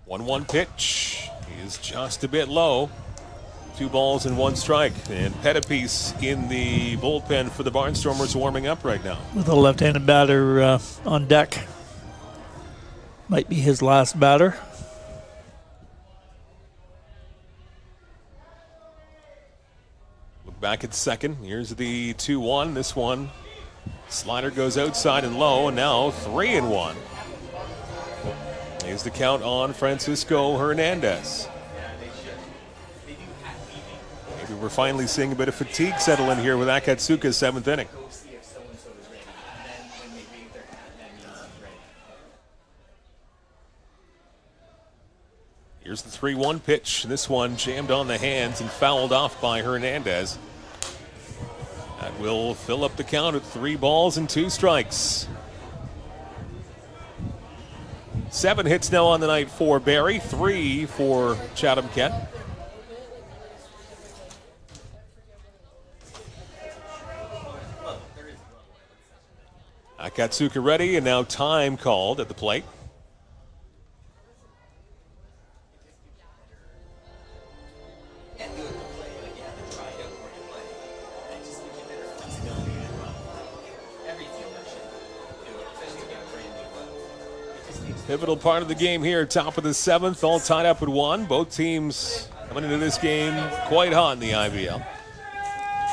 S3: One pitch is just a bit low. 2 balls and 1 strike. And Pettipiece in the bullpen for the Barnstormers warming up right now.
S6: With a left-handed batter on deck. Might be his last batter.
S3: Look back at second. Here's the 2-1. This one, slider goes outside and low, and now 3-1. Here's the count on Francisco Hernandez. Maybe we're finally seeing a bit of fatigue settle in here with Akatsuka's 7th inning. Here's the 3-1 pitch. This one jammed on the hands and fouled off by Hernandez. That will fill up the count at 3 balls and 2 strikes. 7 hits now on the night for Barrie, 3 for Chatham-Kent. Akatsuka ready, and now time called at the plate. Pivotal part of the game here, top of the 7th, all tied up at 1. Both teams coming into this game quite hot in the IBL.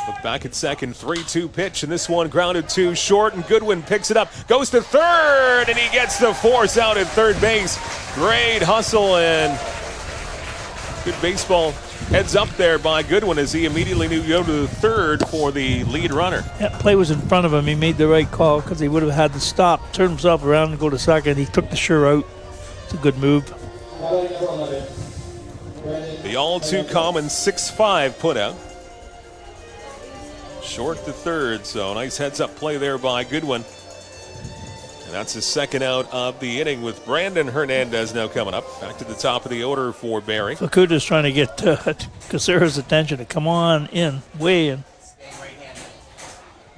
S3: Look back at second, 3-2 pitch, and this one grounded to short, and Goodwin picks it up, goes to third, and he gets the force out at third base. Great hustle and good baseball heads up there by Goodwin as he immediately knew to go to third for the lead runner.
S6: That play was in front of him. He made the right call because he would have had to stop, turn himself around and go to second. He took the sure out. It's a good move.
S3: The all too common 6-5 put out. Short to third, so nice heads-up play there by Goodwin. And that's his second out of the inning with Brandon Hernandez now coming up. Back to the top of the order for Barrie.
S6: Fukuda's trying to get Casera's attention to come on in, way in.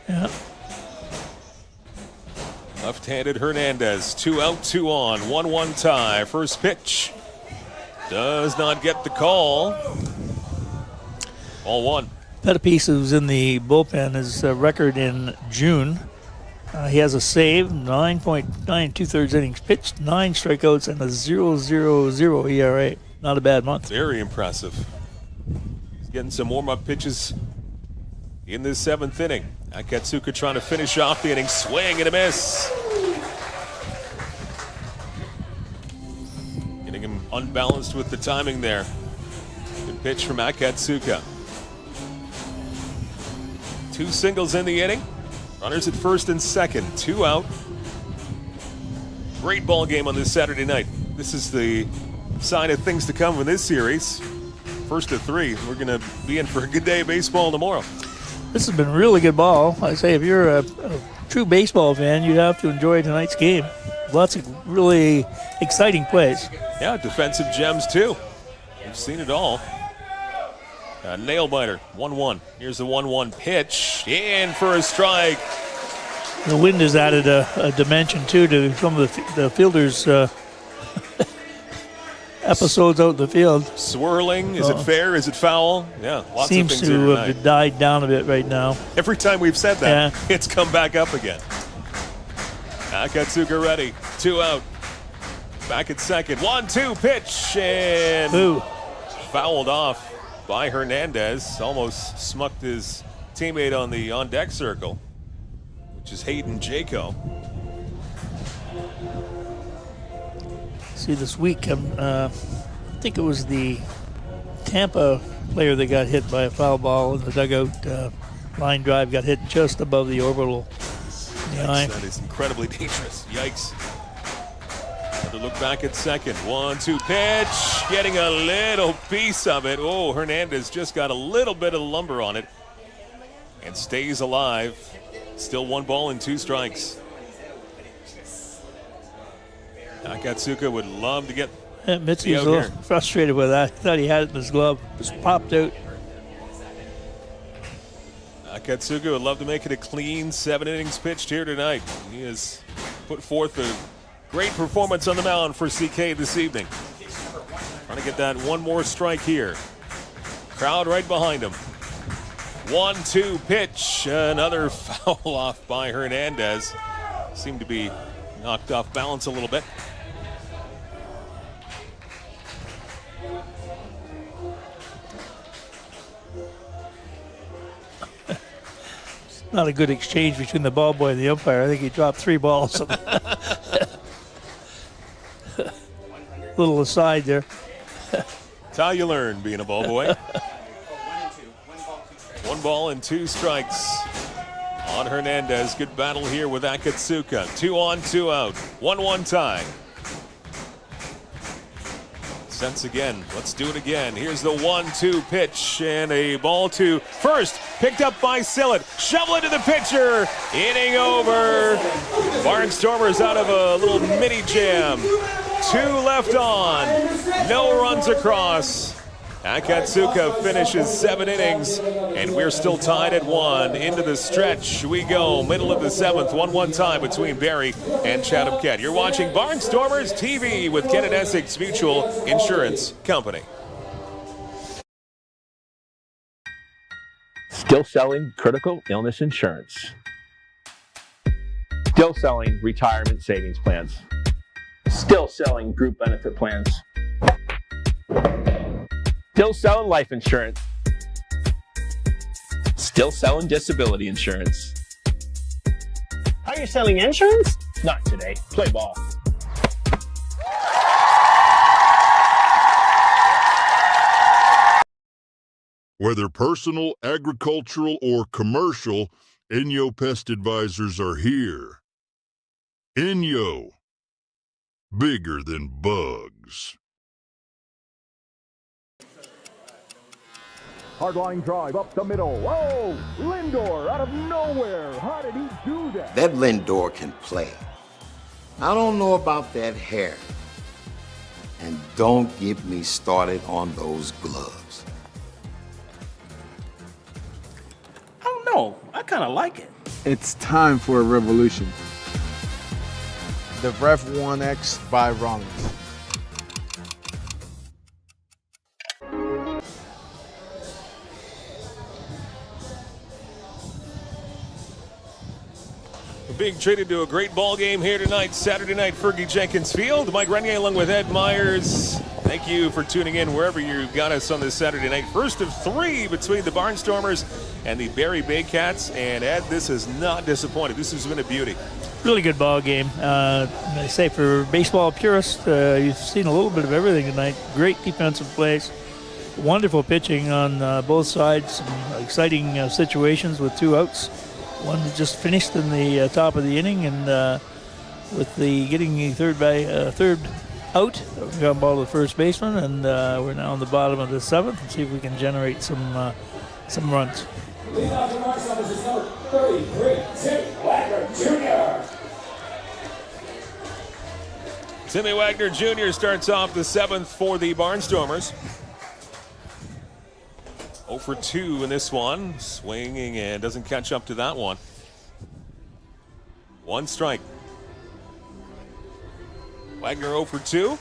S6: Yeah.
S3: Left-handed Hernandez, 2 out, 2 on, 1-1 tie. First pitch does not get the call. Ball 1.
S6: Pettipiece, who's in the bullpen, his record in June. He has a save, 9.9 2/3 innings pitched, 9 strikeouts, and a 0.00 ERA. Not a bad month.
S3: Very impressive. He's getting some warm-up pitches in this 7th inning. Akatsuka trying to finish off the inning, swing and a miss. Getting him unbalanced with the timing there. Good pitch from Akatsuka. 2 singles in the inning. Runners at first and second, 2 out. Great ball game on this Saturday night. This is the sign of things to come in this series. First of 3. We're going to be in for a good day of baseball tomorrow.
S6: This has been really good ball. I say if you're a true baseball fan, you'd have to enjoy tonight's game. Lots of really exciting plays.
S3: Yeah, defensive gems too. We've seen it all. A nail biter, 1-1. Here's the 1-1 pitch, in for a strike.
S6: The wind has added a dimension too to some of the fielders' episodes out in the field.
S3: Swirling, is it fair, is it foul? Yeah, lots
S6: Seems
S3: of things
S6: to
S3: here
S6: have
S3: tonight.
S6: died down a bit right now.
S3: Every time we've said that, it's come back up again. Akatsuka ready, 2 out. Back at second, 1-2 pitch, and fouled off by Hernandez. Almost smucked his teammate on the on-deck circle, which is Hayden Jaco.
S6: See, this week, I think it was the Tampa player that got hit by a foul ball in the dugout. Line drive got hit just above the orbital.
S3: That is incredibly dangerous. Yikes. Another look back at second. 1-2 pitch. Getting a little piece of it. Oh, Hernandez just got a little bit of lumber on it and stays alive. Still 1 ball and 2 strikes. Akatsuka would love to get
S6: Mitzi was a little frustrated with that. I thought he had it in his glove. It was popped out.
S3: Akatsuka would love to make it a clean 7 innings pitched here tonight. He has put forth a great performance on the mound for CK this evening. Trying to get that one more strike here. Crowd right behind him. 1-2 pitch. Another foul off by Hernandez. Seemed to be knocked off balance a little bit.
S6: Not a good exchange between the ball boy and the umpire. I think he dropped 3 balls. Little aside there.
S3: That's how you learn being a ball boy. 1 ball and 2 strikes on Hernandez. Good battle here with Akatsuka. 2 on, 2 out. 1-1 tie. Sense again. Let's do it again. Here's the 1-2 pitch and a ball to first. Picked up by Sillett. Shovel it to the pitcher. Inning over. Barnstormers out of a little mini jam. 2 left on. No runs across. Akatsuka finishes 7 innings, and we're still tied at 1. Into the stretch we go. Middle of the 7th, 1-1 tie between Barrie and Chatham-Kent. You're watching Barnstormers TV with Kent Essex Mutual Insurance Company.
S17: Still selling critical illness insurance. Still selling retirement savings plans. Still selling group benefit plans. Still selling life insurance. Still selling disability insurance.
S18: Are you selling insurance?
S17: Not today. Play ball.
S13: Whether personal, agricultural, or commercial, Inyo Pest Advisors are here. Inyo. Bigger than bugs.
S14: Hard line drive up the middle. Whoa! Lindor out of nowhere. How did he do that?
S15: That Lindor can play. I don't know about that hair. And don't get me started on those gloves.
S8: I don't know. I kind of like it.
S16: It's time for a revolution. The Ref 1X by Rollins.
S3: Being treated to a great ball game here tonight, Saturday night, Fergie Jenkins Field. Mike Renier along with Ed Myers. Thank you for tuning in wherever you got us on this Saturday night. First of 3 between the Barnstormers and the Barrie Baycats. And Ed, this has not disappointed. This has been a beauty.
S6: Really good ball game. I say for baseball purists, you've seen a little bit of everything tonight. Great defensive plays. Wonderful pitching on both sides. Some exciting situations with 2 outs. One that just finished in the top of the inning, and with the getting the third out, we got a ball to the first baseman, and we're now on the bottom of the 7th, and see if we can generate some runs.
S2: Lead off the Barnstormers is number 33, Tim Wagner Jr.
S3: Timmy Wagner Jr. starts off the 7th for the Barnstormers. 0 for 2 in this one. Swinging and doesn't catch up to that one. 1 strike. Wagner 0 for 2.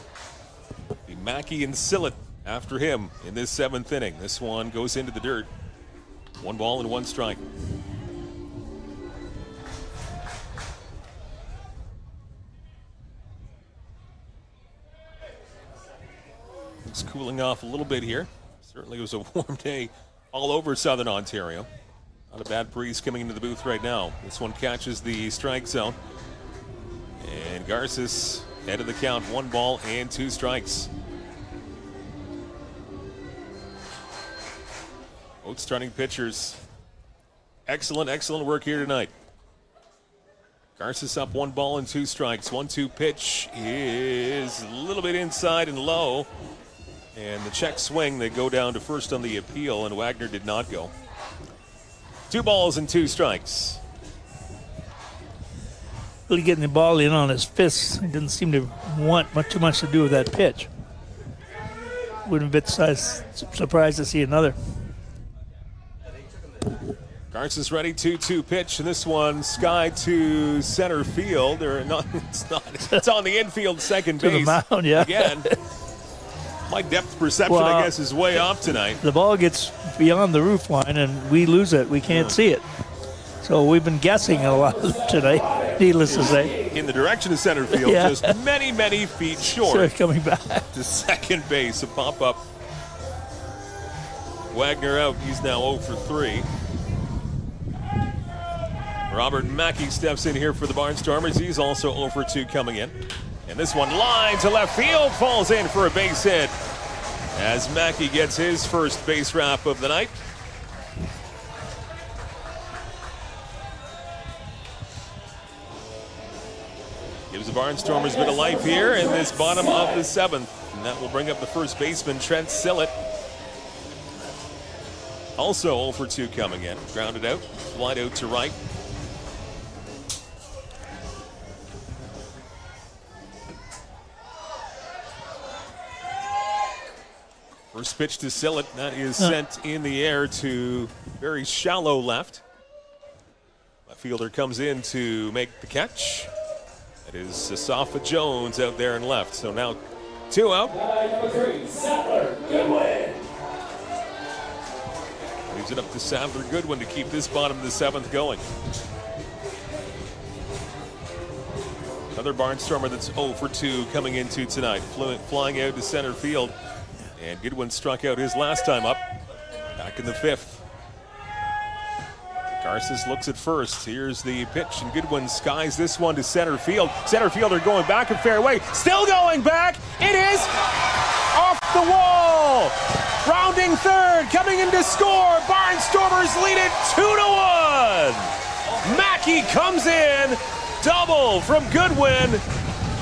S3: The Mackey and Sillett after him in this 7th inning. This one goes into the dirt. 1 ball and 1 strike. It's cooling off a little bit here. Certainly was a warm day all over Southern Ontario. Not a bad breeze coming into the booth right now. This one catches the strike zone. And Garces head of the count, 1 ball and 2 strikes. Both starting pitchers. Excellent work here tonight. Garces up 1 ball and 2 strikes. 1-2 pitch is a little bit inside and low. And the check swing, they go down to first on the appeal, and Wagner did not go. 2 balls and 2 strikes.
S6: really getting the ball in on his fists. He didn't seem to want too much to do with that pitch. Wouldn't have been surprised to see another.
S3: Garza's ready, 2-2 pitch, and this one sky to center field. Or not, it's not. It's on the infield second
S6: To the
S3: base.
S6: mound, yeah.
S3: Again. My depth perception, I guess, is way off tonight.
S6: The ball gets beyond the roof line, and we lose it. We can't see it. So we've been guessing a lot tonight, needless to say.
S3: In the direction of center field,
S6: Yeah.
S3: just many, many feet short.
S6: So coming back
S3: to second base, a pop-up. Wagner out. He's now 0 for 3. Robert Mackey steps in here for the Barnstormers. He's also 0 for 2 coming in. And this one line to left field, falls in for a base hit as Mackey gets his first base wrap of the night. Gives the Barnstormers a bit of life here in this bottom of the 7th. And that will bring up the first baseman, Trent Sillett. Also 0 for 2 coming in. Grounded out, flied out to right. First pitch to Sillett, that is sent in the air to very shallow left. Left fielder comes in to make the catch. That is Sasafa Jones out there and left. So now 2 out. Leaves it up to Sadler Goodwin to keep this bottom of the 7th going. Another Barnstormer that's 0 for 2 coming into tonight. Flying out to center field. And Goodwin struck out his last time up, back in the 5th. Garces looks at first. Here's the pitch, and Goodwin skies this one to center field. Center fielder going back and fairway. Still going back. It is off the wall. Rounding third, coming in to score. Barnstormers lead it 2-1. Mackey comes in, double from Goodwin,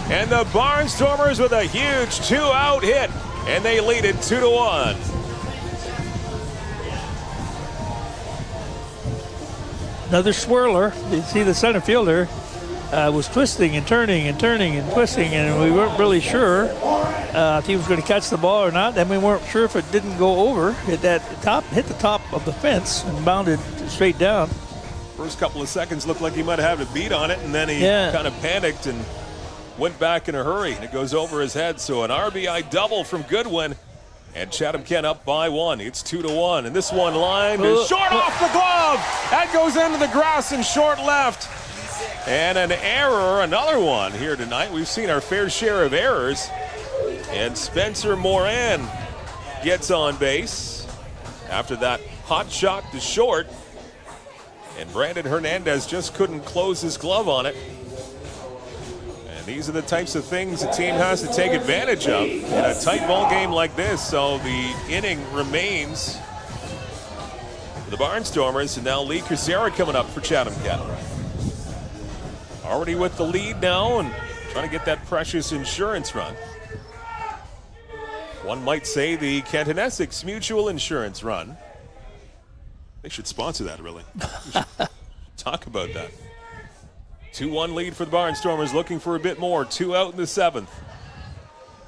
S3: and the Barnstormers with a huge 2-out hit. And they lead it 2-1.
S6: Another swirler. You see the center fielder was twisting and turning and turning and twisting, and we weren't really sure if he was going to catch the ball or not. And we weren't sure if it didn't go over. Hit the top of the fence and bounded straight down.
S3: First couple of seconds looked like he might have had a beat on it, and then he kind of panicked and went back in a hurry, and it goes over his head. So an RBI double from Goodwin, and Chatham-Kent up by 1. It's 2-1, and this one line is short off the glove. That goes into the grass and short left. And an error, another one here tonight. We've seen our fair share of errors. And Spencer Moran gets on base after that hot shot to short. And Brandon Hernandez just couldn't close his glove on it. These are the types of things the team has to take advantage of in a tight ball game like this. So the inning remains for the Barnstormers, and now Lee Kucera coming up for Chatham-Kent. Already with the lead now and trying to get that precious insurance run. One might say the Kent Essex Mutual Insurance run. They should sponsor that, really. We should talk about that. 2-1 lead for the Barnstormers, looking for a bit more. 2 out in the 7th.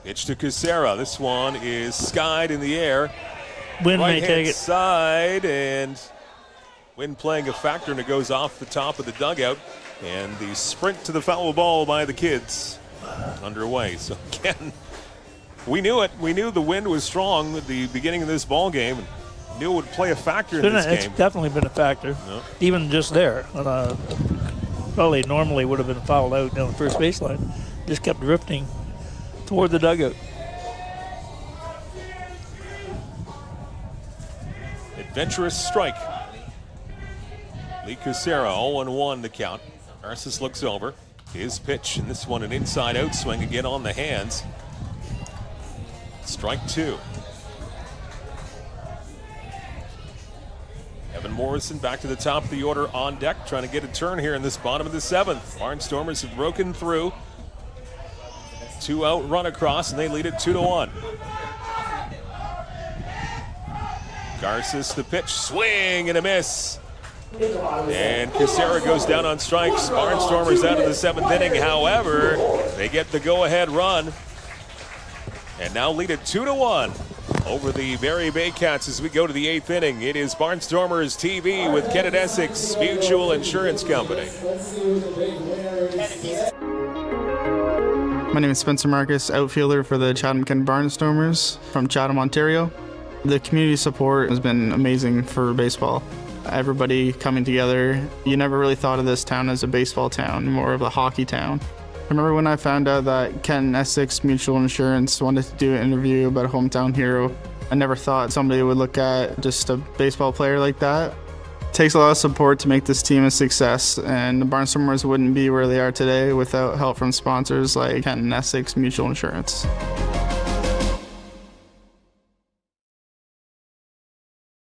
S3: Pitch to Kucera. This one is skied in the air.
S6: Wynn may take it.
S3: Side, and Wynn playing a factor, and it goes off the top of the dugout. And the sprint to the foul ball by the kids underway. So again, we knew it. We knew the wind was strong at the beginning of this ball game. And knew it would play a factor in this game.
S6: It's definitely been a factor, even just there. Probably normally would have been fouled out down the first baseline. Just kept drifting toward the dugout.
S3: Adventurous strike. Lee Kucera, 0-1 the count. Narcissus looks over. His pitch, and this one an inside-out swing again on the hands. Strike 2. Evan Morrison back to the top of the order on deck, trying to get a turn here in this bottom of the 7th. Barnstormers have broken through. 2-out run across, and they lead it 2-1. Garces the pitch, swing and a miss. And Casera goes down on strikes. Barnstormers out of the 7th inning. However, they get the go-ahead run. And now lead it 2-1 over the Barrie Baycats as we go to the 8th inning. It is Barnstormers TV with Kent Essex Mutual Insurance Company.
S10: My name is Spencer Marcus, outfielder for the Chatham-Kent Barnstormers from Chatham, Ontario. The community support has been amazing for baseball. Everybody coming together. You never really thought of this town as a baseball town, more of a hockey town. I remember when I found out that Kent Essex Mutual Insurance wanted to do an interview about a hometown hero. I never thought somebody would look at just a baseball player like that. It takes a lot of support to make this team a success, and the Barnstormers wouldn't be where they are today without help from sponsors like Kent Essex Mutual Insurance.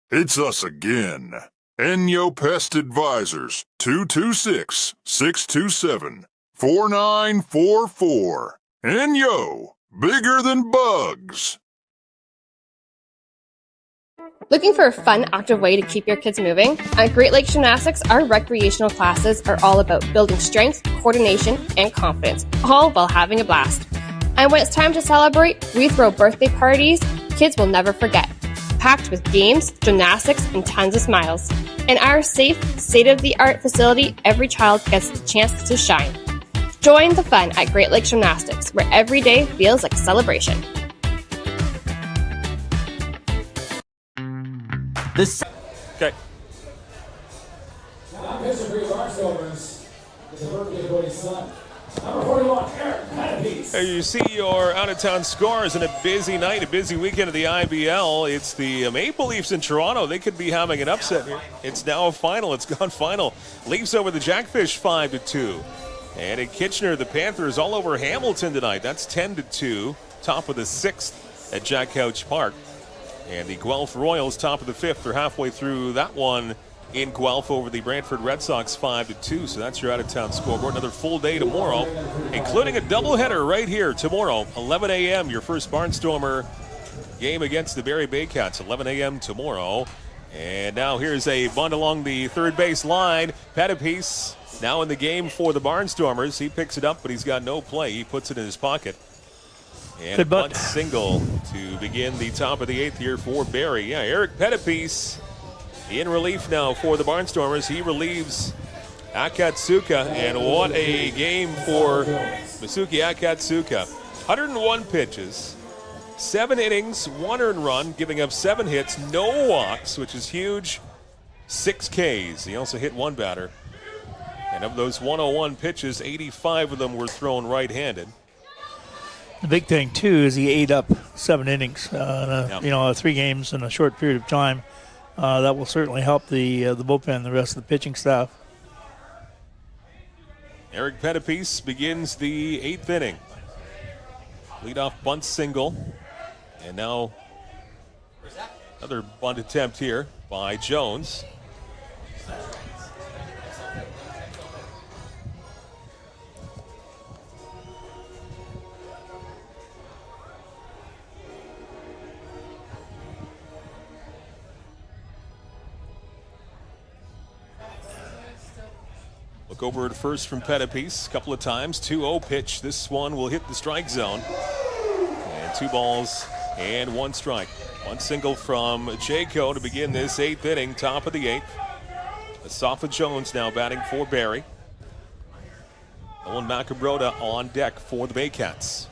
S13: It's us again. Enyo Pest Advisors, 226-627-4944. Enyo, bigger than bugs.
S11: Looking for a fun, active way to keep your kids moving? At Great Lakes Gymnastics, our recreational classes are all about building strength, coordination, and confidence, all while having a blast. And when it's time to celebrate, we throw birthday parties kids will never forget, packed with games, gymnastics, and tons of smiles. In our safe, state-of-the-art facility, every child gets the chance to shine. Join the fun at Great Lakes Gymnastics, where every day feels like a celebration.
S3: Okay.
S14: Mr. Bree Barnstormers is the birthday boy's son. Number 41, Eric Pettipies.
S3: There you see your out-of-town scores in a busy night, a busy weekend of the IBL. It's the Maple Leafs in Toronto. They could be having an upset here. It's now a final. It's gone final. Leafs over the Jackfish 5-2. And in Kitchener, the Panthers all over Hamilton tonight. That's 10-2. Top of the 6th at Jack Couch Park. And the Guelph Royals, top of the 5th. They're halfway through that one in Guelph over the Brantford Red Sox 5-2. So that's your out-of-town scoreboard. Another full day tomorrow, including a doubleheader right here tomorrow, 11 a.m. Your first Barnstormer game against the Barrie Baycats, 11 a.m. tomorrow. And now here's a bunt along the third base line. Pettipies now in the game for the Barnstormers. He picks it up, but he's got no play. He puts it in his pocket. And a bunt single to begin the top of the 8th here for Barrie. Yeah, Eric Pettipies in relief now for the Barnstormers. He relieves Akatsuka, and what a game for Masuki Akatsuka. 101 pitches, 7 innings, 1 earned run, giving up 7 hits, no walks, which is huge, 6 Ks. He also hit 1 batter. And of those 101 pitches, 85 of them were thrown right-handed.
S6: The big thing, too, is he ate up 7 innings, 3 games in a short period of time. That will certainly help the bullpen and the rest of the pitching staff.
S3: Eric Pettipies begins the 8th inning. Leadoff bunt single. And now another bunt attempt here by Jones. Look over at first from Pettipies a couple of times. 2-0 pitch. This one will hit the strike zone. And 2 balls and 1 strike. 1 single from Jaco to begin this 8th inning, top of the 8th. Asafa Jones now batting for Barrie. Owen Macabrota on deck for the Baycats.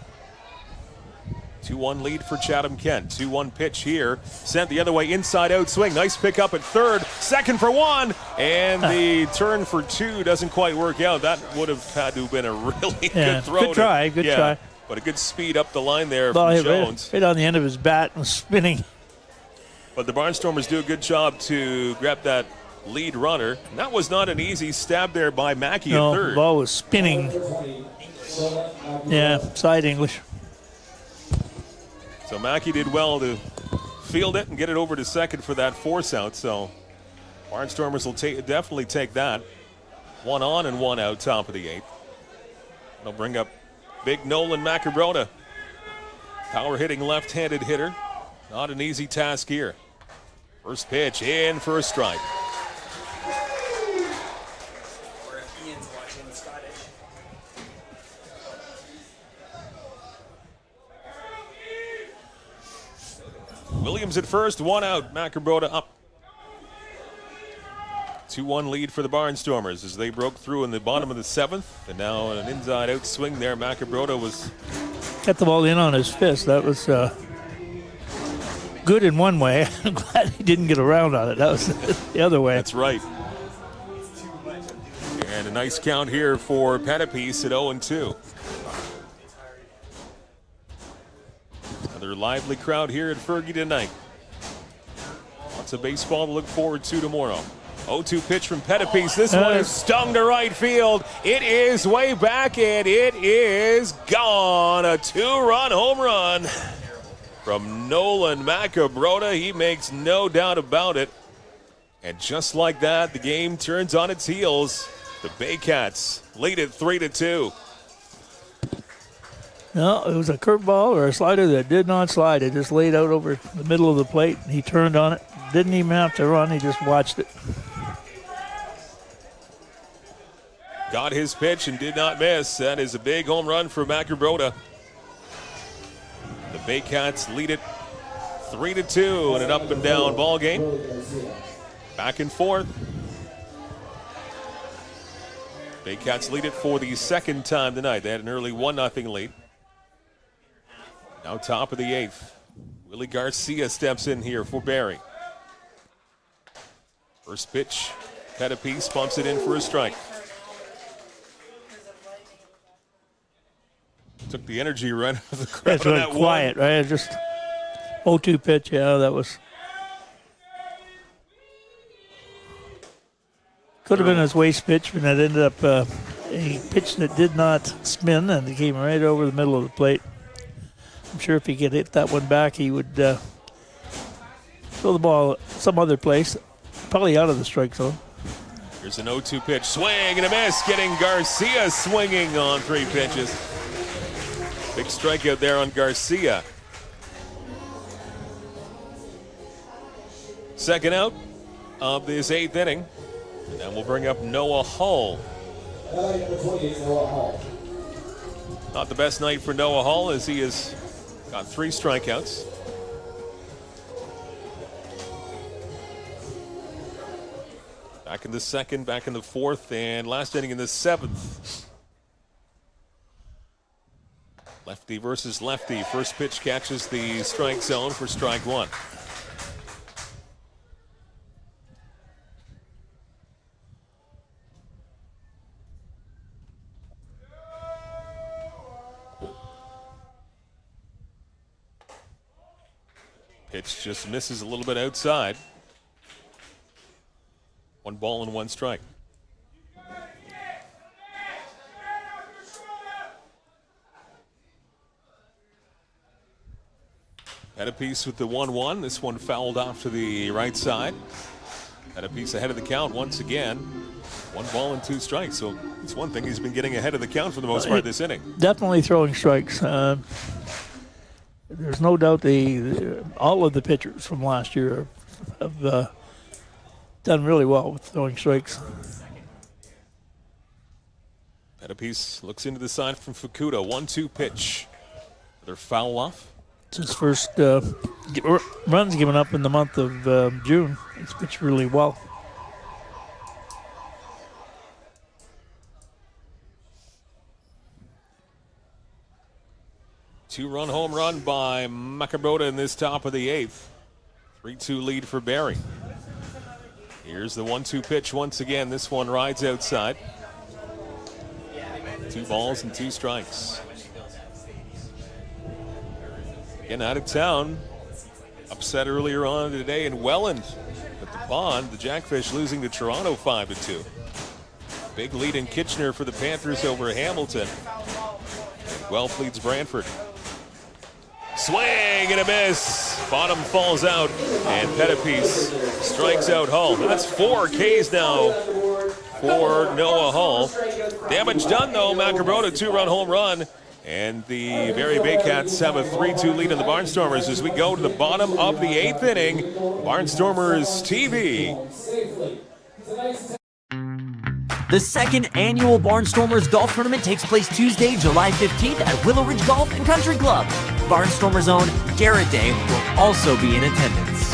S3: 2-1 lead for Chatham-Kent. 2-1 pitch here. Sent the other way, inside out swing. Nice pick up at third. Second for 1. And the turn for 2 doesn't quite work out. That would have had to have been a really good throw.
S6: Good try, good try.
S3: But a good speed up the line there from Jones.
S6: Right on the end of his bat and spinning.
S3: But the Barnstormers do a good job to grab that lead runner. And that was not an easy stab there by Mackey at third.
S6: The ball was spinning. Yeah, side English.
S3: So Mackey did well to field it and get it over to second for that force out. So Barnstormers will definitely take that. 1 on and 1 out, top of the 8th. They'll bring up big Nolan Macabrota. Power hitting left-handed hitter. Not an easy task here. First pitch in for a strike. Williams at first, 1 out. Macrobrota up. 2-1 lead for the Barnstormers as they broke through in the bottom of the 7th. And now an inside-out swing there. Macrobrota was...
S6: Got the ball in on his fist. That was good in one way. I'm glad he didn't get around on it. That was the other way.
S3: That's right. And a nice count here for Pettipiece at 0-2. Another lively crowd here at Fergie tonight. Lots of baseball to look forward to tomorrow. 0-2 pitch from Pettipiece. This one is stung to right field. It is way back and it is gone. A 2-run home run from Nolan Macrobrota. He makes no doubt about it. And just like that, the game turns on its heels. The Baycats lead it 3-2.
S6: No, it was a curveball or a slider that did not slide. It just laid out over the middle of the plate. He turned on it. Didn't even have to run. He just watched it.
S3: Got his pitch and did not miss. That is a big home run for Macrobrota. The Baycats lead it 3-2 in an up and down ball game. Back and forth. Baycats lead it for the second time tonight. They had an early 1-0 lead. Now top of the 8th. Willie Garcia steps in here for Barrie. First pitch, Pettipiece pumps it in for a strike. Took the energy right out of the crowd.
S6: That's really quiet, right? Just 0-2 pitch, yeah, that was. Could have been his waist pitch, but it ended up a pitch that did not spin, and it came right over the middle of the plate. I'm sure if he could hit that one back, he would throw the ball some other place, probably out of the strike zone.
S3: Here's an 0-2 pitch, swing and a miss, getting Garcia swinging on 3 pitches. Big strikeout there on Garcia. Second out of this 8th inning. And then we'll bring up Noah Hull. Not the best night for Noah Hull as he has got 3 strikeouts. Back in the 2nd, back in the 4th, and last inning in the 7th. Lefty versus lefty. First pitch catches the strike zone for strike 1. Pitch just misses a little bit outside. 1 ball and 1 strike. Pettipiece with the 1-1. This one fouled off to the right side. Pettipiece ahead of the count once again. 1 ball and 2 strikes. So it's one thing, he's been getting ahead of the count for the most part this inning.
S6: Definitely throwing strikes. There's no doubt all of the pitchers from last year have done really well with throwing strikes.
S3: Pettipiece looks into the side from Fukuda. 1-2 pitch. Another foul off.
S6: It's his first runs given up in the month of June. He's pitched really well.
S3: Two-run home run by Macrobrota in this top of the 8th. 3-2 lead for Barrie. Here's the 1-2 pitch once again. This one rides outside. 2 balls and 2 strikes. Again, out of town. Upset earlier on today in Welland at the Pond. The Jackfish losing to Toronto 5-2. Big lead in Kitchener for the Panthers over Hamilton. Guelph leads Brantford. Swing and a miss. Bottom falls out, and Pettipiece strikes out Hull. That's 4 Ks now for Noah Hull. Damage done, though. Macrobrota 2-run home run. And the Barrie Baycats have a 3-2 lead in the Barnstormers as we go to the bottom of the 8th inning. Barnstormers TV.
S19: The 2nd annual Barnstormers Golf Tournament takes place Tuesday, July 15th at Willow Ridge Golf and Country Club. Barnstormers' own Garrett Day will also be in attendance.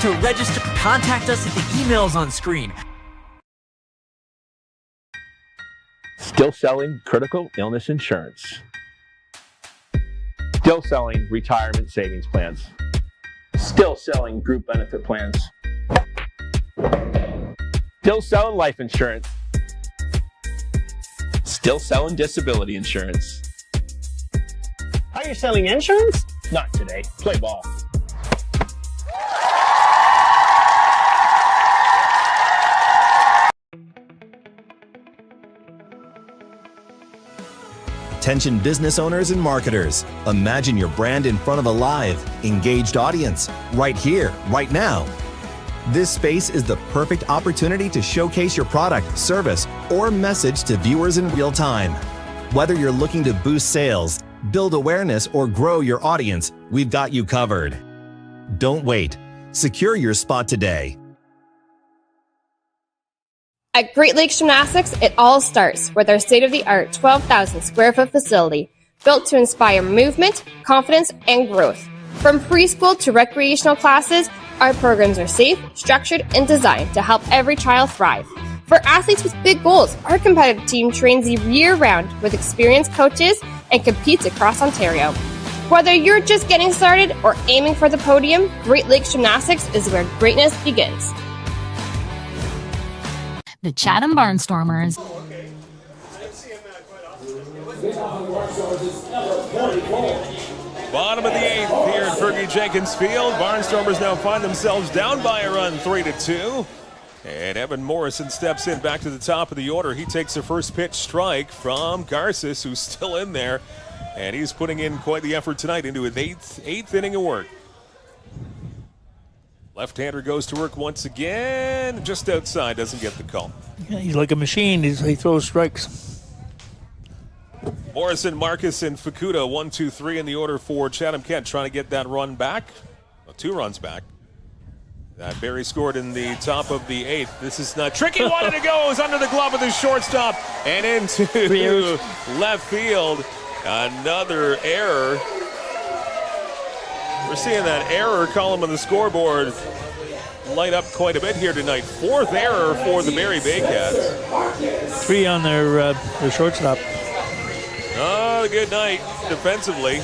S19: To register, contact us at the emails on screen.
S17: Still selling critical illness insurance. Still selling retirement savings plans. Still selling group benefit plans. Still selling life insurance. Still selling disability insurance.
S18: Are you selling insurance?
S17: Not today. Play ball.
S20: Attention business owners and marketers. Imagine your brand in front of a live, engaged audience, right here, right now. This space is the perfect opportunity to showcase your product, service, or message to viewers in real time. Whether you're looking to boost sales, build awareness, or grow your audience, we've got you covered. Don't wait. Secure your spot today.
S11: At Great Lakes Gymnastics, it all starts with our state-of-the-art 12,000 square foot facility built to inspire movement, confidence, and growth. From preschool to recreational classes, our programs are safe, structured, and designed to help every child thrive. For athletes with big goals, our competitive team trains year-round with experienced coaches and competes across Ontario. Whether you're just getting started or aiming for the podium, Great Lakes Gymnastics is where greatness begins.
S1: The Chatham Barnstormers.
S3: Bottom of the 8th here at Fergie Jenkins Field. Barnstormers now find themselves down by a run, 3-2. And Evan Morrison steps in back to the top of the order. He takes the first pitch strike from Garces, who's still in there. And he's putting in quite the effort tonight into his eighth inning of work. Left-hander goes to work once again, just outside, doesn't get the call.
S6: Yeah, he's like a machine. He throws strikes.
S3: Morrison, Marcus, and Fukuda, 1, 2, 3 in the order for Chatham-Kent, trying to get that run back. Well, 2 runs back. Barrie scored in the top of the 8th. This is not tricky. Wanted to go. It was under the glove of the shortstop and into left field. Another error. We're seeing that error column on the scoreboard light up quite a bit here tonight. 4th error for the Barrie Baycats.
S6: 3 on their shortstop.
S3: Oh, good night defensively.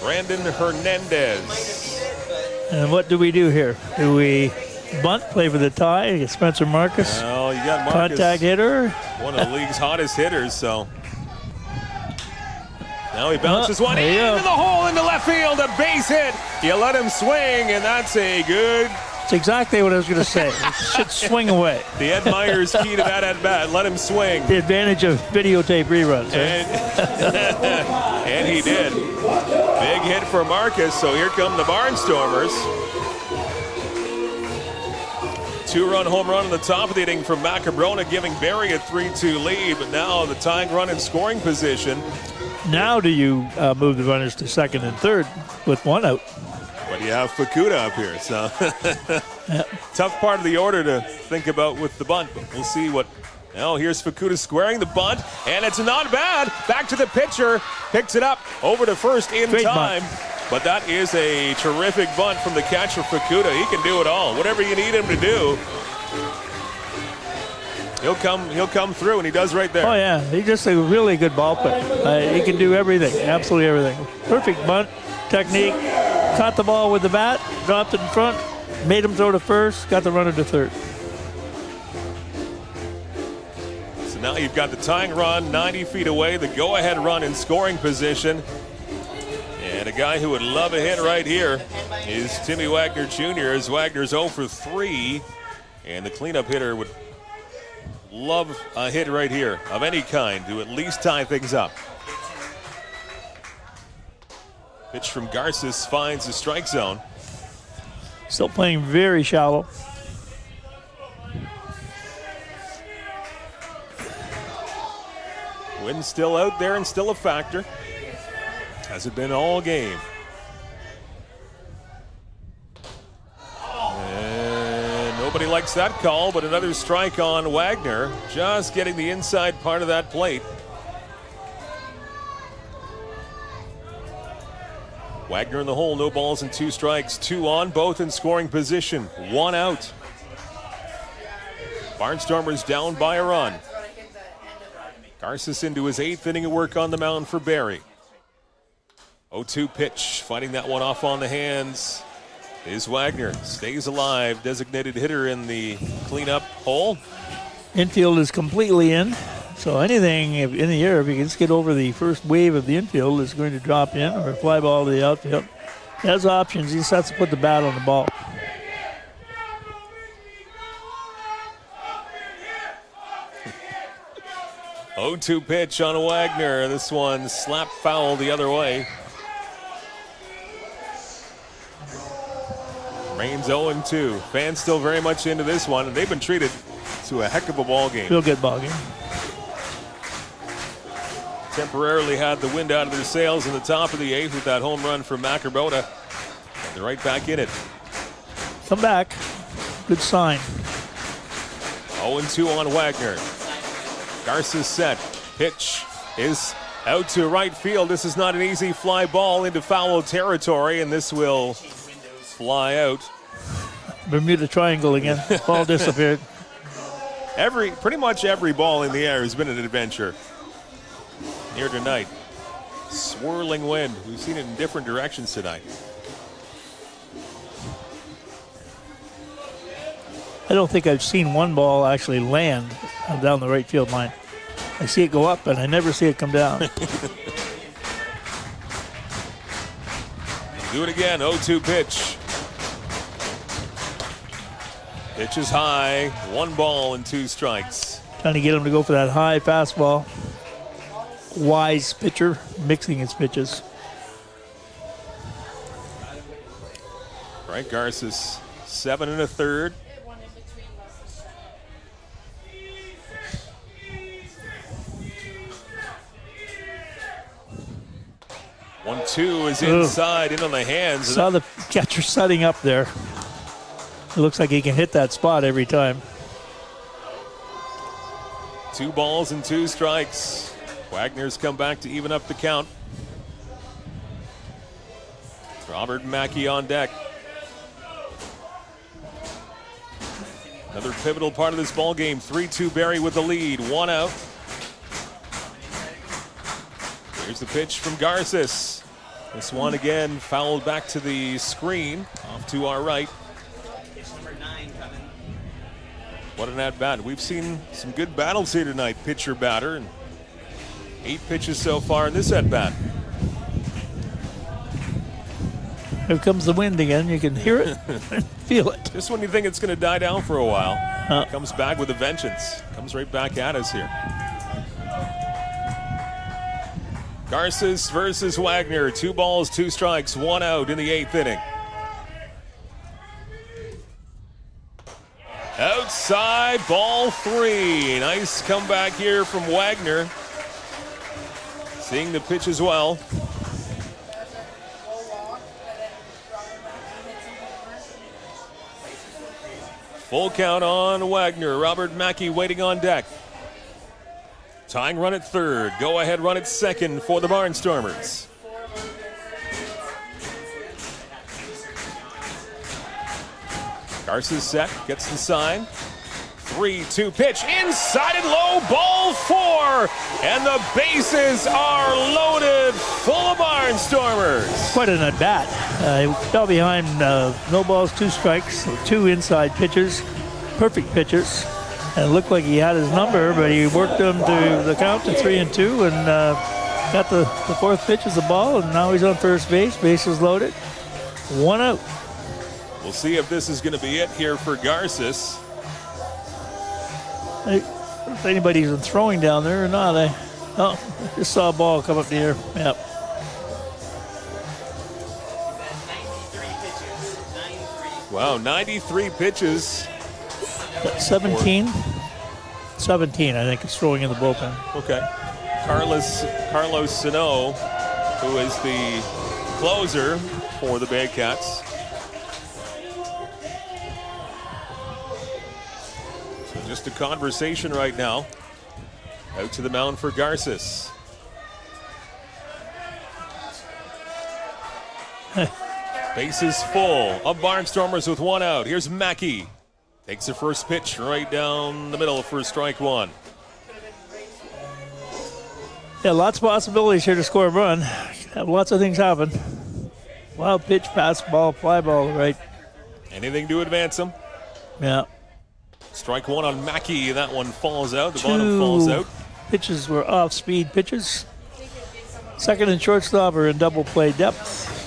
S3: Brandon Hernandez.
S6: And what do we do here? Do we bunt, play for the tie? You get Spencer Marcus.
S3: Well, you got Marcus,
S6: contact hitter.
S3: One of the league's hottest hitters, so. Now he bounces one into the hole into left field, a base hit. You let him swing, and that's a good.
S6: That's exactly what I was going to say. It should swing away.
S3: The Ed Myers key to that at bat. Let him swing.
S6: The advantage of videotape reruns.
S3: And he did. Big hit for Marcus, so here come the Barnstormers. 2-run home run in the top of the inning from Macabrona, giving Barrie a 3-2 lead, but now the tying run in scoring position.
S6: Now do you move the runners to second and third with 1 out?
S3: But you have Fukuda up here, so tough part of the order to think about with the bunt, but we'll see what. Now here's Fukuda squaring the bunt, and it's not bad. Back to the pitcher, picks it up over to first in
S6: Great
S3: time.
S6: bunt.
S3: But that is a terrific bunt from the catcher Fukuda. He can do it all. Whatever you need him to do, he'll come through, and he does right there.
S6: Oh yeah, he's just a really good ball player. He can do everything, absolutely everything. Perfect bunt technique. Caught the ball with the bat, dropped it in front, made him throw to first, got the runner to third.
S3: So now you've got the tying run 90 feet away, the go-ahead run in scoring position. And a guy who would love a hit right here is Timmy Wagner Jr. as Wagner's 0 for 3. And the cleanup hitter would love a hit right here of any kind to at least tie things up. Pitch from Garces finds the strike zone.
S6: Still playing very shallow.
S3: Wind's still out there and still a factor. Has it been all game? And nobody likes that call, but another strike on Wagner. Just getting the inside part of that plate. Wagner in the hole, no balls and 2 strikes. 2 on, both in scoring position. 1 out. Barnstormers down by a run. Garces into his 8th inning of work on the mound for Barrie. 0-2 pitch, fighting that one off on the hands is Wagner. Stays alive, designated hitter in the cleanup hole.
S6: Infield is completely in, so anything in the air, if you can just get over the first wave of the infield, is going to drop in or fly ball to the outfield. He has options. He just has to put the bat on the ball.
S3: Oh, 0-2 pitch on Wagner. This one slapped foul the other way. Rain's 0-2. Fans still very much into this one, and they've been treated to a heck of a ball game.
S6: Real good ball game.
S3: Temporarily had the wind out of their sails in the top of the 8th with that home run from Macarbota. They're right back in it.
S6: Come back. Good sign.
S3: 0-2 on Wagner. Garces set. Pitch is out to right field. This is not an easy fly ball into foul territory, and this will fly out.
S6: Bermuda Triangle again. Ball disappeared.
S3: Pretty much every ball in the air has been an adventure here tonight. Swirling wind. We've seen it in different directions tonight.
S6: I don't think I've seen one ball actually land down the right field line. I see it go up, and I never see it come down.
S3: Do it again. 0-2 pitch. Pitch is high. 1 ball and 2 strikes.
S6: Trying to get him to go for that high fastball. Wise pitcher, mixing his pitches.
S3: Right, Garces 7 1/3. 1-2 is inside, in on the hands.
S6: Saw the catcher setting up there. It looks like he can hit that spot every time.
S3: 2 balls and 2 strikes. Wagner's come back to even up the count. Robert Mackey on deck. Another pivotal part of this ball game. 3-2 Barrie with the lead. 1 out. Here's the pitch from Garces. This one again fouled back to the screen, off to our right.
S4: Pitch number 9 coming.
S3: What an at-bat. We've seen some good battles here tonight, pitcher-batter, and 8 pitches so far in this at-bat.
S6: Here comes the wind again. You can hear it, feel it.
S3: Just when you think it's going to die down for a while, it comes back with a vengeance. Comes right back at us here. Garces versus Wagner. 2 balls, 2 strikes, 1 out in the 8th inning. Outside, ball 3. Nice comeback here from Wagner. Seeing the pitch as well. Full count on Wagner. Robert Mackey waiting on deck. Tying run at 3rd. Go ahead run at 2nd for the Barnstormers. Garces set, gets the sign. 3-2 pitch, inside and low, ball 4. And the bases are loaded, full of Barnstormers.
S6: Quite an at-bat. He fell behind, no balls, 2 strikes, so 2 inside pitches, perfect pitches. And it looked like he had his number, but he worked them to the count to 3-2 and got the 4th pitch as a ball, and now he's on first base, bases loaded, 1 out.
S3: We'll see if this is going to be it here for Garces.
S6: If anybody's been throwing down there or not, I just saw a ball come up the air. Yep.
S4: 93 pitches.
S3: Wow, 93 pitches.
S6: 17? 17, I think, is throwing in the bullpen.
S3: Okay. Carlos Sano, who is the closer for the Baycats. So just a conversation right now. Out to the mound for Garces. Bases full of Barnstormers with one out. Here's Mackey. Takes the first pitch right down the middle for strike one.
S6: Yeah, lots of possibilities here to score a run. Have lots of things happen. Wild pitch, pass ball, fly ball, right?
S3: Anything to advance them.
S6: Yeah.
S3: Strike one on Mackey. That one falls out. The bottom falls out.
S6: Pitches were off-speed pitches. Second and shortstop are in double play depth.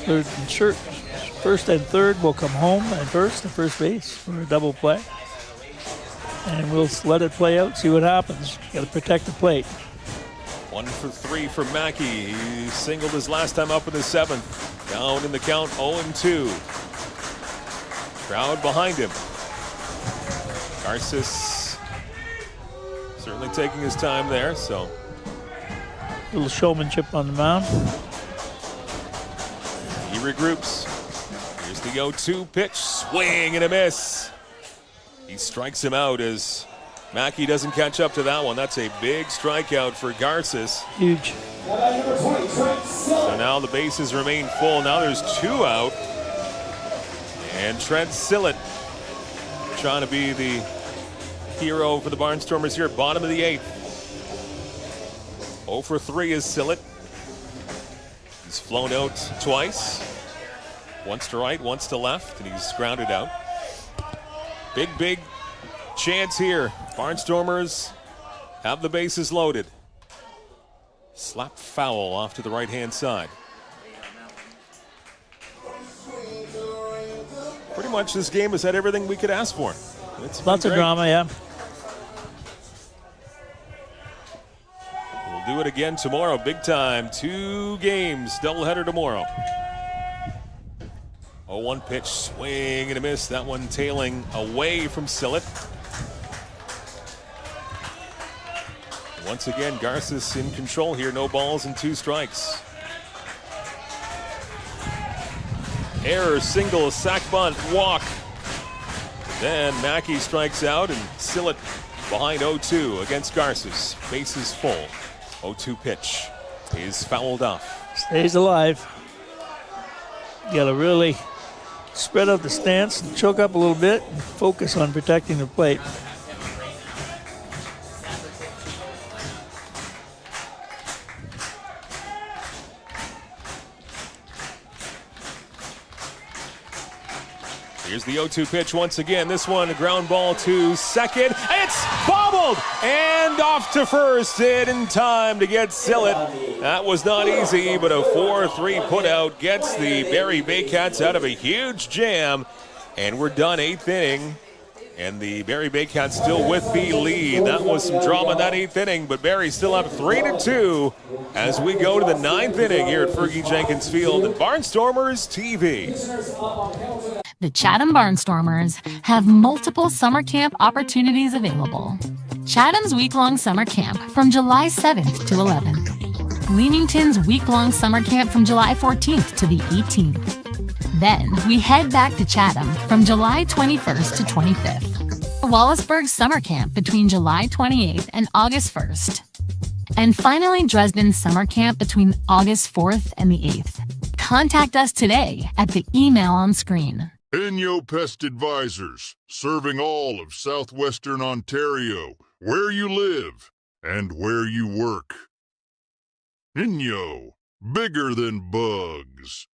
S6: Third and first and third will come home and first base for a double play. And we'll let it play out, see what happens. Got to protect the plate.
S3: 1 for 3 for Mackey. He singled his last time up in the seventh. Down in the count, 0-2. Crowd behind him. Garces certainly taking his time there, so.
S6: Little showmanship on the mound.
S3: He regroups. Here's the 0-2 pitch. Swing and a miss. He strikes him out as Mackey doesn't catch up to that one. That's a big strikeout for Garces.
S6: Huge.
S3: So now the bases remain full. Now there's 2 out. And Trent Sillett trying to be the hero for the Barnstormers here. Bottom of the 8th. 0 for 3 is Sillett. He's flown out twice. Once to right, once to left, and he's grounded out. Big chance here. Barnstormers have the bases loaded. Slap foul off to the right-hand side. Pretty much this game has had everything we could ask for.
S6: Lots of drama, yeah.
S3: We'll do it again tomorrow, big time. 2 games, doubleheader tomorrow. 0-1 pitch, swing and a miss. That one tailing away from Sillett. Once again, Garces in control here. No balls and 2 strikes. Error, single, sac bunt, walk. Then Mackey strikes out and Sillett behind 0-2 against Garces. Bases full. 0-2 pitch is fouled off.
S6: Stays alive. You got to really spread out the stance and choke up a little bit and focus on protecting the plate.
S3: Here's the 0-2 pitch once again. This one, a ground ball to second. It's bobbled and off to first in time to get Sillett. That was not easy, but a 4-3 putout gets the Barrie Baycats out of a huge jam. And we're done 8th inning. And the Barrie Baycats still with the lead. That was some drama in that 8th inning, but Barrie still up 3-2 as we go to the 9th inning here at Fergie Jenkins Field and Barnstormers TV.
S1: The Chatham Barnstormers have multiple summer camp opportunities available. Chatham's week-long summer camp from July 7th to 11th. Leamington's week-long summer camp from July 14th to the 18th. Then we head back to Chatham from July 21st to 25th. Wallaceburg summer camp between July 28th and August 1st. And finally Dresden's summer camp between August 4th and the 8th. Contact us today at the email on screen.
S13: Inyo Pest Advisors, serving all of southwestern Ontario, where you live and where you work. Inyo, bigger than bugs.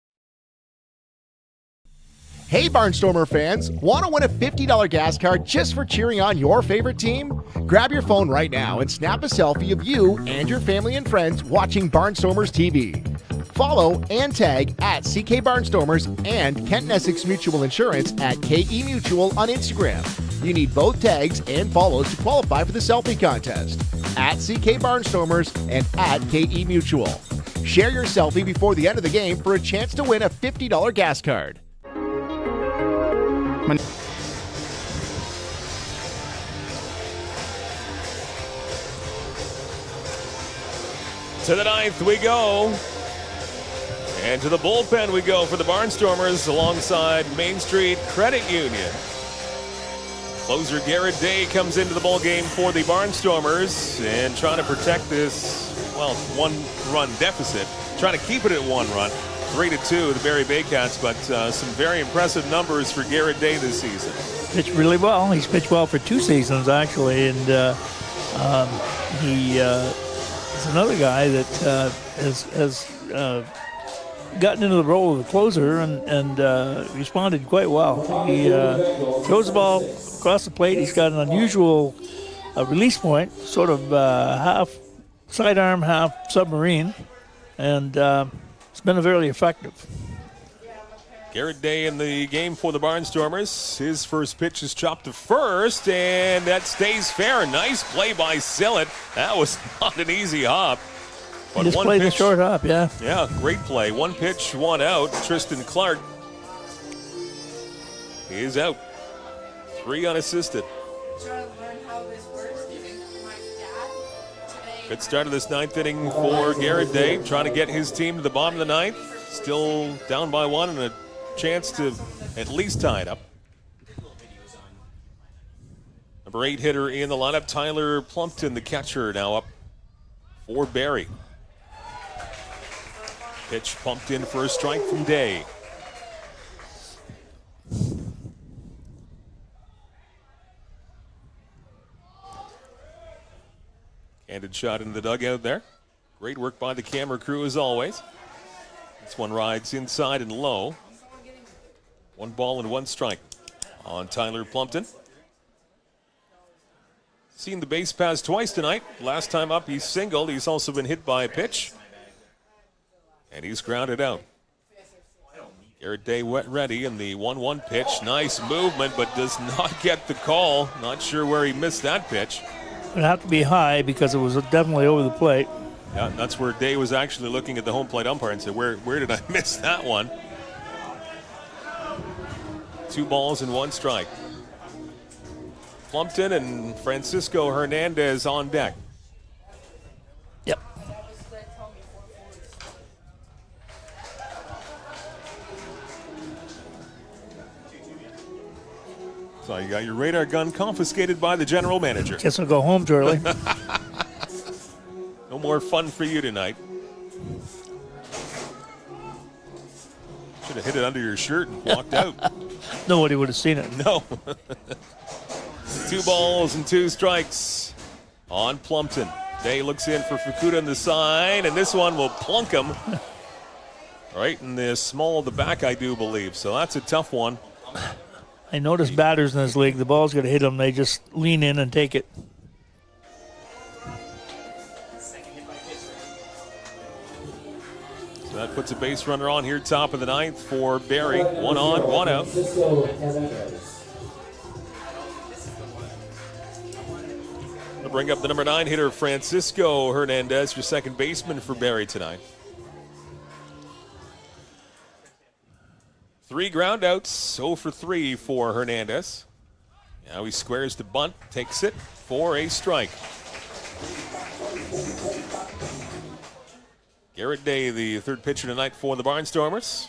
S21: Hey Barnstormer fans, want to win a $50 gas card just for cheering on your favorite team? Grab your phone right now and snap a selfie of you and your family and friends watching Barnstormers TV. Follow and tag at CK Barnstormers and Kent Essex Mutual Insurance at KE Mutual on Instagram. You need both tags and follows to qualify for the selfie contest. At CK Barnstormers and at KE Mutual. Share your selfie before the end of the game for a chance to win a $50 gas card.
S3: To the 9th we go. And to the bullpen we go for the Barnstormers alongside Main Street Credit Union. Closer Garrett Day comes into the ball game for the Barnstormers and trying to protect this, well, 1-run deficit. Trying to keep it at 1 run. 3-2, the Barrie Baycats, but some very impressive numbers for Garrett Day this season.
S6: Pitched really well. He's pitched well for 2 seasons, actually, and he is another guy that has gotten into the role of the closer and responded quite well. He throws the ball across the plate. He's got an unusual release point, sort of half sidearm, half submarine, and it's been very effective.
S3: Garrett Day in the game for the Barnstormers. His first pitch is chopped to first, and that stays fair. Nice play by Sillett. That was not an easy hop.
S6: But he just played the short hop, yeah.
S3: Yeah, great play. 1 pitch, 1 out. Tristan Clark is out. 3 unassisted. Good start of this 9th inning for Garrett Day, trying to get his team to the bottom of the 9th. Still down by 1 and a chance to at least tie it up. Number 8 hitter in the lineup, Tyler Plumpton, the catcher, now up for Barrie. Pitch pumped in for a strike from Day. Candid shot into the dugout there. Great work by the camera crew as always. This one rides inside and low. 1 ball and 1 strike on Tyler Plumpton. Seen the base pass twice tonight. Last time up, he's singled. He's also been hit by a pitch. And he's grounded out. Garrett Day wet ready in the 1-1 pitch. Nice movement, but does not get the call. Not sure where he missed that pitch.
S6: It'd have to be high because it was definitely over the plate.
S3: Yeah, that's where Day was actually looking at the home plate umpire and said, where did I miss that one? 2 balls and 1 strike. Plumpton and Francisco Hernandez on deck.
S6: Yep.
S3: So you got your radar gun confiscated by the general manager.
S6: Guess I'll go home, Charlie.
S3: No more fun for you tonight. Should have hit it under your shirt and walked out.
S6: Nobody would have seen it.
S3: No. 2 balls and 2 strikes on Plumpton. Day looks in for Fukuda on the side, and this one will plunk him right in the small of the back, I do believe. So that's a tough one.
S6: I noticed batters in this league, the ball's going to hit them. They just lean in and take it.
S3: So that puts a base runner on here, top of the 9th for Barrie. 1 on, 1 out. We'll bring up the number 9 hitter, Francisco Hernandez, your second baseman for Barrie tonight. 3 groundouts, 0 for 3 for Hernandez. Now he squares the bunt, takes it for a strike. Garrett Day, the 3rd pitcher tonight for the Barnstormers.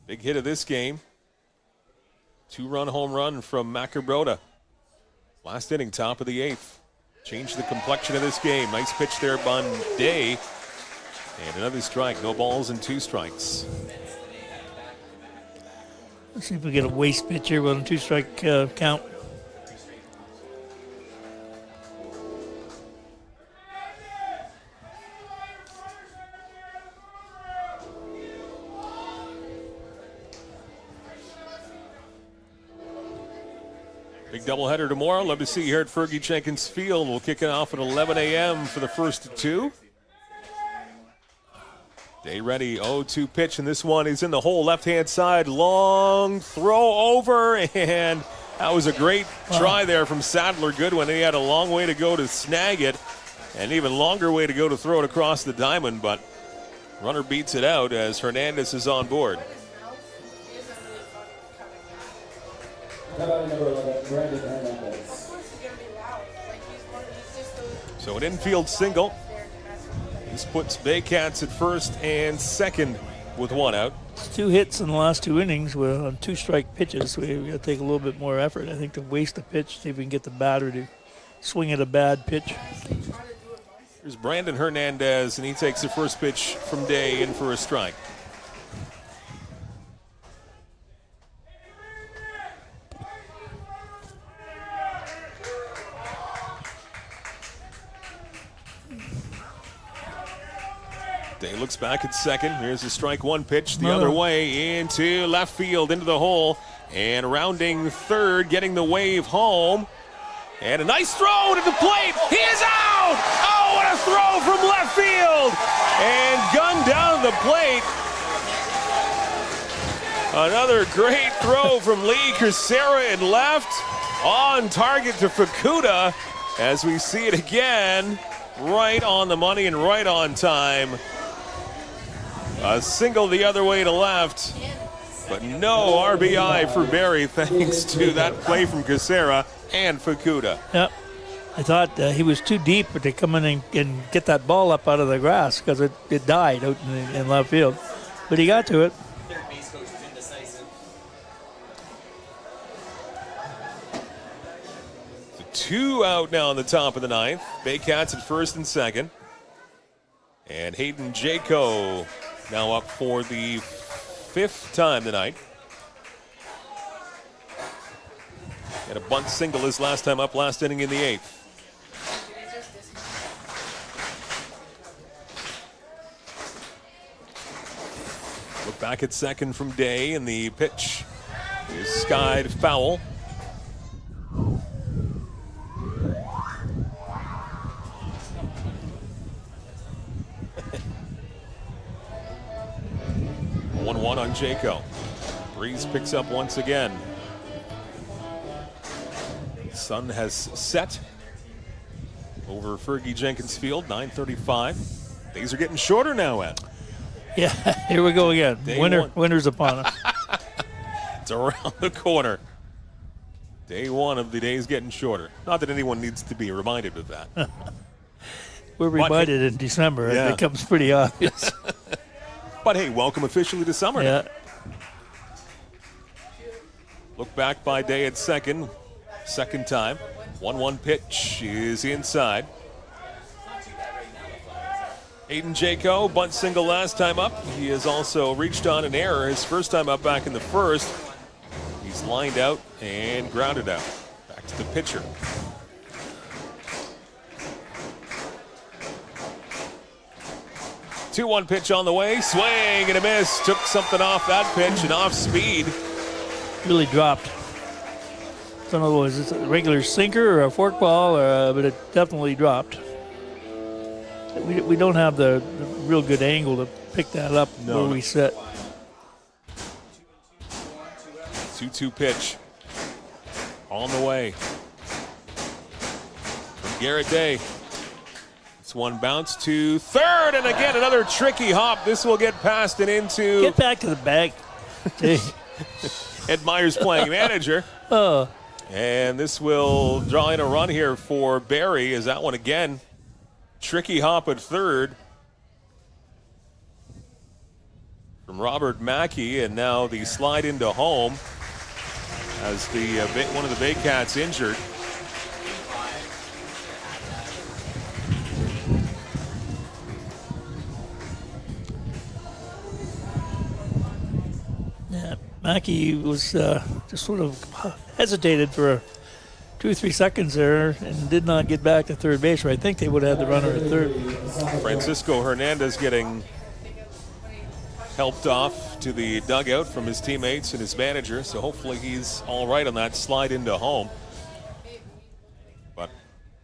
S3: Big hit of this game. 2-run home run from Macabroda. Last inning, top of the 8th. Changed the complexion of this game. Nice pitch there by Day. And another strike. No balls and 2 strikes.
S6: Let's see if we get a waste pitch here with a 2-strike count.
S3: Big doubleheader tomorrow. Love to see you here at Fergie Jenkins Field. We'll kick it off at 11 a.m. for the first of 2. Day ready, 0-2 pitch, and this one is in the hole, left-hand side. Long throw over, and that was a great try there from Sadler Goodwin. He had a long way to go to snag it, and an even longer way to go to throw it across the diamond, but runner beats it out as Hernandez is on board. So an infield single. This puts Baycats at first and second with 1 out.
S6: It's 2 hits in the last 2 innings with on 2-strike pitches. So we got to take a little bit more effort, I think, to waste the pitch, see if we can get the batter to swing at a bad pitch.
S3: Here's Brandon Hernandez, and he takes the first pitch from Day in for a strike. Day looks back at second. Here's a strike one pitch the other way into left field, into the hole, and rounding third, getting the wave home. And a nice throw to the plate. He is out! Oh, what a throw from left field! And gunned down the plate. Another great throw from Lee Crisera in left. On target to Fukuda as we see it again. Right on the money and right on time. A single the other way to left, but no RBI for Barrie thanks to that play from Crisera and Fukuda.
S6: Yep. I thought he was too deep, but they come in and get that ball up out of the grass because it died out in left field. But he got to it.
S4: Third base coach was indecisive.
S3: So 2 out now in the top of the ninth. Baycats at first and second. And Hayden Jaco now up for the 5th time tonight. Had a bunt single his last time up, last inning in the 8th. Look back at second from Day, and the pitch is skied foul. On Jaco. Breeze picks up once again. Sun has set over Fergie Jenkins Field, 9:35. Days are getting shorter now, Ed.
S6: Yeah, here we go again. Winter's upon us.
S3: It's around the corner. Day one of the days getting shorter. Not that anyone needs to be reminded of that.
S6: We're reminded in December.
S3: Yeah.
S6: It becomes pretty obvious.
S3: But hey, welcome officially to summer.
S6: Yeah.
S3: Look back by Day at second time. 1-1 pitch is inside. Hayden Jaco, bunt single last time up. He has also reached on an error his first time up back in the first. He's lined out and grounded out. Back to the pitcher. Two-one pitch on the way. Swing and a miss. Took something off that pitch and off speed.
S6: Really dropped. Don't know, was it a regular sinker or a forkball, but it definitely dropped. We don't have the real good angle to pick that up where we sit.
S3: 2-2 pitch. On the way. From Garrett Day. This one bounced to third, and again another tricky hop. This will get past and into.
S6: Get back to the bag.
S3: Ed Myers playing manager. And this will draw in a run here for Barrie as that one again. Tricky hop at third from Robert Mackey, and now the slide into home as the one of the Baycats injured.
S6: Yeah, Mackey was just sort of hesitated for 2 or 3 seconds there and did not get back to third base, where I think they would have had the runner at third.
S3: Francisco Hernandez getting helped off to the dugout from his teammates and his manager, so hopefully he's all right on that slide into home. But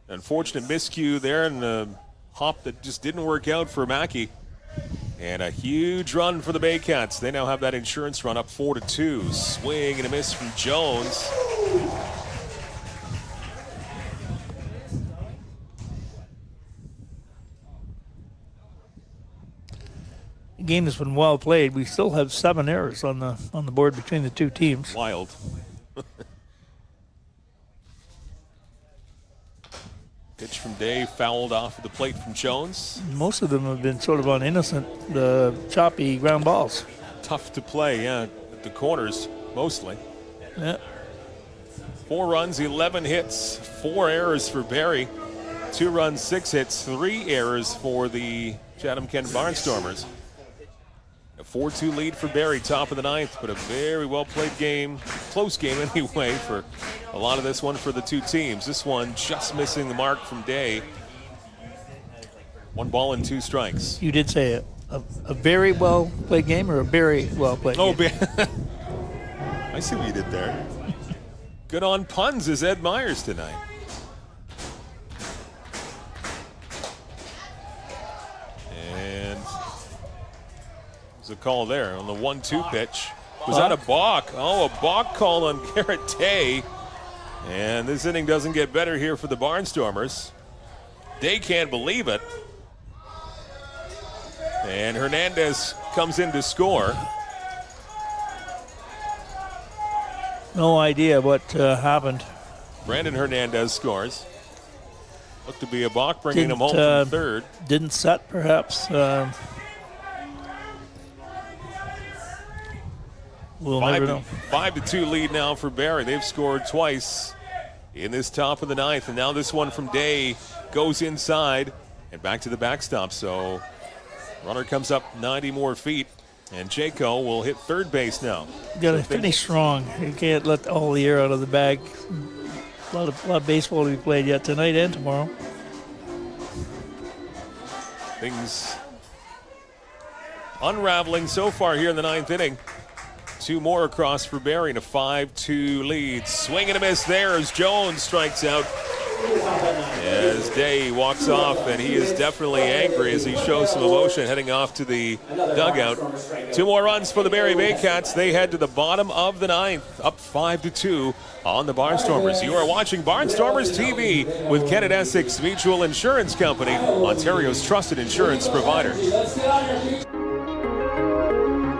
S3: unfortunate miscue there, and a hop that just didn't work out for Mackey. And a huge run for the Baycats. They now have that insurance run up 4-2. Swing and a miss from Jones.
S6: The game has been well played. We still have 7 errors on the board between the two teams.
S3: Wild. Pitch from Day, fouled off of the plate from Jones.
S6: Most of them have been sort of on innocent, choppy ground balls.
S3: Tough to play, yeah, at the corners, mostly.
S6: Yeah.
S3: 4 runs, 11 hits, 4 errors for Barrie. 2 runs, 6 hits, 3 errors for the Chatham-Kent Barnstormers. A 4-2 lead for Barrie, top of the 9th, but a very well-played game, close game anyway, for a lot of this one for the two teams. This one just missing the mark from Day. 1 ball and 2 strikes.
S6: You did say a very well-played game or a very well-played game?
S3: I see what you did there. Good on puns is Ed Myers tonight. And there's a call there on the 1-2 pitch. Was that a balk? Oh, a balk call on Garrett Day. And this inning doesn't get better here for the Barnstormers. Day can't believe it. And Hernandez comes in to score.
S6: No idea what happened.
S3: Brandon Hernandez scores. Looked to be a balk, bringing him home from third.
S6: Didn't set, perhaps. We'll never know.
S3: 5-2 lead now for Barrie. They've scored twice in this top of the 9th. And now this one from Day goes inside and back to the backstop. So runner comes up 90 more feet. And Jaco will hit third base now.
S6: You got to finish strong. You can't let all the air out of the bag. A lot of baseball to be played yet tonight and tomorrow.
S3: Things unraveling so far here in the 9th inning. 2 more across for Barrie and a 5-2 lead. Swing and a miss there as Jones strikes out. As Day walks off, and he is definitely angry as he shows some emotion heading off to the dugout. 2 more runs for the Barrie Baycats. They head to the bottom of the 9th, up 5-2 on the Barnstormers. You are watching Barnstormers TV with Kent Essex Mutual Insurance Company, Ontario's trusted insurance provider.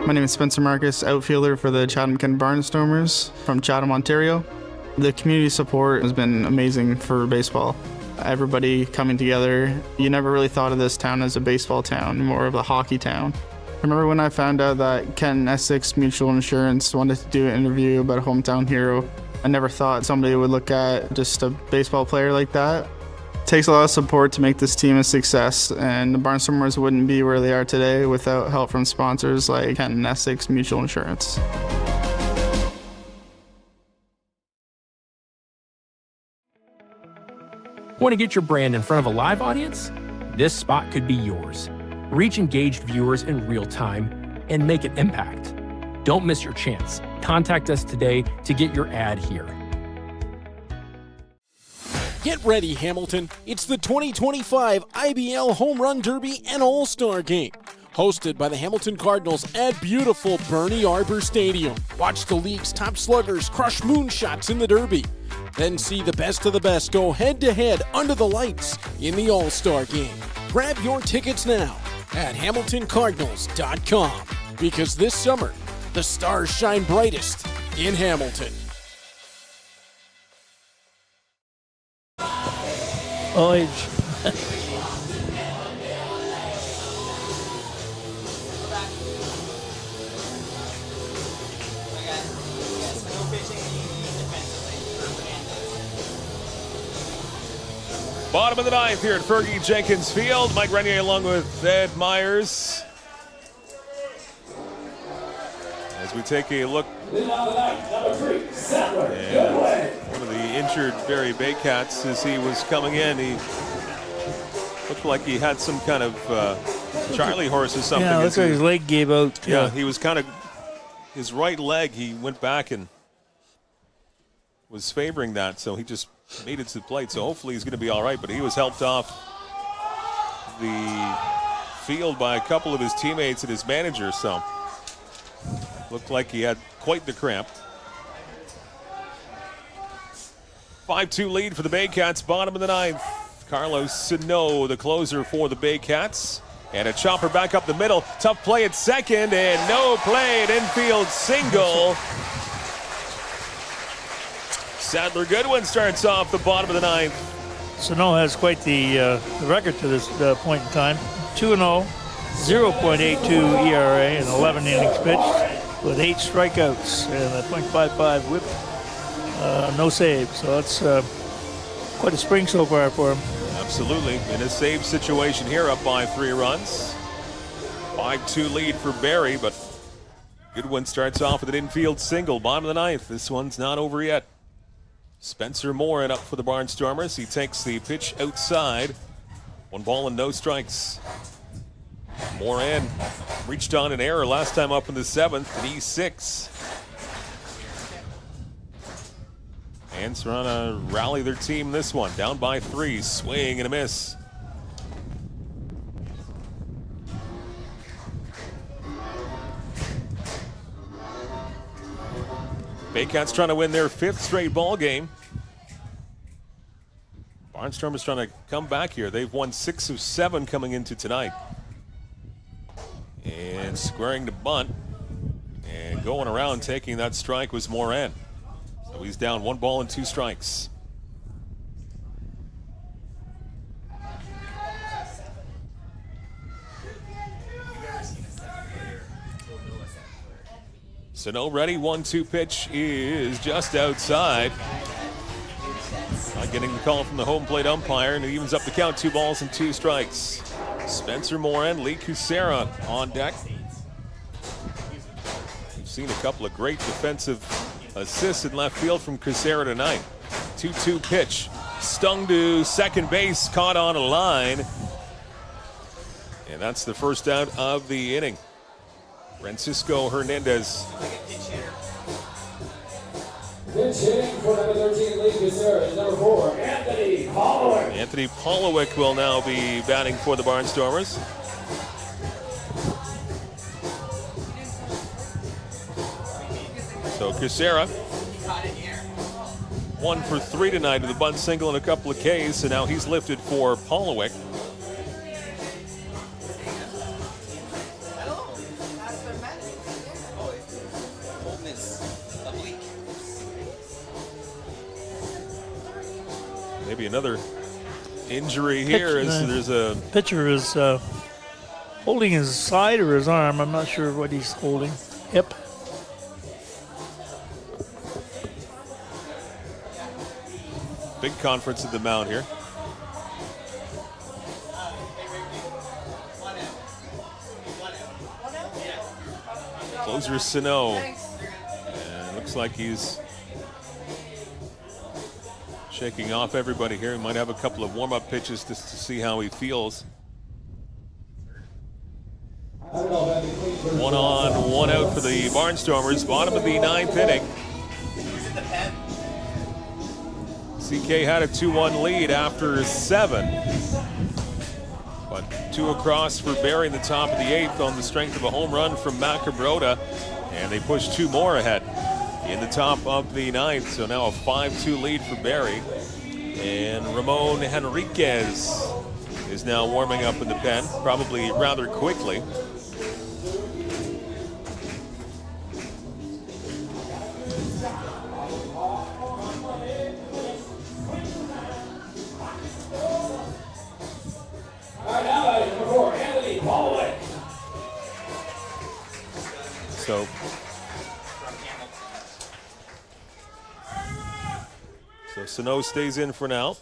S10: My name is Spencer Marcus, outfielder for the Chatham-Kent Barnstormers from Chatham, Ontario. The community support has been amazing for baseball. Everybody coming together. You never really thought of this town as a baseball town, more of a hockey town. I remember when I found out that Kent Essex Mutual Insurance wanted to do an interview about a hometown hero. I never thought somebody would look at just a baseball player like that. It takes a lot of support to make this team a success, and the Barnstormers wouldn't be where they are today without help from sponsors like Kent Essex Mutual Insurance.
S5: Want to get your brand in front of a live audience? This spot could be yours. Reach engaged viewers in real time and make an impact. Don't miss your chance. Contact us today to get your ad here.
S12: Get ready, Hamilton. It's the 2025 IBL Home Run Derby and All-Star Game. Hosted by the Hamilton Cardinals at beautiful Barrie Arbor Stadium. Watch the league's top sluggers crush moonshots in the Derby. Then see the best of the best go head-to-head under the lights in the All-Star Game. Grab your tickets now at HamiltonCardinals.com because this summer, the stars shine brightest in Hamilton.
S3: Bottom of the 9th here at Fergie Jenkins Field. Mike Renier along with Ed Myers. As we take a look. And one of the injured Barrie Baycats, as he was coming in, he looked like he had some kind of Charlie horse or something.
S6: Yeah, looks like his leg gave out.
S3: Yeah, he was kind of, his right leg, he went back and was favoring that, so he just made it to the plate. So hopefully he's going to be all right, but he was helped off the field by a couple of his teammates and his manager, so looked like he had quite the cramp. 5-2 lead for the Baycats, bottom of the 9th. Carlos Sano, the closer for the Baycats. And a chopper back up the middle. Tough play at second, and no play at infield single. Sadler Goodwin starts off the bottom of the 9th.
S6: Sano has quite the record to this point in time. 2-0, 0.82 ERA and 11 innings pitched with 8 strikeouts and a .55 whip. No save, so that's quite a spring so far for him.
S3: Absolutely. In a save situation here, up by 3 runs. 5-2 lead for Barrie, but Goodwin starts off with an infield single, bottom of the 9th. This one's not over yet. Spencer Morin up for the Barnstormers. He takes the pitch outside. 1 ball and no strikes. Morin reached on an error last time up in the 7th, an E6. Ants are on a rally their team this one. Down by 3, swing and a miss. Baycats trying to win their 5th straight ball game. Barnstormers trying to come back here. They've won 6 of 7 coming into tonight. And squaring to bunt. And going around taking that strike was Morin. So he's down 1 ball and 2 strikes. Sano ready, 1-2 pitch is just outside. Not getting the call from the home plate umpire, and it evens up the count, 2 balls and 2 strikes. Spencer Morin, Lee Kucera on deck. We've seen a couple of great defensive assists in left field from Kucera tonight. 2-2 pitch, stung to second base, caught on a line. And that's the first out of the inning. Francisco Hernandez.
S2: Pitch hitting for number 13, Lee Kucera, is number 4, Anthony Polowick.
S3: Anthony Polowick will now be batting for the Barnstormers. So Kucera, 1 for 3 tonight with a bunt single and a couple of Ks, and now he's lifted for Polowick. Maybe another injury here as there's a
S6: pitcher is holding his side or his arm. I'm not sure what he's holding. Hip.
S3: big conference at the mound here. Closer Sano. And looks like he's shaking off everybody here. He might have a couple of warm-up pitches just to see how he feels. 1 on, 1 out for the Barnstormers. Bottom of the 9th inning. CK had a 2-1 lead after 7. But 2 across for Barrie in the top of the 8th on the strength of a home run from Macabrota. And they push 2 more ahead in the top of the 9th. So now a 5-2 lead for Barrie. And Ramon Henriquez is now warming up in the pen, probably rather quickly. So Sano stays in for now.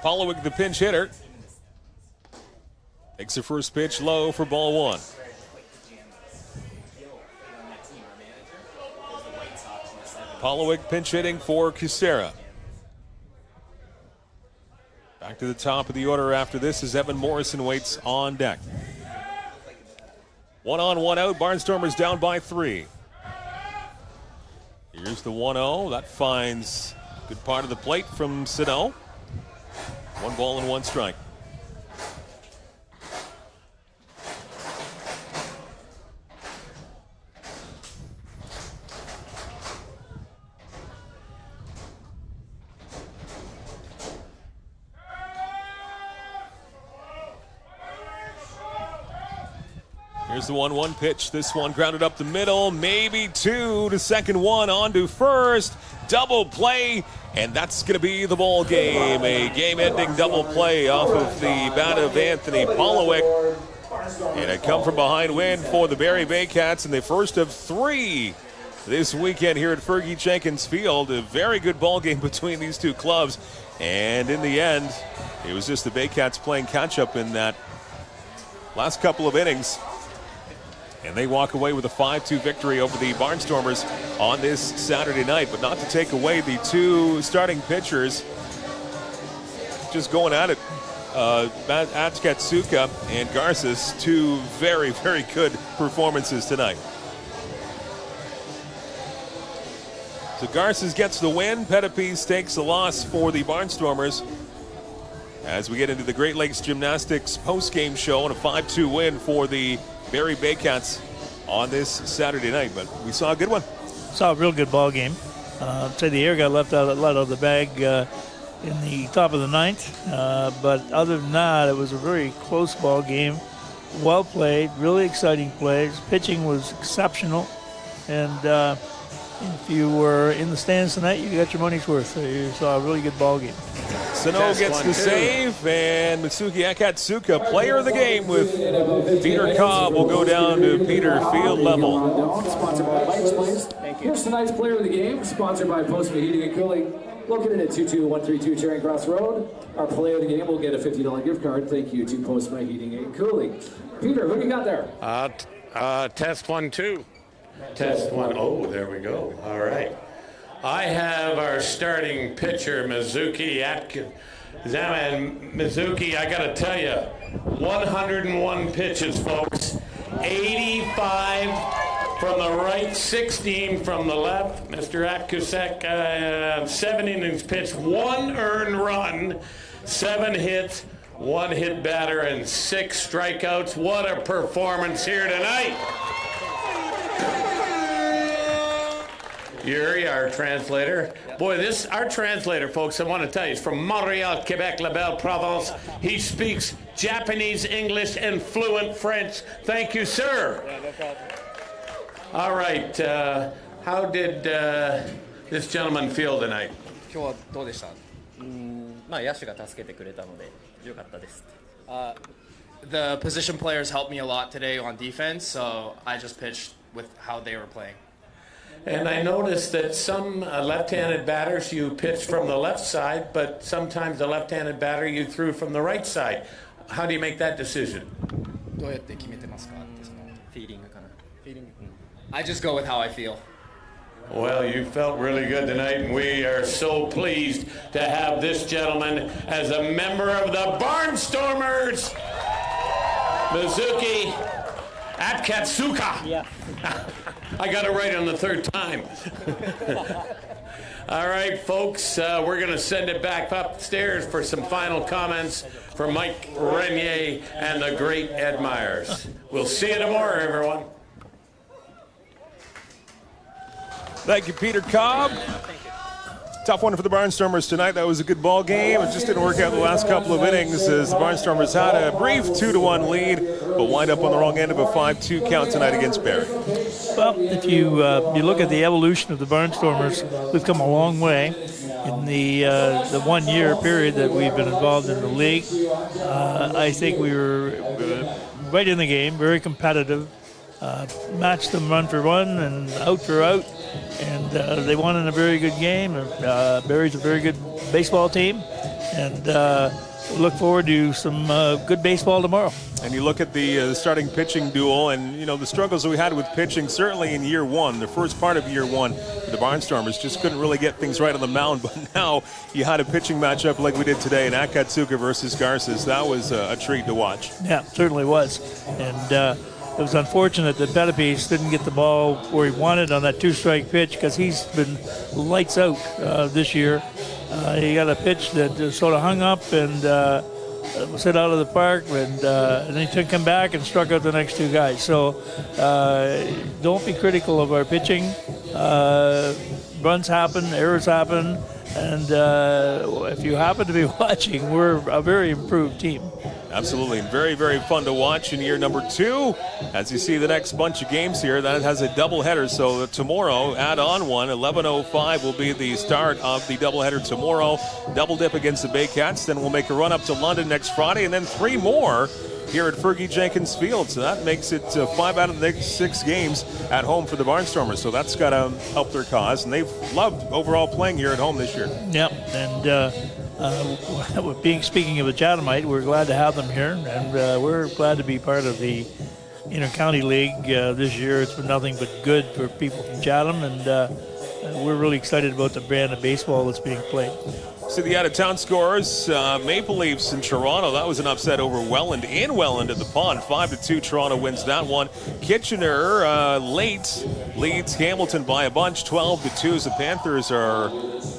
S3: Polowick, the pinch hitter, takes the first pitch low for ball 1. Polowick pinch hitting for Kucera. Back to the top of the order after this as Evan Morrison waits on deck. 1 on, 1 out. Barnstormers down by 3. Here's the 1-0. That finds a good part of the plate from Sano. 1 ball and 1 strike. Here's the 1-1 pitch. This one grounded up the middle, maybe 2 to second, 1 on to first. Double play, and that's going to be the ball game. A game-ending double play off of the bat of Anthony Polowick. And a come-from-behind win for the Barrie Baycats in the first of 3 this weekend here at Fergie Jenkins Field. A very good ball game between these two clubs. And in the end, it was just the Baycats playing catch-up in that last couple of innings. And they walk away with a 5-2 victory over the Barnstormers on this Saturday night. But not to take away the two starting pitchers just going at it. Atkatsuka and Garces, two very, very good performances tonight. So Garces gets the win. Petapes takes the loss for the Barnstormers as we get into the Great Lakes Gymnastics post-game show and a 5-2 win for the Barrie Baycats on this Saturday night. But we saw a good one.
S6: Saw a real good ball game. I'd say the air got let out of the bag in the top of the 9th. But other than that, it was a very close ball game. Well played, really exciting plays. Pitching was exceptional. And if you were in the stands tonight, you got your money's worth. You saw a really good ball game.
S3: Sano gets the save, and Mitsuki Akatsuka, player of the game with Peter Cobb, will go down to Peter field level.
S9: Sponsored by Mike's Place. Thank you. Here's tonight's player of the game, sponsored by Postgame Heating and Cooling, located at 22132 Charing Cross Road. Our player of the game will get a $50 gift card. Thank you to Postgame Heating and Cooling. Peter, who do you got there?
S22: Test 1, 2. Test 1. Oh, there we go. All right. I have our starting pitcher, Mizuki Atkins. Mizuki, I got to tell you, 101 pitches, folks. 85 from the right, 16 from the left. Mr. Atkusek, 7 innings pitched, 1 earned run, 7 hits, 1 hit batter, and 6 strikeouts. What a performance here tonight. Yuri, our translator. Boy, our translator, folks, I want to tell you, is from Montreal, Quebec, La Belle Province. He speaks Japanese, English, and fluent French. Thank you, sir. All right. How did this gentleman feel tonight?
S4: 今日はどうでした？野手が助けてくれたので良かったです。The position players helped me a lot today on defense, so I just pitched with how they were playing.
S22: And I noticed that some left-handed batters you pitched from the left side, but sometimes the left-handed batter you threw from the right side. How do you make that decision?
S4: どうやって決めてますか？ってそのフィーリングかな。フィーリング。I just go with how I feel.
S22: Well, you felt really good tonight, and we are so pleased to have this gentleman as a member of the Barnstormers. Mizuki Atkatsuka. Yeah. I got it right on the 3rd time. All right, folks, we're going to send it back upstairs for some final comments from Mike Renier and the great Ed Myers. We'll see you tomorrow, everyone.
S3: Thank you, Peter Cobb. Tough one for the Barnstormers tonight. That was a good ball game. It just didn't work out the last couple of innings as the Barnstormers had a brief 2-1 lead, but wind up on the wrong end of a 5-2 count tonight against Barrie.
S6: Well, if you look at the evolution of the Barnstormers, we've come a long way in the 1 year period that we've been involved in the league. I think we were right in the game, very competitive. Matched them run for run and out for out, and they won in a very good game. Barrie's a very good baseball team, and look forward to some good baseball tomorrow.
S3: And you look at the starting pitching duel, and you know the struggles that we had with pitching certainly in year 1, the first part of year 1, the Barnstormers just couldn't really get things right on the mound. But now you had a pitching matchup like we did today in Akatsuka versus Garces. That was a treat to watch.
S6: Yeah, certainly was, and. It was unfortunate that Petapes didn't get the ball where he wanted on that 2-strike pitch because he's been lights out this year. He got a pitch that sort of hung up and was hit out of the park, and then he took him back and struck out the next 2 guys. So don't be critical of our pitching. Runs happen, errors happen, and if you happen to be watching, we're a very improved team.
S3: Absolutely, and very, very fun to watch in year number 2. As you see the next bunch of games here, that has a doubleheader. So tomorrow, add on one, 11:05 will be the start of the doubleheader tomorrow. Double dip against the Baycats. Then we'll make a run up to London next Friday, and then 3 more here at Fergie Jenkins Field. So that makes it 5 out of the next 6 games at home for the Barnstormers. So that's got to help their cause. And they've loved overall playing here at home this year.
S6: Yep, and speaking of a Chathamite, we're glad to have them here, and we're glad to be part of the Intercounty League this year. It's been nothing but good for people from Chatham, and we're really excited about the brand of baseball that's being played.
S3: So the out-of-town scores, Maple Leafs in Toronto. That was an upset over Welland in Welland at the Pond. 5-2, Toronto wins that one. Kitchener late leads Hamilton by a bunch, 12-2. As the Panthers are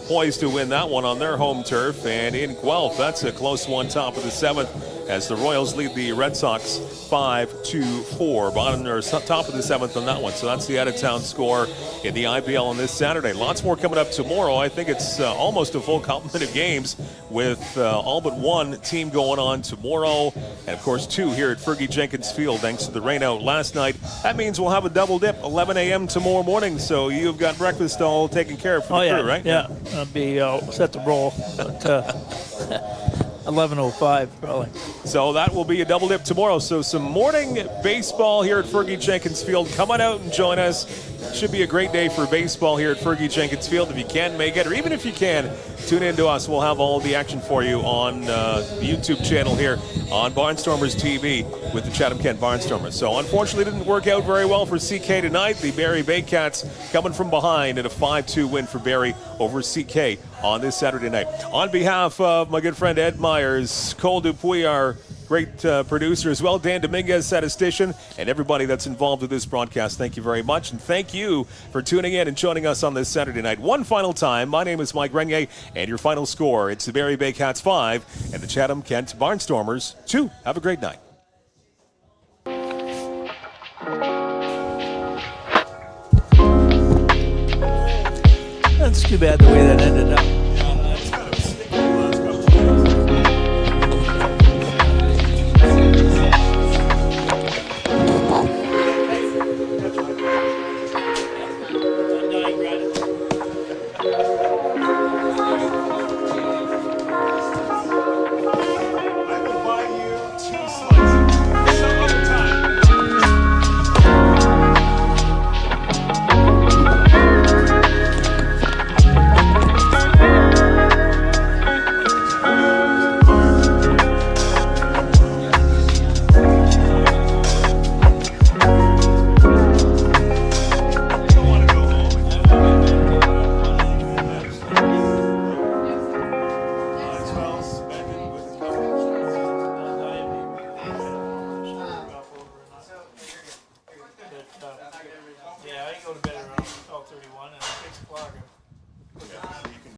S3: poised to win that one on their home turf. And in Guelph, that's a close one, top of the 7th, as the Royals lead the Red Sox 5-4. Bottom or top of the 7th on that one. So that's the out-of-town score in the IBL on this Saturday. Lots more coming up tomorrow. I think it's almost a full complement of games with all but one team going on tomorrow. And, of course, 2 here at Fergie Jenkins Field thanks to the rain out last night. That means we'll have a double dip, 11 a.m. tomorrow morning. So you've got breakfast all taken care of for the crew, right?
S6: Yeah. I'll be set to roll at 11:05 probably.
S3: So that will be a double dip tomorrow. So some morning baseball here at Fergie Jenkins Field. Come on out and join us. Should be a great day for baseball here at Fergie Jenkins Field. If you can make it, or even if you can, tune in to us. We'll have all the action for you on the YouTube channel here on Barnstormers TV with the Chatham-Kent Barnstormers. So unfortunately, it didn't work out very well for CK tonight. The Barrie Baycats coming from behind in a 5-2 win for Barrie over CK on this Saturday night. On behalf of my good friend Ed Myers, Cole Dupuis, our great producer as well, Dan Dominguez, statistician, and everybody that's involved with this broadcast, thank you very much. And thank you for tuning in and joining us on this Saturday night. One final time, my name is Mike Renier, and your final score, it's the Barrie Baycats 5 and the Chatham-Kent Barnstormers 2. Have a great night.
S6: That's too bad the way that ended up.